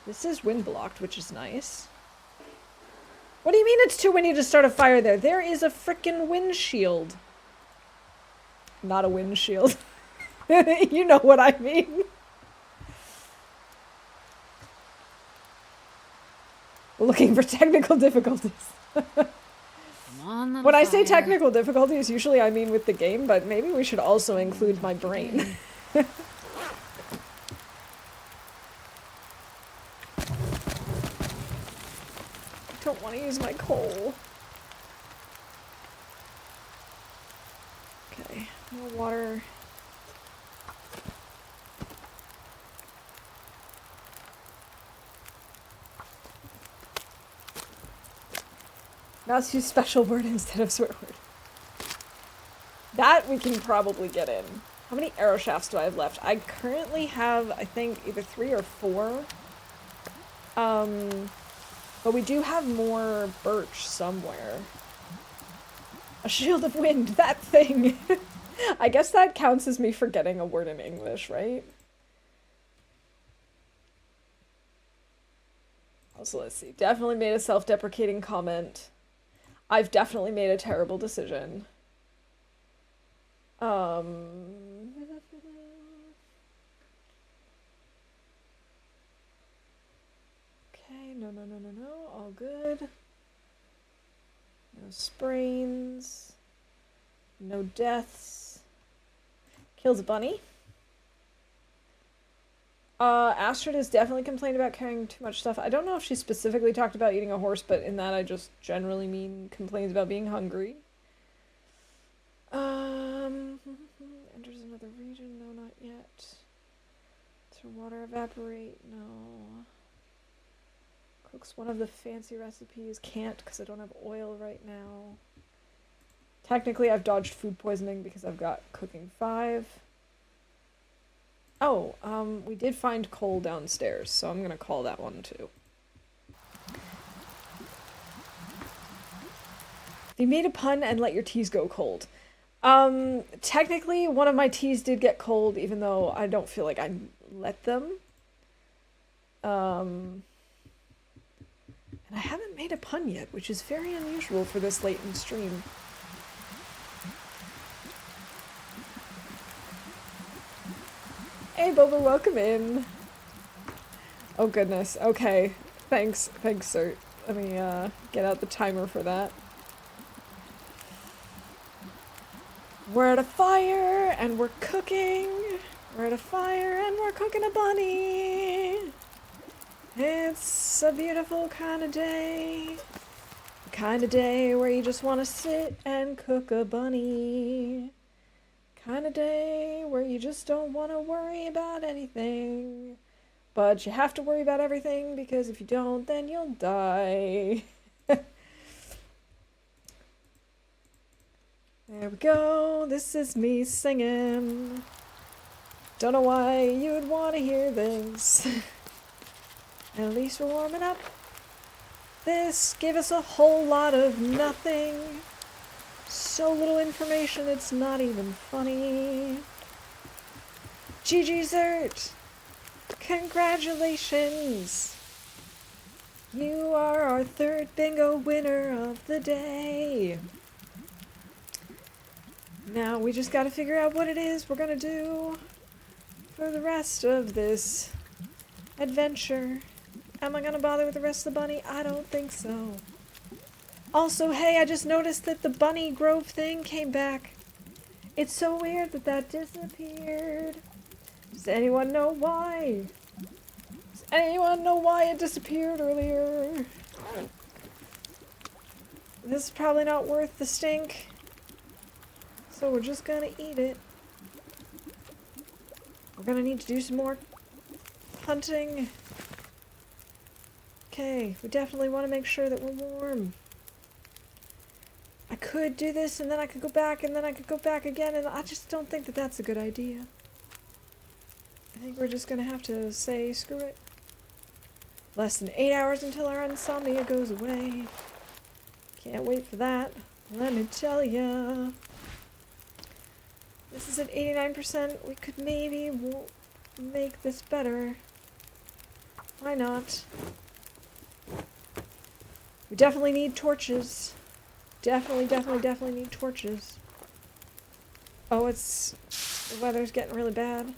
S1: This is wind blocked, which is nice. What do you mean it's too windy to start a fire there? There is a frickin' windshield. Not a windshield. You know what I mean. Looking for technical difficulties.
S2: Come on, little
S1: When I say
S2: fire.
S1: technical difficulties, usually I mean with the game, but maybe we should also include my brain. I don't want to use my coal. Okay, more water. Now let's use special word instead of swear word. That we can probably get in. How many arrow shafts do I have left? I currently have, I think, either 3 or 4. But we do have more birch somewhere. A shield of wind, that thing! I guess that counts as me forgetting a word in English, right? Also, let's see. Definitely made a self-deprecating comment. I've definitely made a terrible decision. Okay, no, all good. No sprains. No deaths. Kills a bunny. Astrid has definitely complained about carrying too much stuff. I don't know if she specifically talked about eating a horse, but in that I just generally mean complains about being hungry. Enters another region. No, not yet. Does her water evaporate? No. Cooks one of the fancy recipes. Can't because I don't have oil right now. Technically, I've dodged food poisoning because I've got cooking 5. Oh, we did find coal downstairs, so I'm gonna call that one too. You made a pun and let your teas go cold. Technically, one of my teas did get cold, even though I don't feel like I let them. And I haven't made a pun yet, which is very unusual for this late in stream. Hey, Boba, welcome in. Oh, goodness. Okay. Thanks, sir. Let me, get out the timer for that. We're at a fire, and we're cooking. We're at a fire, and we're cooking a bunny. It's a beautiful kind of day. The kind of day where you just want to sit and cook a bunny. Kind of day where you just don't want to worry about anything. But you have to worry about everything because if you don't, then you'll die. There we go. This is me singing. Don't know why you'd want to hear this. At least we're warming up. This gave us a whole lot of nothing. So little information, it's not even funny. GG Zert! Congratulations! You are our 3rd bingo winner of the day. Now we just gotta figure out what it is we're gonna do for the rest of this adventure. Am I gonna bother with the rest of the bunny? I don't think so. Also, hey, I just noticed that the bunny grove thing came back. It's so weird that that disappeared. Does anyone know why? Does anyone know why it disappeared earlier? This is probably not worth the stink. So we're just gonna eat it. We're gonna need to do some more hunting. Okay, we definitely want to make sure that we're warm. I could do this and then I could go back and then I could go back again, and I just don't think that that's a good idea. I think we're just gonna have to say screw it. Less than 8 hours until our insomnia goes away. Can't wait for that. Let me tell ya. This is at 89%. We could maybe make this better. Why not? We definitely need torches. Definitely need torches. Oh, the weather's getting really bad.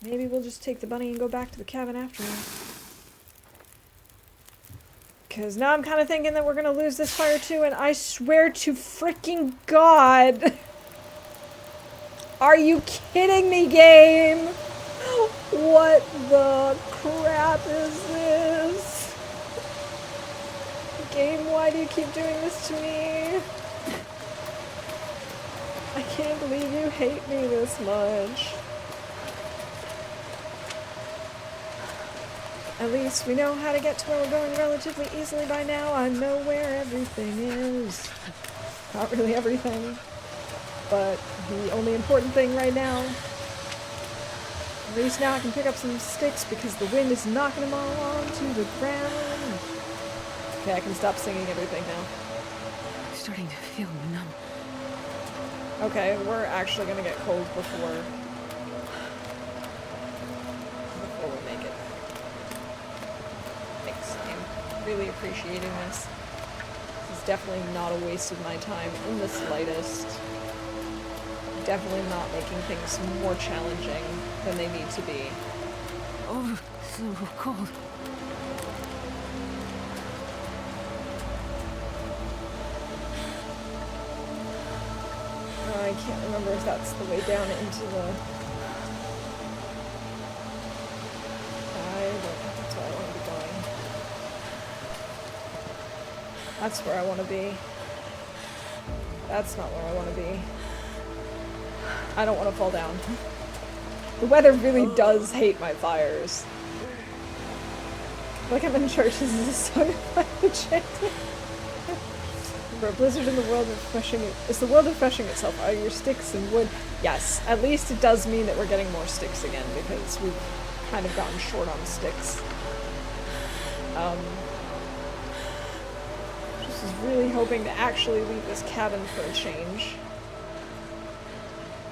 S1: Maybe we'll just take the bunny and go back to the cabin after all. Because now I'm kind of thinking that we're going to lose this fire too, and I swear to freaking God. Are you kidding me, game? What the crap is this? Game, why do you keep doing this to me? I can't believe you hate me this much. At least we know how to get to where we're going relatively easily by now. I know where everything is. Not really everything, but the only important thing right now. At least now I can pick up some sticks because the wind is knocking them all onto the ground. Okay, I can stop singing everything now.
S2: I'm starting to feel numb.
S1: Okay, we're actually gonna get cold before we make it. Thanks, I'm really appreciating this. This is definitely not a waste of my time in the slightest. Definitely not making things more challenging than they need to be.
S2: Oh, so cold.
S1: I can't remember if that's the way down into the... I don't think that's where I want to be going. That's where I want to be. That's not where I want to be. I don't want to fall down. The weather really does hate my fires. Like I'm in church, this is a song by the chanting. For a blizzard in the world refreshing it. Is the world refreshing itself? Are your sticks and wood? Yes. At least it does mean that we're getting more sticks again because we've kind of gotten short on sticks. Just was really hoping to actually leave this cabin for a change.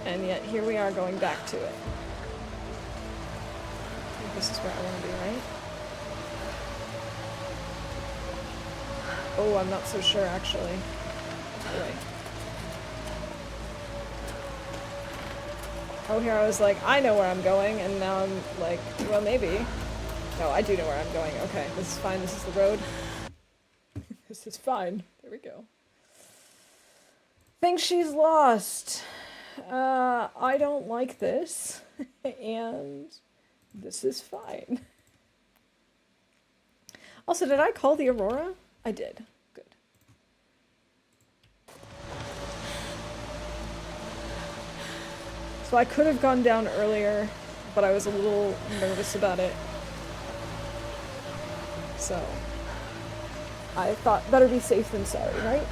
S1: And yet here we are going back to it. I think this is where I want to be, right? Oh, I'm not so sure, actually. Right. Oh, here I was like, I know where I'm going, and now I'm like, well, maybe. No, I do know where I'm going. Okay, this is fine. This is the road. This is fine. There we go. Think she's lost. I don't like this. And this is fine. Also, did I call the Aurora? I did. Good. So I could have gone down earlier, but I was a little nervous about it. So I thought better be safe than sorry, right?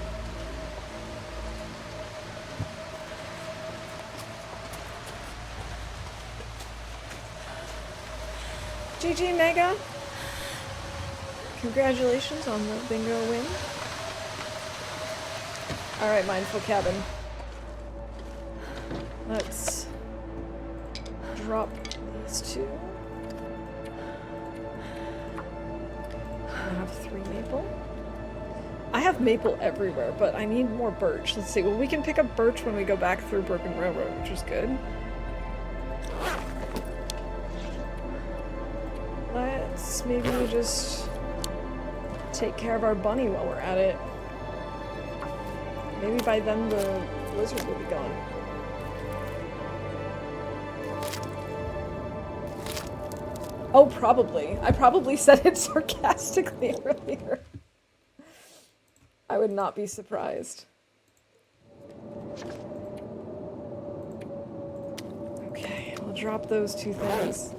S1: GG Mega! Congratulations on the bingo win. Alright, Mindful Cabin. Let's drop these two. I have 3 maple. I have maple everywhere, but I need more birch. Let's see. Well, we can pick up birch when we go back through Broken Railroad, which is good. Let's maybe just take care of our bunny while we're at it. Maybe by then the blizzard will be gone. Oh, probably. I probably said it sarcastically earlier. I would not be surprised. Okay, I'll drop those 2 things.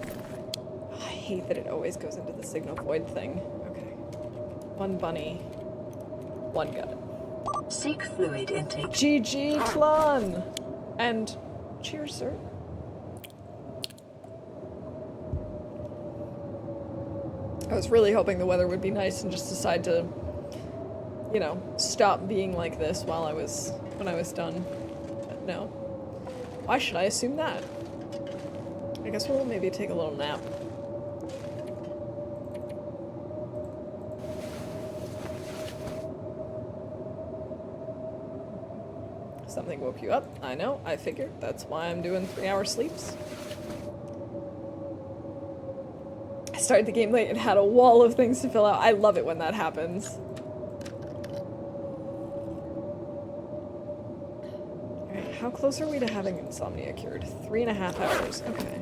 S1: I hate that it always goes into the signal void thing. Okay. 1 bunny. 1 gun.
S3: Seek fluid intake.
S1: GG Klon! And cheers, sir. I was really hoping the weather would be nice and just decide to, you know, stop being like this when I was done. But no. Why should I assume that? I guess we'll maybe take a little nap. Something woke you up. I know, I figured. That's why I'm doing 3-hour sleeps. I started the game late and had a wall of things to fill out. I love it when that happens. Alright, how close are we to having insomnia cured? 3.5 hours. Okay.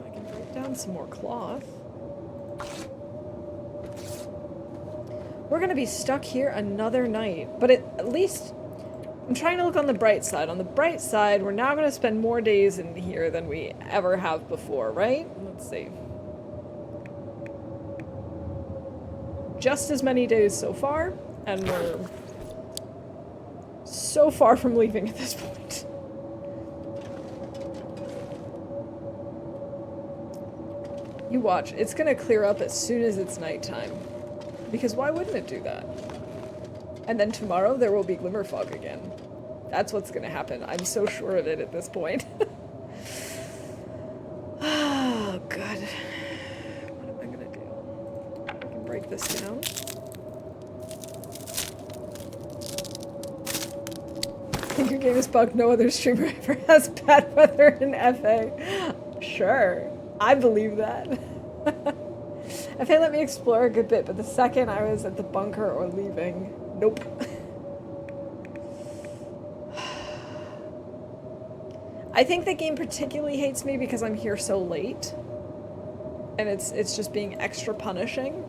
S1: I can break down some more cloth. We're gonna be stuck here another night, but at least I'm trying to look on the bright side. On the bright side, we're now gonna spend more days in here than we ever have before, right? Let's see. Just as many days so far, and we're so far from leaving at this point. You watch, it's gonna clear up as soon as it's nighttime. Because why wouldn't it do that? And then tomorrow there will be glimmer fog again. That's what's gonna happen. I'm so sure of it at this point. Oh, God. What am I gonna do? I can break this down. I think your game is bugged. No other streamer ever has bad weather in FA. Sure. I believe that. FA let me explore a good bit, but the second I was at the bunker or leaving, nope. I think the game particularly hates me because I'm here so late. And it's just being extra punishing.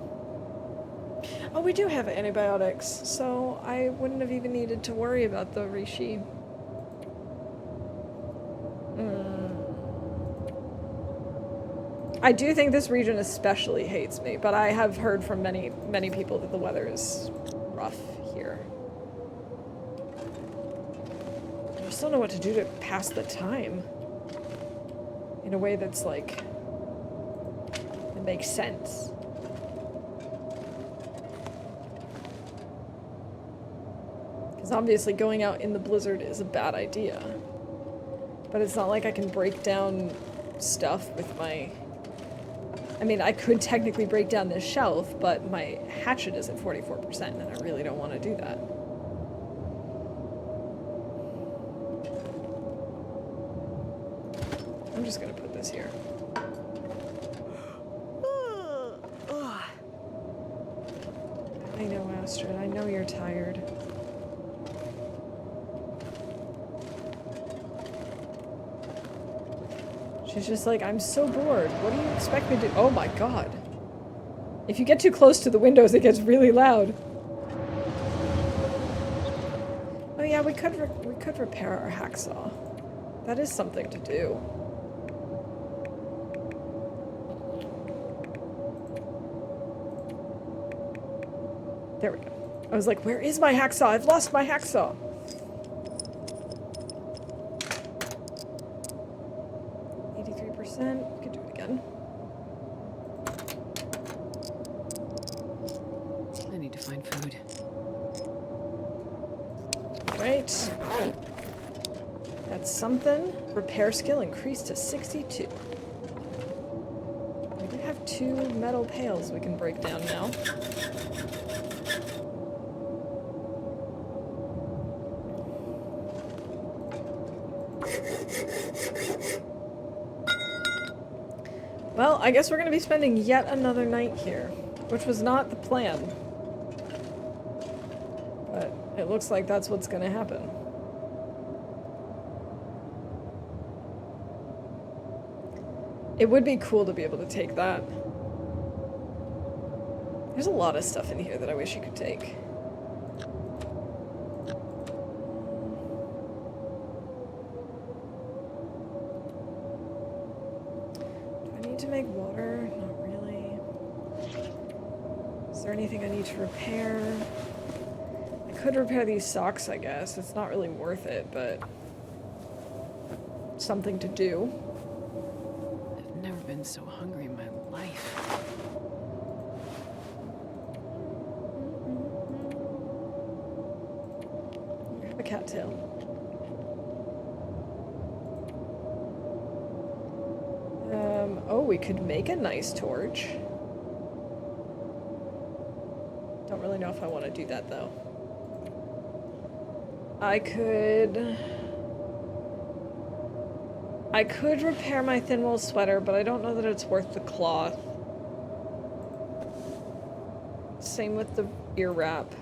S1: Oh, we do have antibiotics, so I wouldn't have even needed to worry about the Rishi. I do think this region especially hates me, but I have heard from many, many people that the weather is rough here. I just don't know what to do to pass the time in a way that's like, it makes sense. Because obviously going out in the blizzard is a bad idea. But it's not like I can break down stuff with my... I mean, I could technically break down this shelf, but my hatchet is at 44%, and I really don't want to do that. I'm just gonna put this here. I know, Astrid. I know you're tired. She's just like, I'm so bored. What do you expect me to do? Oh my god. If you get too close to the windows, it gets really loud. Oh yeah, we could repair our hacksaw. That is something to do. There we go. I was like, where is my hacksaw? I've lost my hacksaw. We could do it again.
S2: I need to find food.
S1: Right. That's something. Repair skill increased to 62. We do have 2 metal pails we can break down now. Well, I guess we're going to be spending yet another night here, which was not the plan. But it looks like that's what's going to happen. It would be cool to be able to take that. There's a lot of stuff in here that I wish you could take. To make water? Not really. Is there anything I need to repair? I could repair these socks, I guess. It's not really worth it, but something to do.
S2: I've never been so hungry in my life.
S1: You have a cattail. Oh, we could make a nice torch. Don't really know if I want to do that, though. I could repair my thin wool sweater, but I don't know that it's worth the cloth. Same with the ear wrap.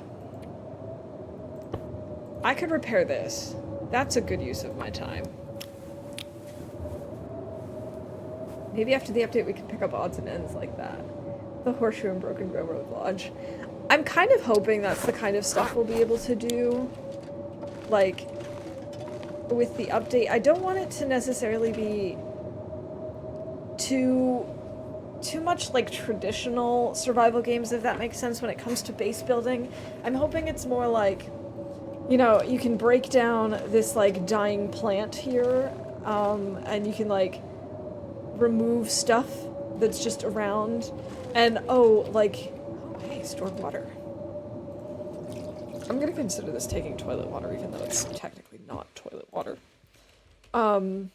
S1: I could repair this. That's a good use of my time. Maybe after the update we can pick up odds and ends like that. The Horseshoe and Broken Railroad Lodge. I'm kind of hoping that's the kind of stuff we'll be able to do. Like, with the update. I don't want it to necessarily be too much like traditional survival games, if that makes sense, when it comes to base building. I'm hoping it's more like, you know, you can break down this like dying plant here, and you can like remove stuff that's just around, and hey, stored water. I'm gonna consider this taking toilet water, even though it's technically not toilet water. Oh,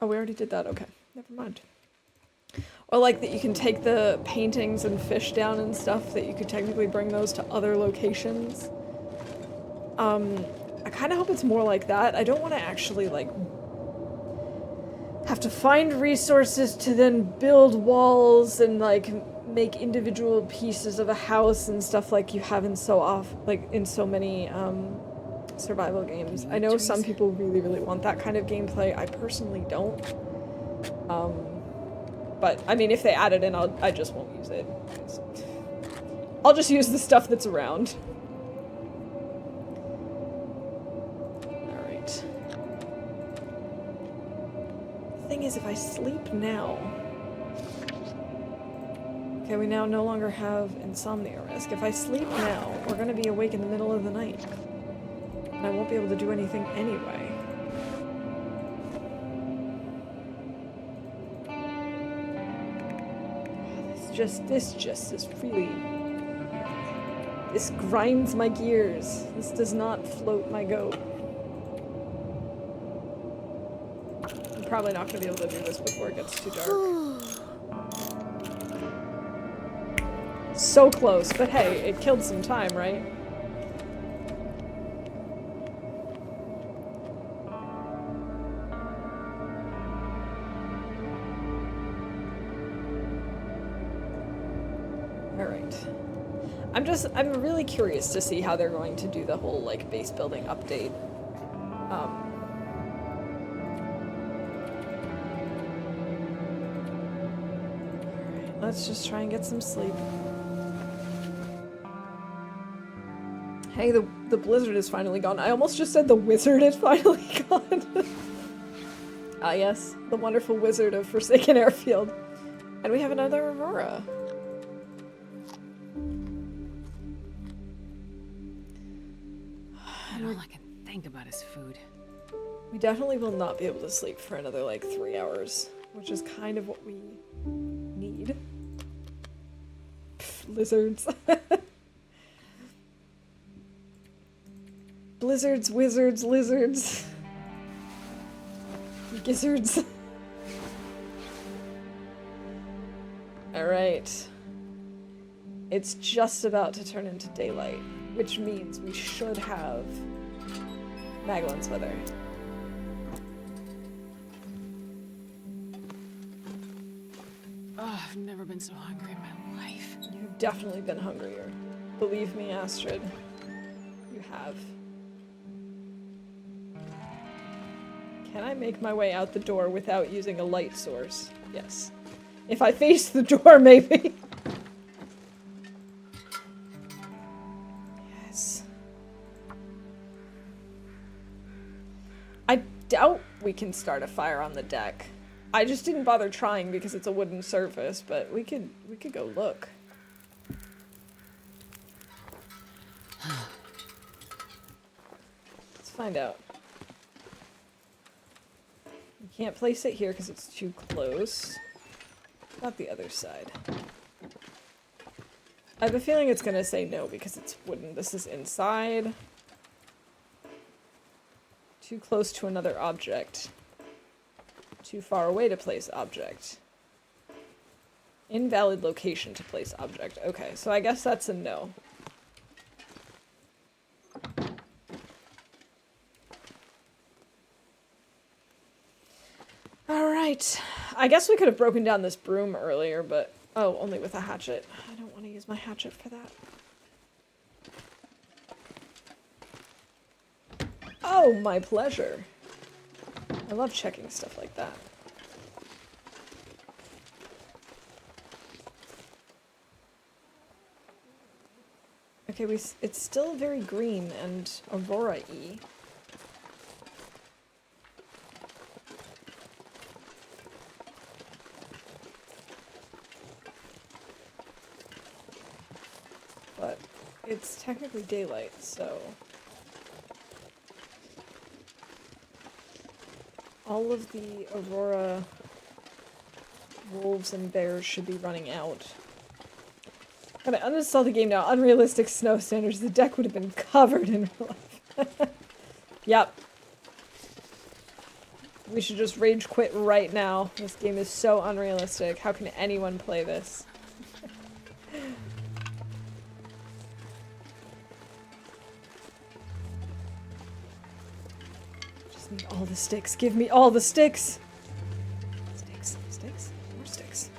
S1: we already did that. Okay, never mind. Or like that you can take the paintings and fish down and stuff, that you could technically bring those to other locations. I kind of hope it's more like that. I don't want to actually like have to find resources to then build walls and like make individual pieces of a house and stuff like you have in so many survival games. I know some people really, really want that kind of gameplay. I personally don't. But I mean, if they add it in, I just won't use it. I'll just use the stuff that's around. Alright. The thing is, if I sleep now... Okay, we now no longer have insomnia risk. If I sleep now, we're gonna be awake in the middle of the night. And I won't be able to do anything anyway. This just is really... This grinds my gears. This does not float my goat. I'm probably not gonna be able to do this before it gets too dark. So close, but hey, it killed some time, right? Alright. I'm really curious to see how they're going to do the whole, like, base building update. Alright, let's just try and get some sleep. Hey, the blizzard is finally gone. I almost just said the wizard is finally gone. Ah yes, the wonderful wizard of Forsaken Airfield. And we have another Aurora.
S2: All I can think about is food.
S1: We definitely will not be able to sleep for another, like, 3 hours, which is kind of what we need. Pfft, lizards. Blizzards, wizards, lizards. Gizzards. Alright. It's just about to turn into daylight, which means we should have Magellan's weather.
S2: Oh, I've never been so hungry in my life.
S1: You've definitely been hungrier. Believe me, Astrid. You have. Can I make my way out the door without using a light source? Yes. If I face the door, maybe. Yes. I doubt we can start a fire on the deck. I just didn't bother trying because it's a wooden surface, but we could go look. find out. You can't place it here because it's too close. Not the other side. I have a feeling it's gonna say no because it's wooden. This is inside. Too close to another object. Too far away to place object. Invalid location to place object. Okay, so I guess that's a no. Alright. I guess we could have broken down this broom earlier, but... Oh, only with a hatchet. I don't want to use my hatchet for that. Oh, my pleasure. I love checking stuff like that. Okay, it's still very green and Aurora-y. But it's technically daylight, so... all of the Aurora wolves and bears should be running out. I'm gonna uninstall the game now. Unrealistic snow standards. The deck would have been covered in real life. Yep. We should just rage quit right now. This game is so unrealistic. How can anyone play this? Just need all the sticks. Give me all the sticks! Sticks, sticks, more sticks.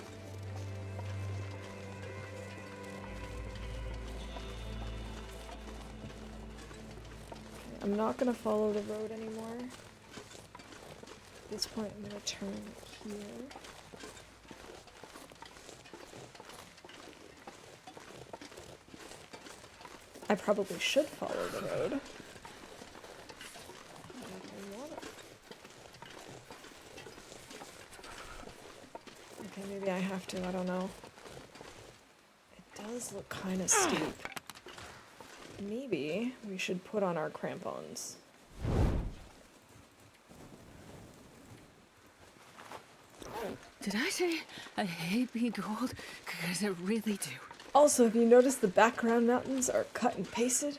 S1: I'm not gonna follow the road anymore. At this point, I'm gonna turn here. I probably should follow the road. Okay, maybe I have to, I don't know. It does look kind of steep. Maybe we should put on our crampons.
S2: Did I say I hate being cold? Because I really do.
S1: Also, have you noticed the background mountains are cut and pasted?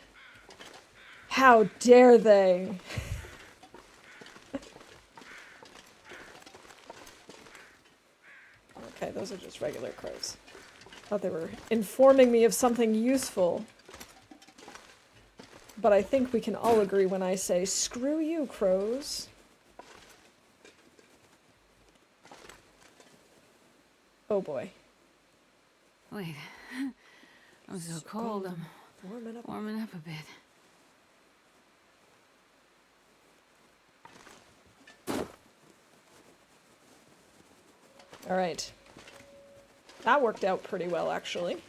S1: How dare they? Okay, those are just regular crows. Thought they were informing me of something useful. But I think we can all agree when I say, screw you, crows. Oh boy.
S2: Wait. I'm so cold. I'm warming up a bit.
S1: All right. That worked out pretty well, actually.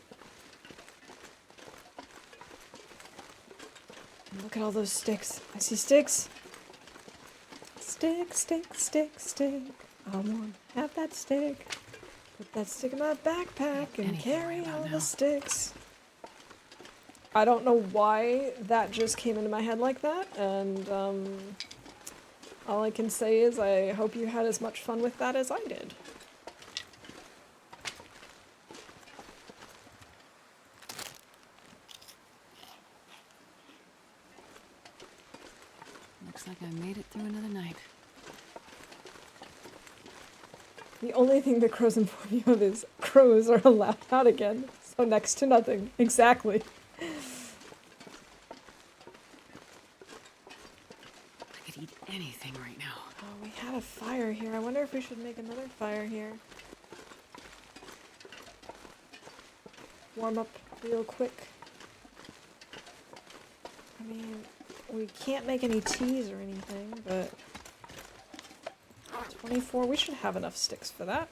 S1: Look at all those sticks. I see sticks. Stick, stick, stick, stick. I want to have that stick. Put that stick in my backpack and carry all the sticks. I don't know why that just came into my head like that, and all I can say is I hope you had as much fun with that as I did.
S2: Looks like I made it through another night.
S1: The only thing the crows inform you of is crows are allowed out again. So next to nothing. Exactly.
S2: I could eat anything right now.
S1: Oh, we had a fire here. I wonder if we should make another fire here. Warm up real quick. I mean, we can't make any teas or anything, but... 24, we should have enough sticks for that.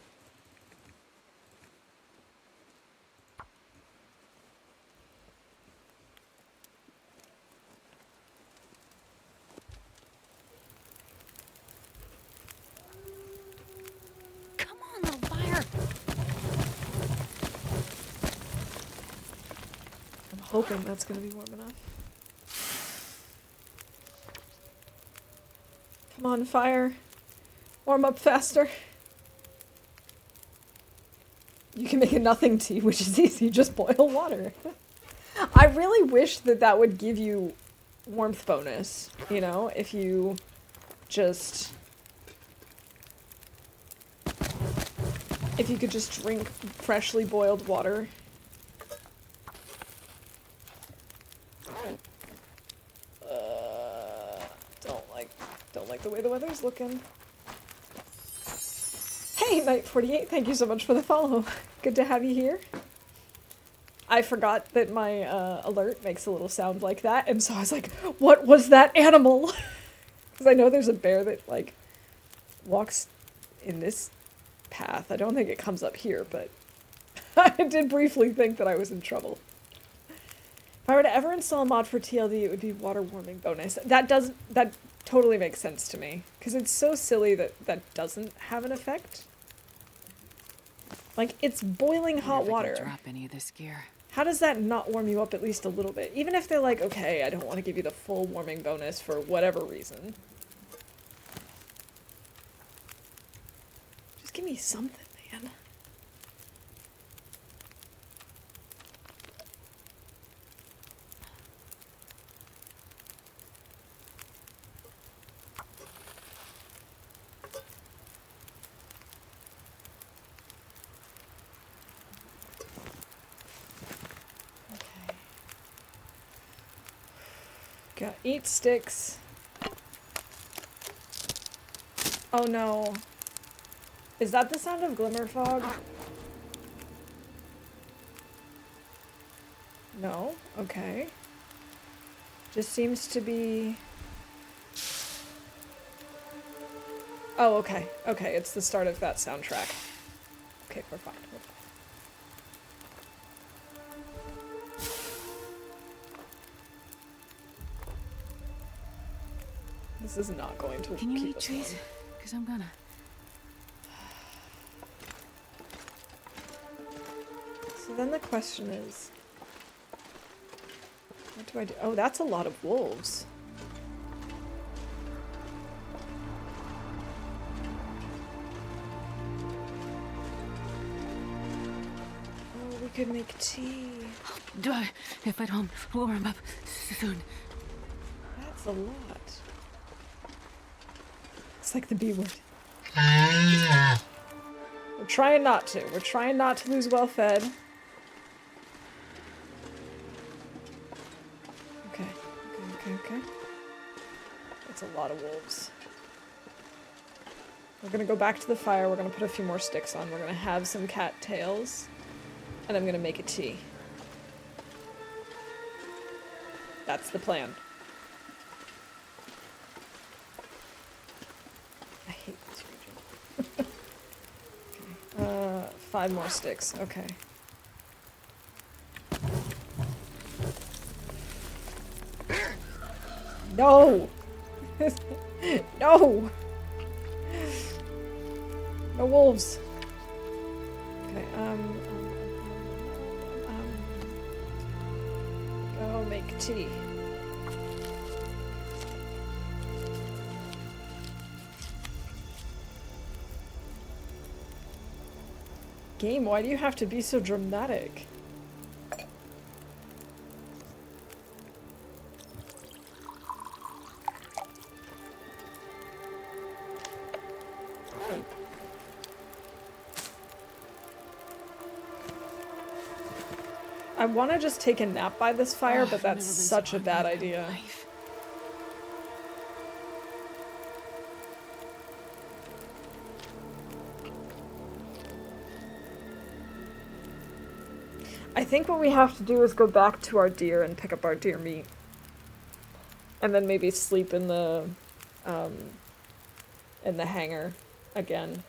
S2: Come on, little fire!
S1: I'm hoping that's gonna be warm enough. Come on, fire. Warm up faster. You can make a nothing tea, which is easy. Just boil water. I really wish that that would give you warmth bonus, you know? If you just... If you could just drink freshly boiled water. Don't like the way the weather's looking. Hey, Knight48, thank you so much for the follow. Good to have you here. I forgot that my alert makes a little sound like that, and so I was like, what was that animal? Because I know there's a bear that, like, walks in this path. I don't think it comes up here, but I did briefly think that I was in trouble. If I were to ever install a mod for TLD, it would be water warming bonus. That totally makes sense to me, because it's so silly that that doesn't have an effect. Like, it's boiling hot water.
S2: Drop any of this gear.
S1: How does that not warm you up at least a little bit? Even if they're like, okay, I don't want to give you the full warming bonus for whatever reason. Just give me something, man. Got 8 sticks. Oh no. Is that the sound of glimmer fog? No? Okay. Just seems to be... Oh, okay. Okay, it's the start of that soundtrack. Okay, we're fine. We're fine. This is not going to
S2: Can you
S1: keep
S2: eat
S1: us
S2: trees?
S1: warm.
S2: Because I'm gonna.
S1: So then the question is... What do I do? Oh, that's a lot of wolves. Oh, we could make tea.
S2: If I don't warm up soon.
S1: That's a lot. It's like the B word. We're trying not to. We're trying not to lose well fed. Okay. That's a lot of wolves. We're gonna go back to the fire. We're gonna put a few more sticks on. We're gonna have some cat tails. And I'm gonna make a tea. That's the plan. I hate this region. Okay. 5 more sticks. Okay. No! No! No wolves. Okay, go make tea. Game, why do you have to be so dramatic? I want to just take a nap by this fire, but that's such a bad idea. I think what we have to do is go back to our deer and pick up our deer meat. And then maybe sleep in the hangar again.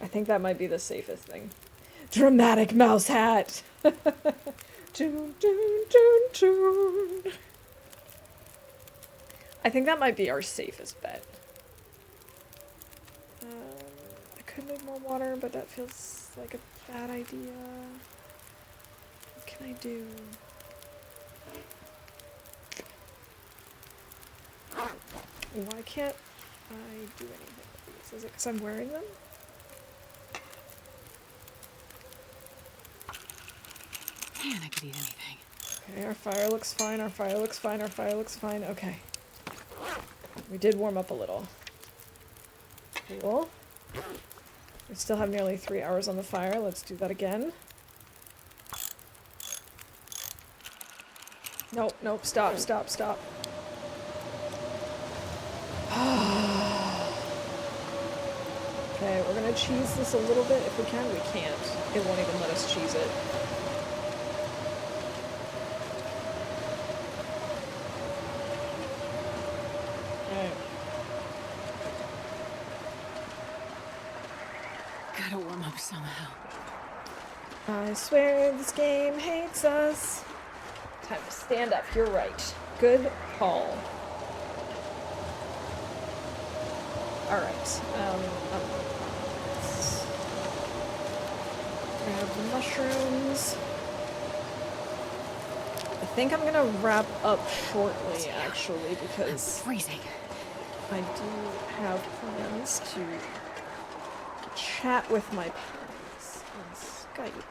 S1: I think that might be the safest thing. Dramatic mouse hat! Toon, toon, toon, toon. I think that might be our safest bet. I could make more water, but that feels like a bad idea. What can I do? Why can't I do anything with these? Is it because I'm wearing them?
S2: Man, I could eat anything.
S1: Okay, our fire looks fine, our fire looks fine, our fire looks fine. Okay. We did warm up a little. Cool. We still have nearly 3 hours on the fire. Let's do that again. Nope, nope, stop, stop, stop. Okay, we're gonna cheese this a little bit if we can. We can't. It won't even let us cheese it. Alright.
S2: Gotta warm up somehow.
S1: I swear this game hates us. Time to stand up. You're right. Good call. Alright. Let's grab the mushrooms. I think I'm gonna wrap up shortly, actually, because
S2: Freezing.
S1: I do have plans to chat with my parents on Skype.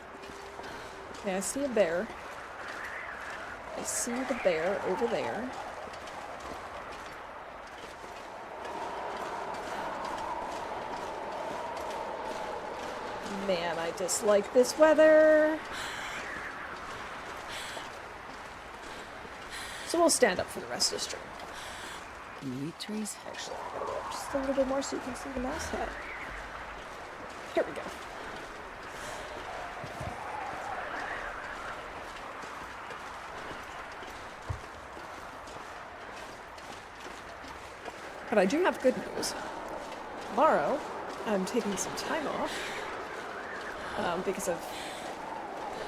S1: Okay, I see a bear. I see the bear over there. Man, I dislike this weather. So we'll stand up for the rest of the stream.
S2: Can you eat trees?
S1: Actually, I'm gonna go up just a little bit more so you can see the mouse head. Here we go. But I do have good news. Tomorrow, I'm taking some time off because I've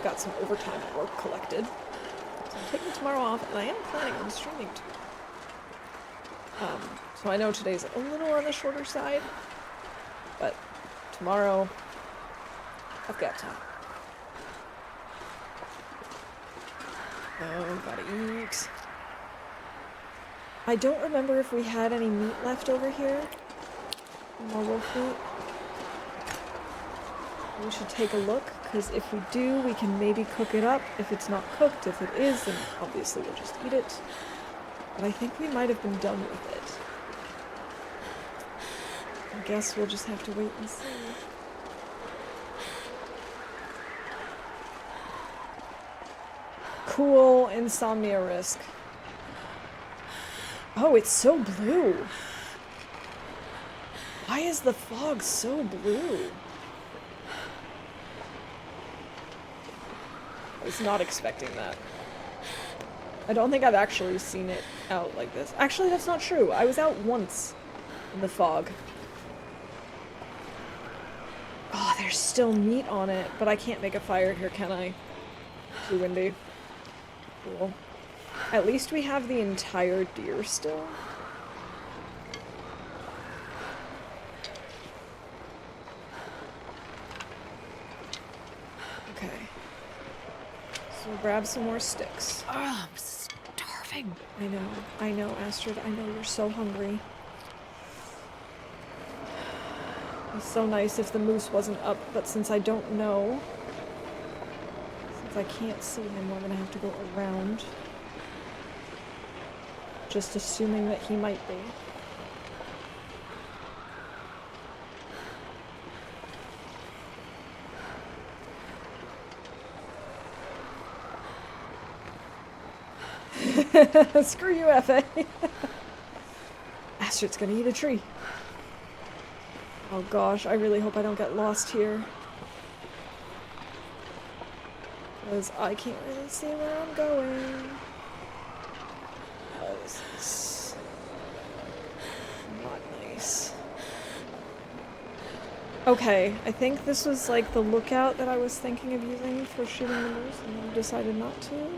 S1: got some overtime at work collected. So I'm taking tomorrow off, and I am planning on streaming tomorrow. So I know today's a little on the shorter side, but tomorrow I've got time. Oh, gotta eat. I don't remember if we had any meat left over here. More wolf meat. We should take a look, because if we do, we can maybe cook it up. If it's not cooked, if it is, then obviously we'll just eat it. But I think we might have been done with it. I guess we'll just have to wait and see. Cool insomnia risk. Oh, it's so blue. Why is the fog so blue? I was not expecting that. I don't think I've actually seen it out like this. Actually, that's not true. I was out once in the fog. Oh, there's still meat on it, but I can't make a fire here, can I? Too windy. Cool. At least we have the entire deer still. Okay. So we'll grab some more sticks.
S2: Oh, I'm starving.
S1: I know, Astrid, I know you're so hungry. It's so nice if the moose wasn't up, but since I don't know, since I can't see him, we're gonna have to go around. Just assuming that he might be. Screw you, F.A. Astrid's gonna eat a tree. Oh gosh, I really hope I don't get lost here. Because I can't really see where I'm going. Oh, this is not nice. Okay, I think this was like the lookout that I was thinking of using for shooting the moose, and then decided not to. Maybe.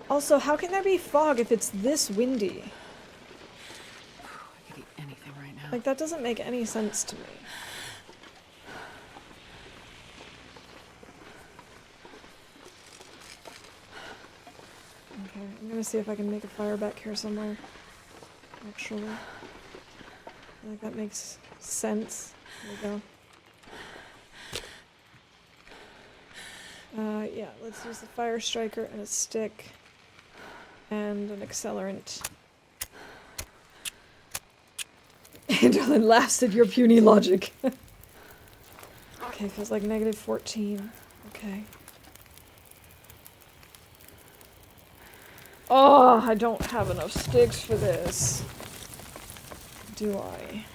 S1: Also, how can there be fog if it's this windy?
S2: I could eat anything right now.
S1: Like, that doesn't make any sense to me. Okay, I'm gonna see if I can make a fire back here somewhere. Actually. I feel like that makes sense. There we go. Yeah, let's use the fire striker and a stick. And an accelerant. Andrelin laughs at your puny logic. Okay, feels like negative 14. Okay. Oh, I don't have enough sticks for this. Do I?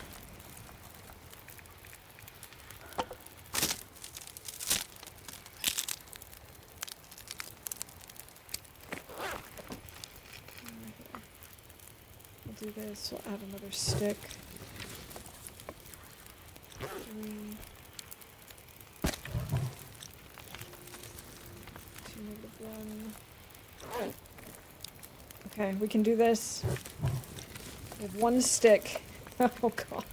S1: We'll do this. We'll add another stick. 3. -1. Okay, we can do this. We have 1 stick. Oh god.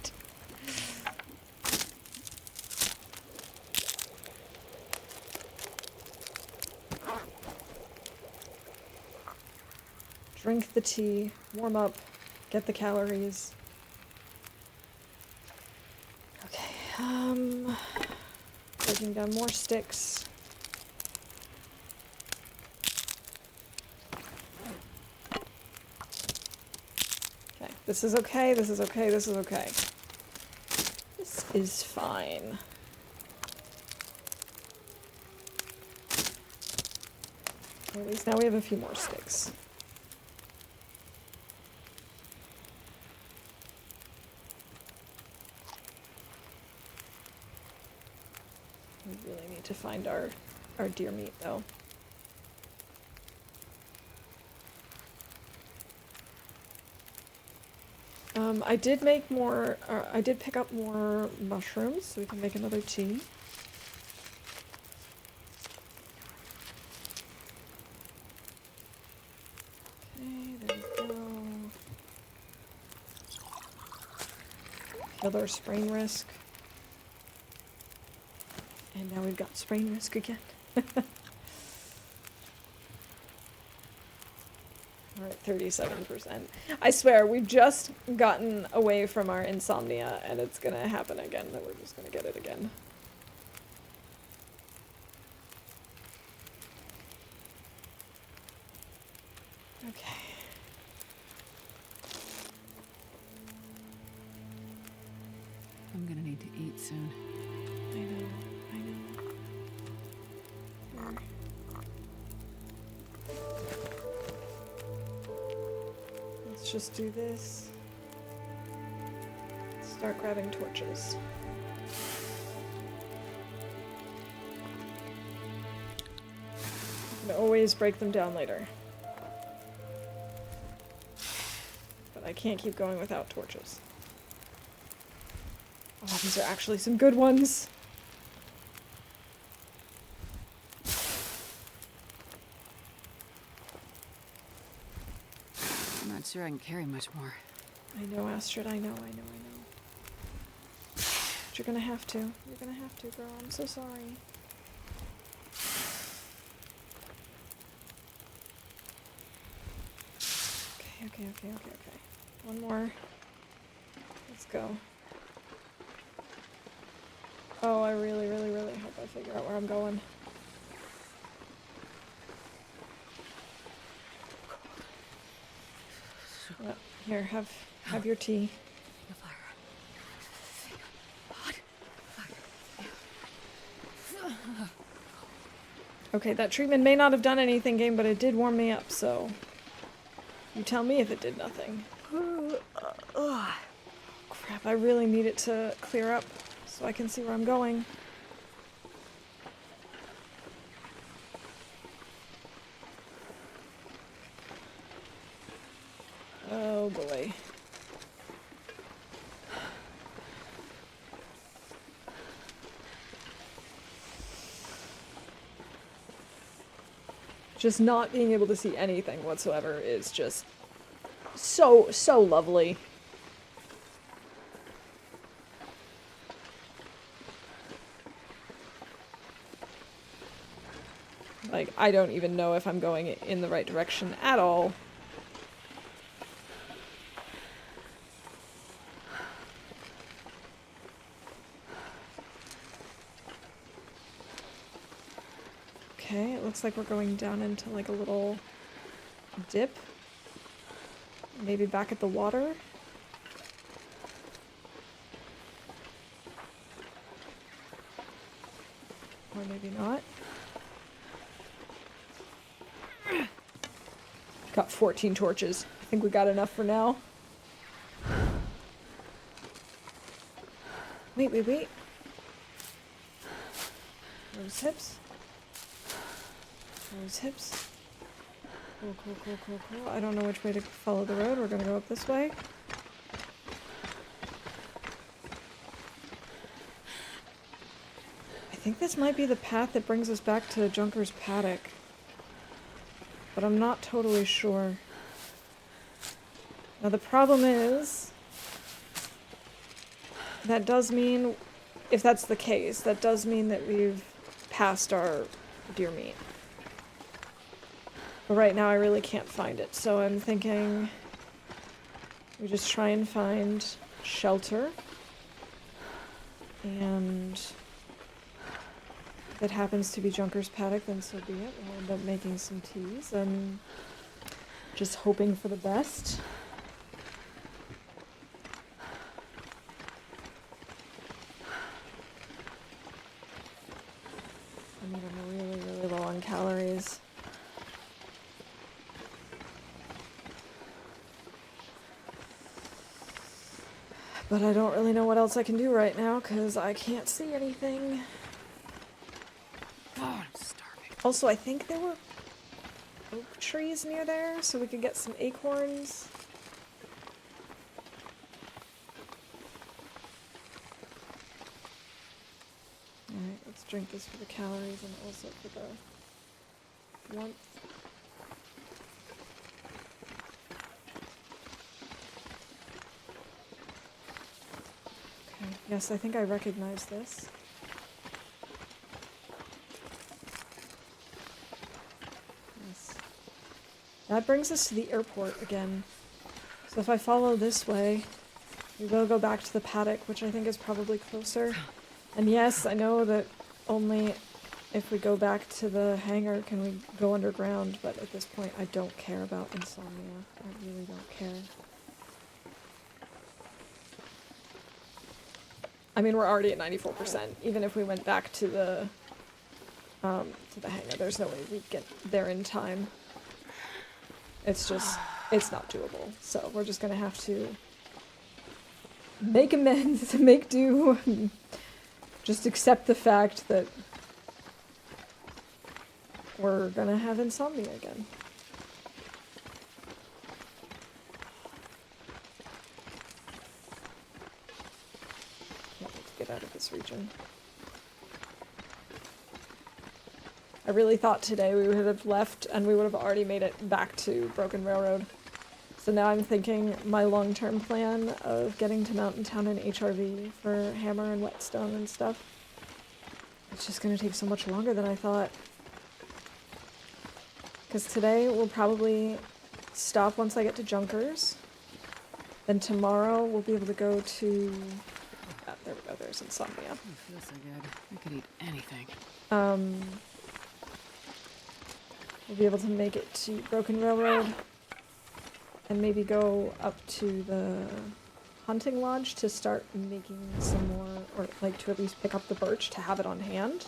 S1: Drink the tea, warm up, get the calories. Okay, breaking down more sticks. Okay, this is okay, this is okay, this is okay. This is fine. Or at least now we have a few more sticks. We really need to find our deer meat, though. I did make more, I did pick up more mushrooms, so we can make another tea. Okay, there we go. Killed our sprain risk. And now we've got sprain risk again. We're at 37%. I swear, we've just gotten away from our insomnia, and it's gonna happen again, that we're just gonna get it again. Okay.
S2: I'm gonna need to eat soon.
S1: I know. Here. Let's just do this. Start grabbing torches. I can always break them down later. But I can't keep going without torches. Oh, these are actually some good ones.
S2: I'm not sure I can carry much more.
S1: I know, Astrid, I know. But you're gonna have to. You're gonna have to, girl. I'm so sorry. Okay. One more. Let's go. Oh, I really hope I figure out where I'm going. Well, here, have your tea.
S2: The fire. Hot. Fire.
S1: Okay, that treatment may not have done anything, game, but it did warm me up, so... You tell me if it did nothing. Crap, I really need it to clear up so I can see where I'm going. Oh boy. Just not being able to see anything whatsoever is just so lovely. Like, I don't even know if I'm going in the right direction at all. Okay, it looks like we're going down into like a little dip. Maybe back at the water. Or maybe not. Got 14 torches. I think we got enough for now. Wait. Rose hips. Rose hips. Cool. I don't know which way to follow the road. We're gonna go up this way. I think this might be the path that brings us back to Junker's paddock. But I'm not totally sure. Now the problem is, that does mean, if that's the case, that does mean that we've passed our deer meat. But right now I really can't find it, so I'm thinking we just try and find shelter. And if it happens to be Junker's paddock, then so be it. We'll end up making some teas and just hoping for the best. I mean, I'm really low on calories. But I don't really know what else I can do right now, because I can't see anything.
S2: God, I'm starving.
S1: Also, I think there were oak trees near there, so we could get some acorns. Alright, let's drink this for the calories and also for the warmth. Okay, yes, I think I recognize this. Yes. That brings us to the airport again. So if I follow this way, we will go back to the paddock, which I think is probably closer. And yes, I know that only if we go back to the hangar can we go underground, but at this point I don't care about insomnia. I really don't care. I mean, we're already at 94%. Even if we went back to the hangar, there's no way we'd get there in time. It's just, it's not doable. So we're just gonna have to make amends, make do, just accept the fact that we're gonna have insomnia again. Can't wait to get out of this region. I really thought today we would have left and we would have already made it back to Broken Railroad. So now I'm thinking my long-term plan of getting to Mountain Town and HRV for Hammer and Whetstone and stuff. It's just gonna take so much longer than I thought. Because today we'll probably stop once I get to Junkers. Then tomorrow we'll be able to go to... Oh, there we go, there's insomnia.
S2: It feels so good. I could eat anything.
S1: We'll be able to make it to Broken Railroad. And maybe go up to the hunting lodge to start making some more, or like to at least pick up the birch to have it on hand.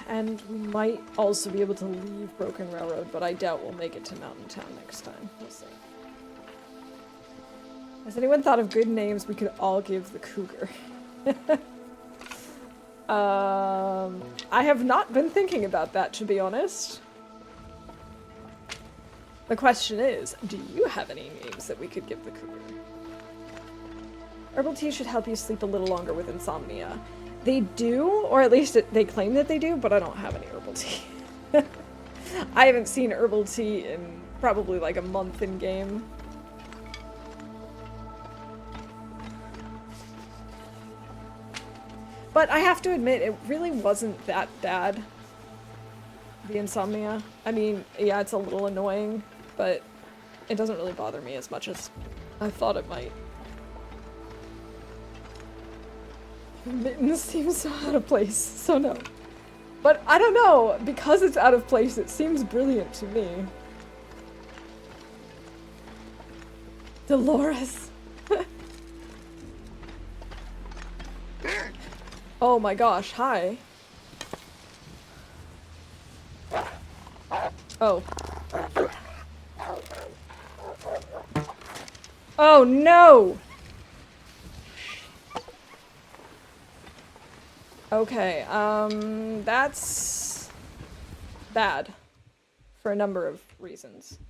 S1: And we might also be able to leave Broken Railroad, but I doubt we'll make it to Mountain Town next time. We'll see. Has anyone thought of good names we could all give the cougar? I have not been thinking about that, to be honest. The question is, do you have any names that we could give the cougar? Herbal tea should help you sleep a little longer with insomnia. They do, or at least they claim that they do, but I don't have any herbal tea. I haven't seen herbal tea in probably like a month in game. But I have to admit, it really wasn't that bad. The insomnia. I mean, yeah, it's a little annoying, but it doesn't really bother me as much as I thought it might. Mittens seems so out of place, so no. But I don't know, because it's out of place, it seems brilliant to me. Dolores. Oh my gosh, hi. Oh. Oh no! Okay, that's bad for a number of reasons.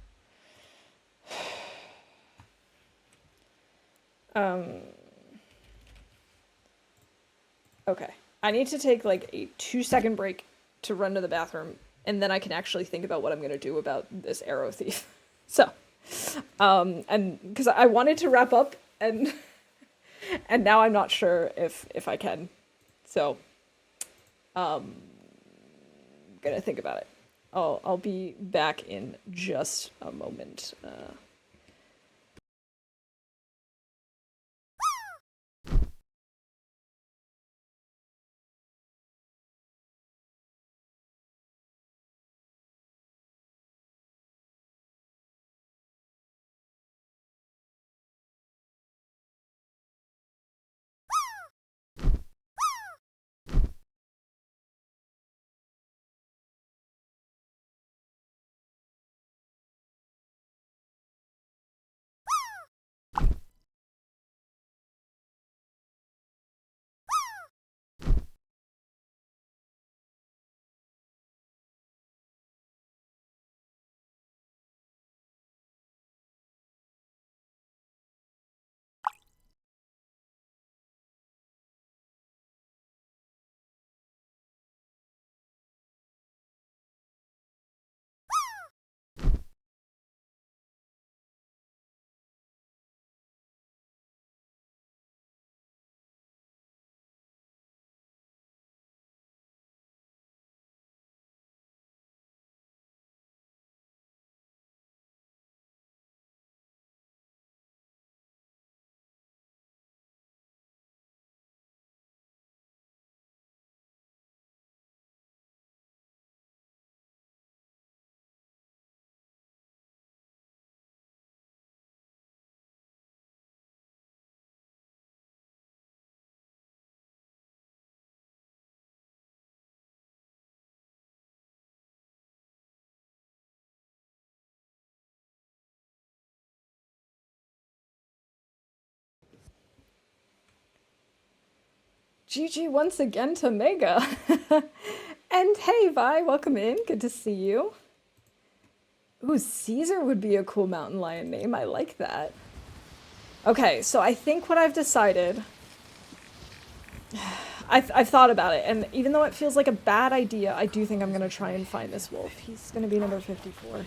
S1: Okay, I need to take like a 2-second break to run to the bathroom, and then I can actually think about what I'm gonna do about this arrow thief. So, and because I wanted to wrap up, and and now I'm not sure if I can. So, gonna think about it. I'll be back in just a moment. GG once again to Mega. And hey, Vi, welcome in. Good to see you. Ooh, Caesar would be a cool mountain lion name. I like that. Okay, so I think what I've decided... I've thought about it, and even though it feels like a bad idea, I do think I'm going to try and find this wolf. He's going to be number 54.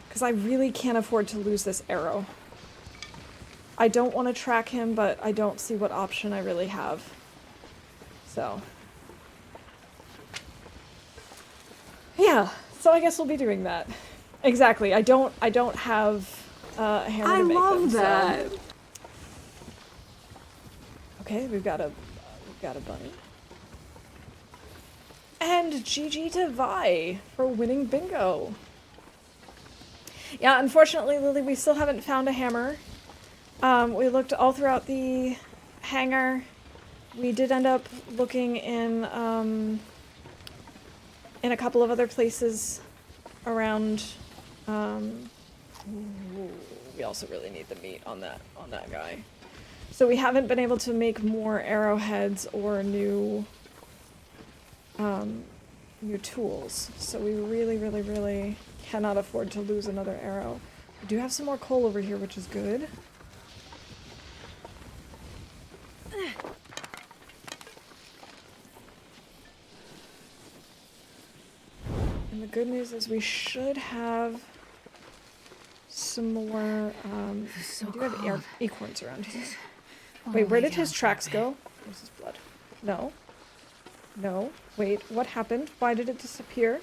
S1: Because I really can't afford to lose this arrow. I don't want to track him, but I don't see what option I really have. So. Yeah, so I guess we'll be doing that. Exactly. I don't have a hammer to make them. I love that. So. Okay, we've got a bunny. And GG to Vi for winning bingo. Yeah, unfortunately, Lily, we still haven't found a hammer. We looked all throughout the hangar. We did end up looking in a couple of other places around. We also really need the meat on that guy. So we haven't been able to make more arrowheads or new tools. So we really, really, really cannot afford to lose another arrow. We do have some more coal over here, which is good. And the good news is we should have some more, we do have acorns around here. Wait, where
S2: Lay
S1: did his
S2: down,
S1: tracks
S2: Poppy.
S1: go? Where's his blood? No. No. Wait, what happened? Why did it disappear?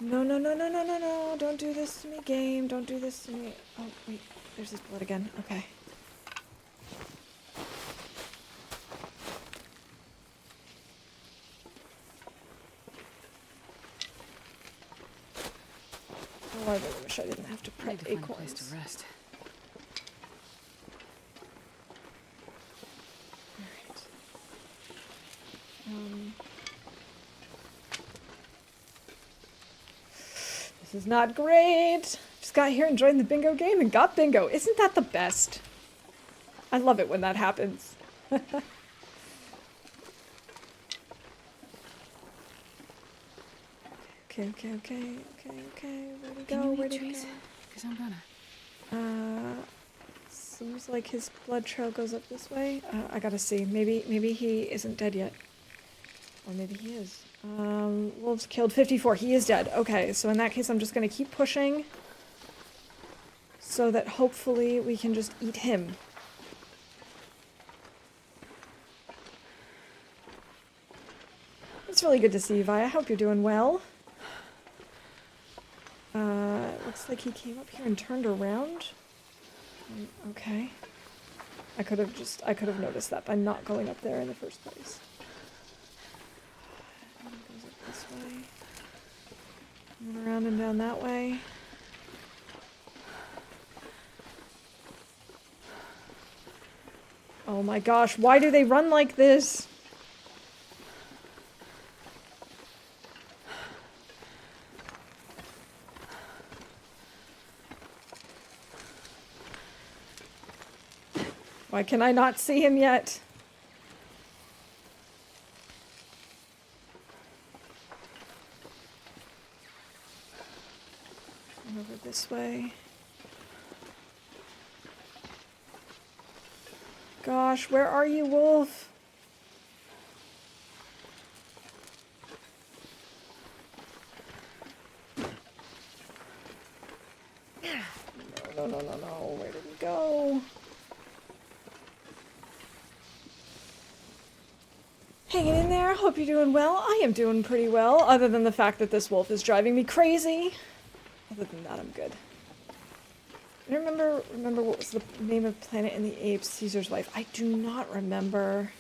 S1: No, no, no, no, no, no, no. Don't do this to me, game. Don't do this to me. Oh, wait. There's his blood again. Okay. Oh, I really wish I didn't have to
S2: I need
S1: prep
S2: to find a place
S1: acorns.
S2: to rest.
S1: Alright. This is not great. Just got here and joined the bingo game and got bingo. Isn't that the best? I love it when that happens. Okay. Where'd he
S2: Can
S1: go?
S2: you
S1: Where'd
S2: eat
S1: he
S2: trees?
S1: go?
S2: Because I'm gonna.
S1: Seems like his blood trail goes up this way. I gotta see. Maybe he isn't dead yet. Or maybe he is. Wolves killed 54. He is dead. Okay, so in that case, I'm just gonna keep pushing. So that hopefully we can just eat him. It's really good to see you, Vi. I hope you're doing well. Looks like he came up here and turned around. Okay. I could have noticed that by not going up there in the first place. And it goes up this way. And around and down that way. Oh my gosh, why do they run like this? Why can I not see him yet? And over this way. Gosh, where are you, wolf? No. Where did he go? Hanging in there. Hope you're doing well. I am doing pretty well, other than the fact that this wolf is driving me crazy. Other than that, I'm good. I don't remember what was the name of Planet in the Apes, Caesar's wife. I do not remember.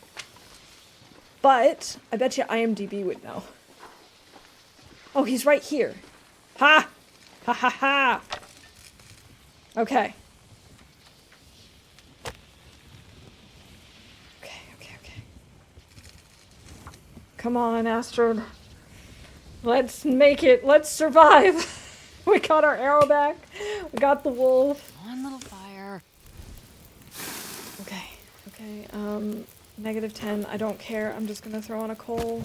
S1: But I bet you IMDb would know. Oh, he's right here. Ha! Ha ha ha! Okay. Okay. Come on, Astrid. Let's make it. Let's survive. We got our arrow back. We got the wolf.
S2: One little fire.
S1: Okay. -10. I don't care. I'm just gonna throw on a coal.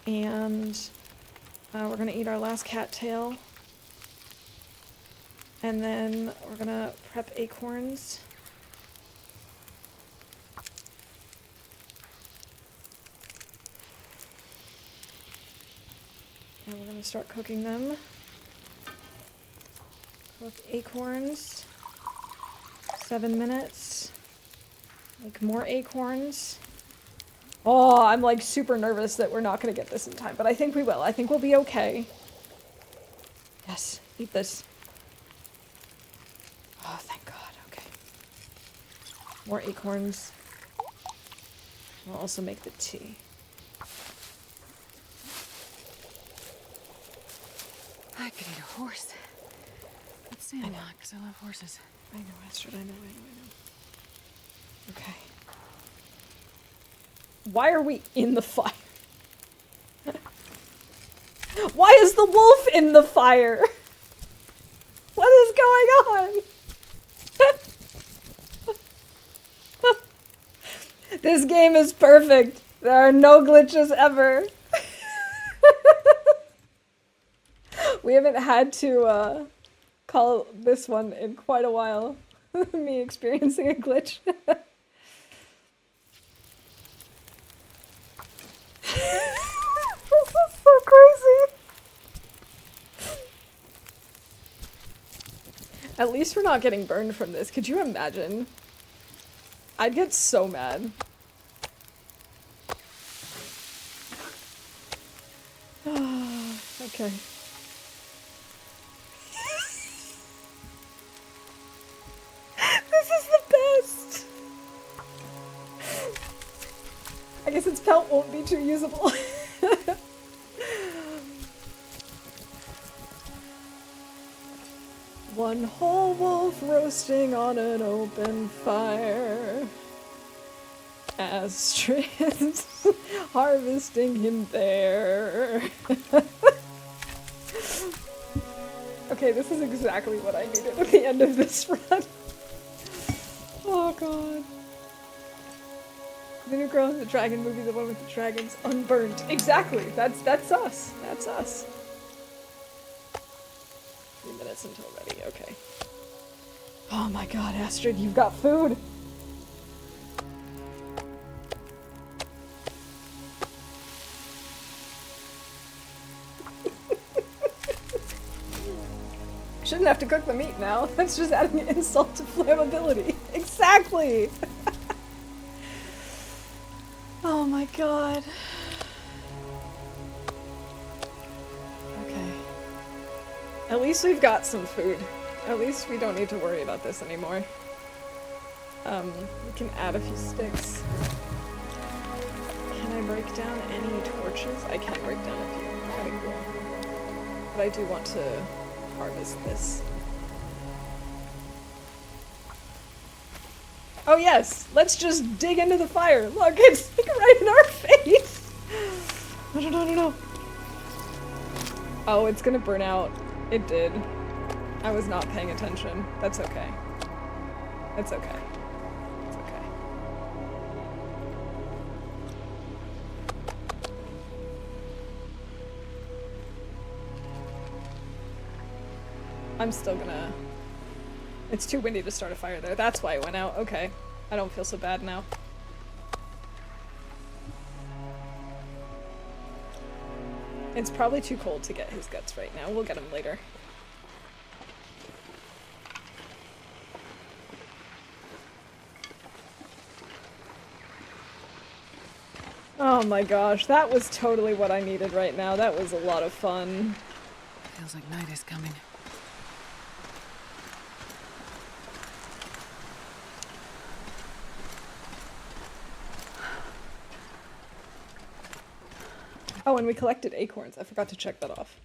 S1: And we're gonna eat our last cattail. And then we're gonna prep acorns. And we're gonna start cooking them. Cook acorns. 7 minutes. Make more acorns. Oh, I'm like super nervous that we're not gonna get this in time, but I think we will. I think we'll be okay. Yes, eat this. Oh, thank God. Okay. More acorns. We'll also make the tea.
S2: I could eat a horse. But Sam not, because I love horses.
S1: I know, Astrid. I know. Okay. Why are we in the fire? Why is the wolf in the fire? What is going on? This game is perfect. There are no glitches ever. We haven't had to call this one in quite a while. Me experiencing a glitch. This is so crazy. At least we're not getting burned from this. Could you imagine? I'd get so mad. Okay. This is the best! I guess its pelt won't be too usable. One whole wolf roasting on an open fire. Astrid's harvesting him there. Okay, this is exactly what I needed at the end of this run. Oh god. The new girl in the dragon movie, the one with the dragons, unburnt. Exactly. That's us. That's us. 3 minutes until ready. Okay. Oh my god, Astrid, you've got food. Shouldn't have to cook the meat now. That's just adding insult to flammability. Exactly. Oh my god. Okay. At least we've got some food. At least we don't need to worry about this anymore. We can add a few sticks. Can I break down any torches? I can break down a few. Okay, cool. But I do want to harvest this. Oh yes! Let's just dig into the fire! Look, it's like right in our face! No. Oh, it's gonna burn out. It did. I was not paying attention. That's okay. It's okay. It's okay. I'm still gonna... It's too windy to start a fire there. That's why it went out. Okay. I don't feel so bad now. It's probably too cold to get his guts right now. We'll get him later. Oh my gosh, that was totally what I needed right now. That was a lot of fun.
S2: Feels like night is coming.
S1: Oh, and we collected acorns. I forgot to check that off.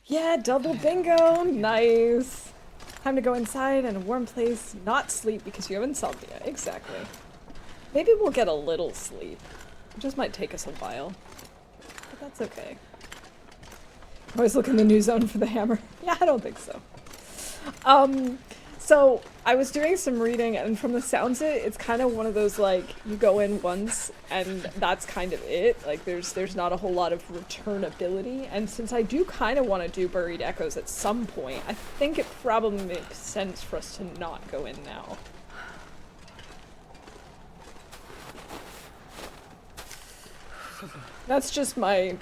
S1: Yeah, double bingo! Nice! Time to go inside in a warm place, not sleep because you have insomnia. Exactly. Maybe we'll get a little sleep. It just might take us a while. But that's okay. Always look in the new zone for the hammer. Yeah, I don't think so. So I was doing some reading, and from the sounds of it, it's kind of one of those, like, you go in once and that's kind of it. Like, there's not a whole lot of returnability. And since I do kind of want to do Buried Echoes at some point, I think it probably makes sense for us to not go in now. That's just my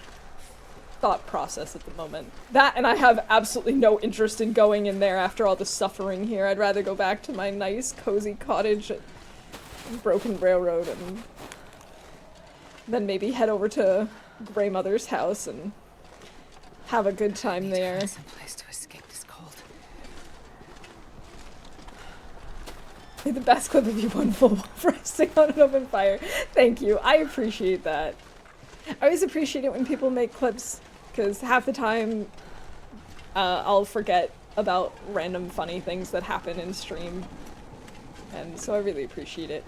S1: thought process at the moment. That, and I have absolutely no interest in going in there after all the suffering here. I'd rather go back to my nice, cozy cottage at Broken Railroad and then maybe head over to Grey Mother's house and have a good time there.
S2: Some place to escape this cold.
S1: The best clip of you one full wolf resting on an open fire. Thank you. I appreciate that. I always appreciate it when people make clips, because half the time I'll forget about random funny things that happen in stream, and so I really appreciate it.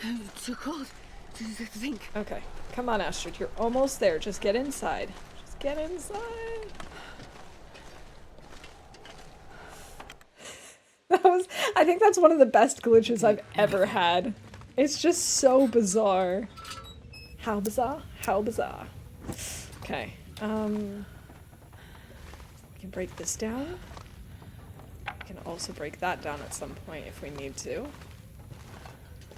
S2: It's too cold to think.
S1: Okay, come on Astrid, you're almost there. Just get inside. Just get inside. I think that's one of the best glitches I've ever had. It's just so bizarre. How bizarre? How bizarre. Okay, we can break this down. We can also break that down at some point if we need to.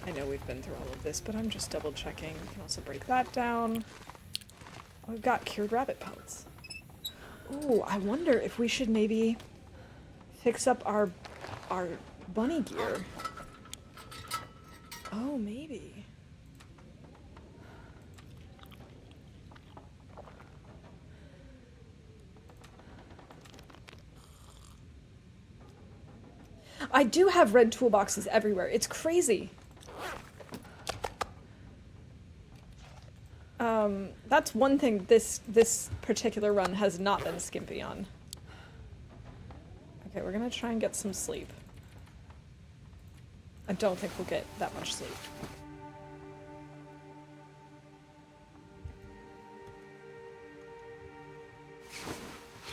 S1: I know we've been through all of this, but I'm just double checking. We can also break that down. We've got cured rabbit pelts. Ooh, I wonder if we should maybe fix up our bunny gear. Oh, maybe. I do have red toolboxes everywhere. It's crazy. That's one thing this particular run has not been skimpy on. Okay, we're gonna try and get some sleep. I don't think we'll get that much sleep.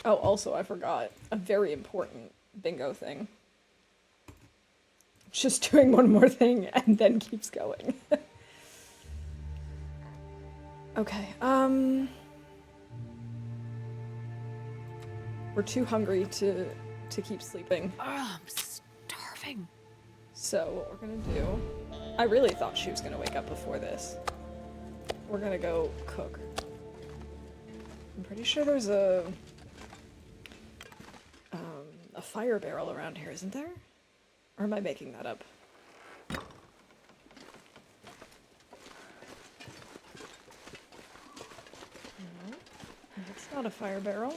S1: Oh, also, I forgot a very important bingo thing. Just doing one more thing and then keeps going. Okay, we're too hungry to keep sleeping.
S2: Oh, I'm starving.
S1: So what we're gonna do, I really thought she was gonna wake up before this. We're gonna go cook. I'm pretty sure there's a fire barrel around here, isn't there? Or am I making that up? No, that's not a fire barrel.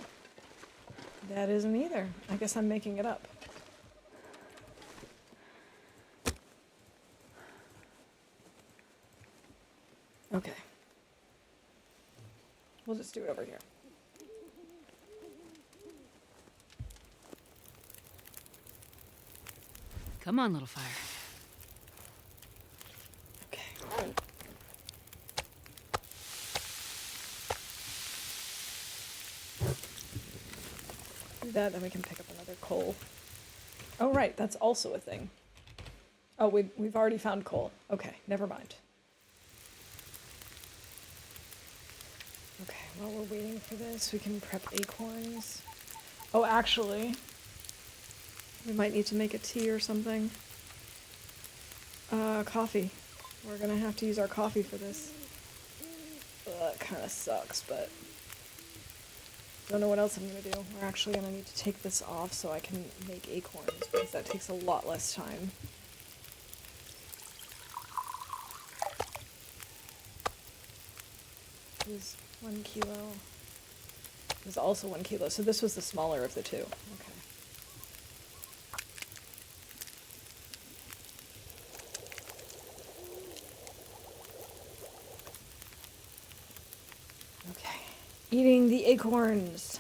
S1: That isn't either. I guess I'm making it up. Okay. We'll just do it over here.
S2: Come on, little fire.
S1: Okay. Do that, then we can pick up another coal. Oh, right, that's also a thing. Oh, we've already found coal. Okay, never mind. Okay, while we're waiting for this, we can prep acorns. Oh, actually, we might need to make a tea or something. Coffee. We're gonna have to use our coffee for this. It kind of sucks, but don't know what else I'm gonna do. We're actually gonna need to take this off so I can make acorns, because that takes a lot less time. It was 1 kilo. It was also 1 kilo, so this was the smaller of the two. Okay. Okay. Eating the acorns.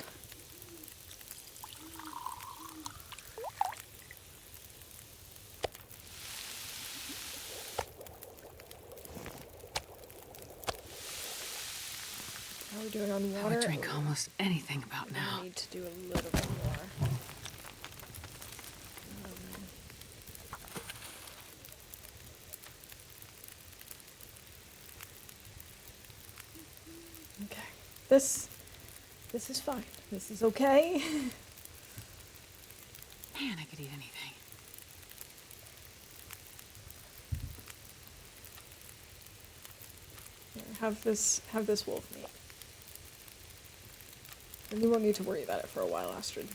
S1: How are we doing on water?
S2: I would drink almost anything about now.
S1: I need to do a little bit more. Okay. This is fine. This is okay.
S2: Man, I could eat anything.
S1: Here, have this wolf meat. And you won't need to worry about it for a while, Astrid.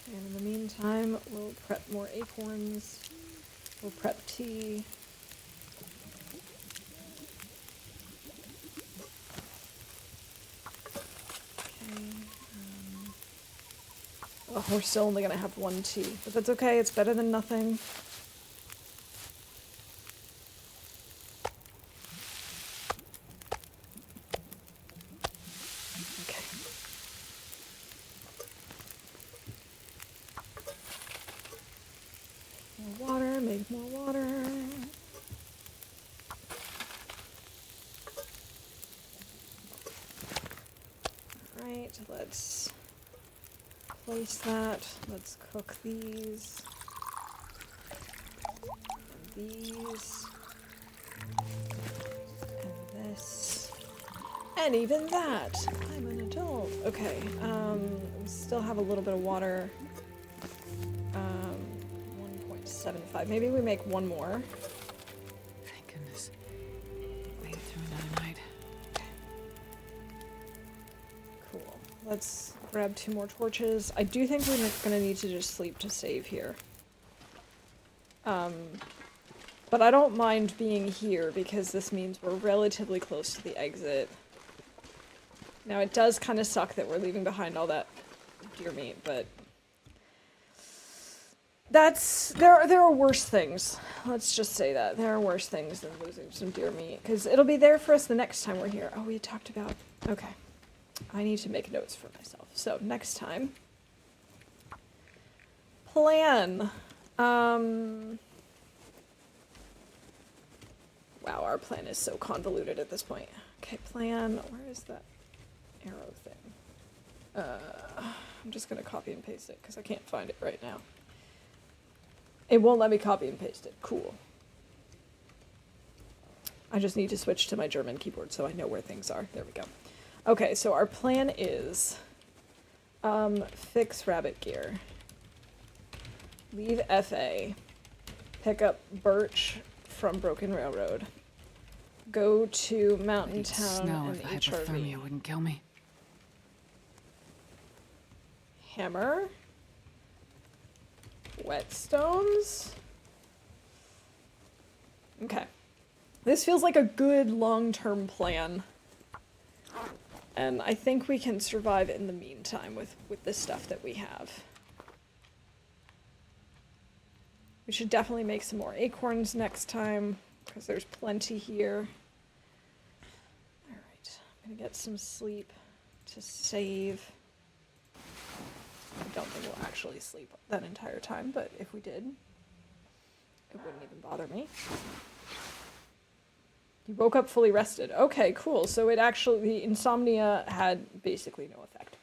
S1: And in the meantime, we'll prep more acorns. We'll prep tea. Okay. Oh, we're still only gonna have 1 tea, but that's okay. It's better than nothing. Okay. More water, make more water. Alright, let's place that. Let's cook these. And these. And this. And even that. I'm an adult. Okay, we still have a little bit of water. 1.75. Maybe we make one more.
S2: Thank goodness.
S1: let's grab 2 more torches. I do think we're gonna need to just sleep to save here. But I don't mind being here because this means we're relatively close to the exit. Now it does kind of suck that we're leaving behind all that deer meat, but there are worse things. Let's just say that. There are worse things than losing some deer meat, because it'll be there for us the next time we're here. Oh, we talked about... Okay. I need to make notes for myself. So, next time. Plan. Wow, our plan is so convoluted at this point. Okay, plan. Where is that arrow thing? I'm just going to copy and paste it, because I can't find it right now. It won't let me copy and paste it. Cool. I just need to switch to my German keyboard so I know where things are. There we go. Okay, so our plan is fix rabbit gear. Leave FA. Pick up birch from Broken Railroad. Go to Mountain Town and
S2: the hypothermia wouldn't kill me.
S1: Hammer. Whetstones. Okay. This feels like a good long-term plan. And I think we can survive in the meantime with the stuff that we have. We should definitely make some more acorns next time, because there's plenty here. Alright, I'm gonna get some sleep to save. I don't think we'll actually sleep that entire time, but if we did, it wouldn't even bother me. You woke up fully rested. Okay, cool. So it actually, the insomnia had basically no effect.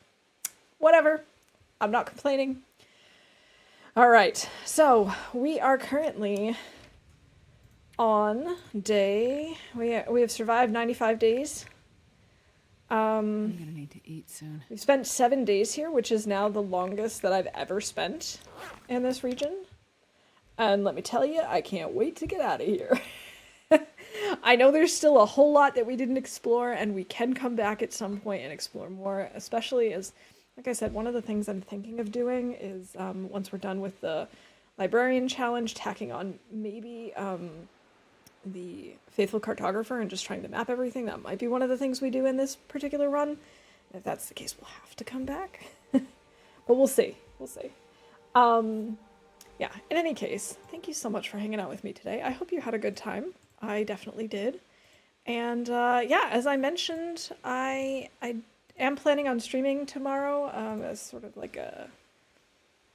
S1: Whatever. I'm not complaining. All right. So we are currently on day, we have survived 95 days.
S2: I'm gonna need to eat soon.
S1: We've spent 7 days here, which is now the longest that I've ever spent in this region. And let me tell you, I can't wait to get out of here. I know there's still a whole lot that we didn't explore, and we can come back at some point and explore more, especially as, like I said, one of the things I'm thinking of doing is, once we're done with the Librarian challenge, tacking on maybe the Faithful Cartographer and just trying to map everything. That might be one of the things we do in this particular run. If that's the case, we'll have to come back. But we'll see. We'll see. Yeah, in any case, thank you so much for hanging out with me today. I hope you had a good time. I definitely did. And yeah, as I mentioned, I am planning on streaming tomorrow as sort of like a,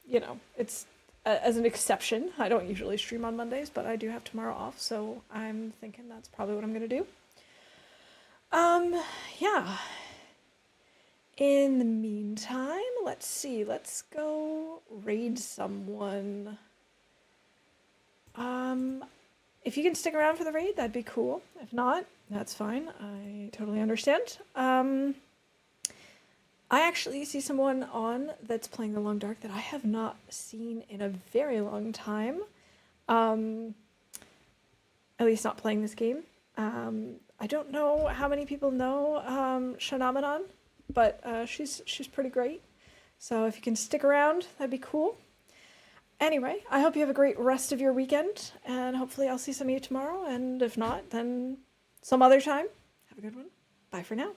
S1: you know, it's as an exception. I don't usually stream on Mondays, but I do have tomorrow off, so I'm thinking that's probably what I'm going to do. Yeah. In the meantime, let's see. Let's go raid someone. If you can stick around for the raid, that'd be cool. If not, that's fine. I totally understand. I actually see someone on that's playing The Long Dark that I have not seen in a very long time. At least not playing this game. I don't know how many people know Shanamanon, but she's pretty great. So if you can stick around, that'd be cool. Anyway, I hope you have a great rest of your weekend, and hopefully I'll see some of you tomorrow, and if not, then some other time. Have a good one. Bye for now.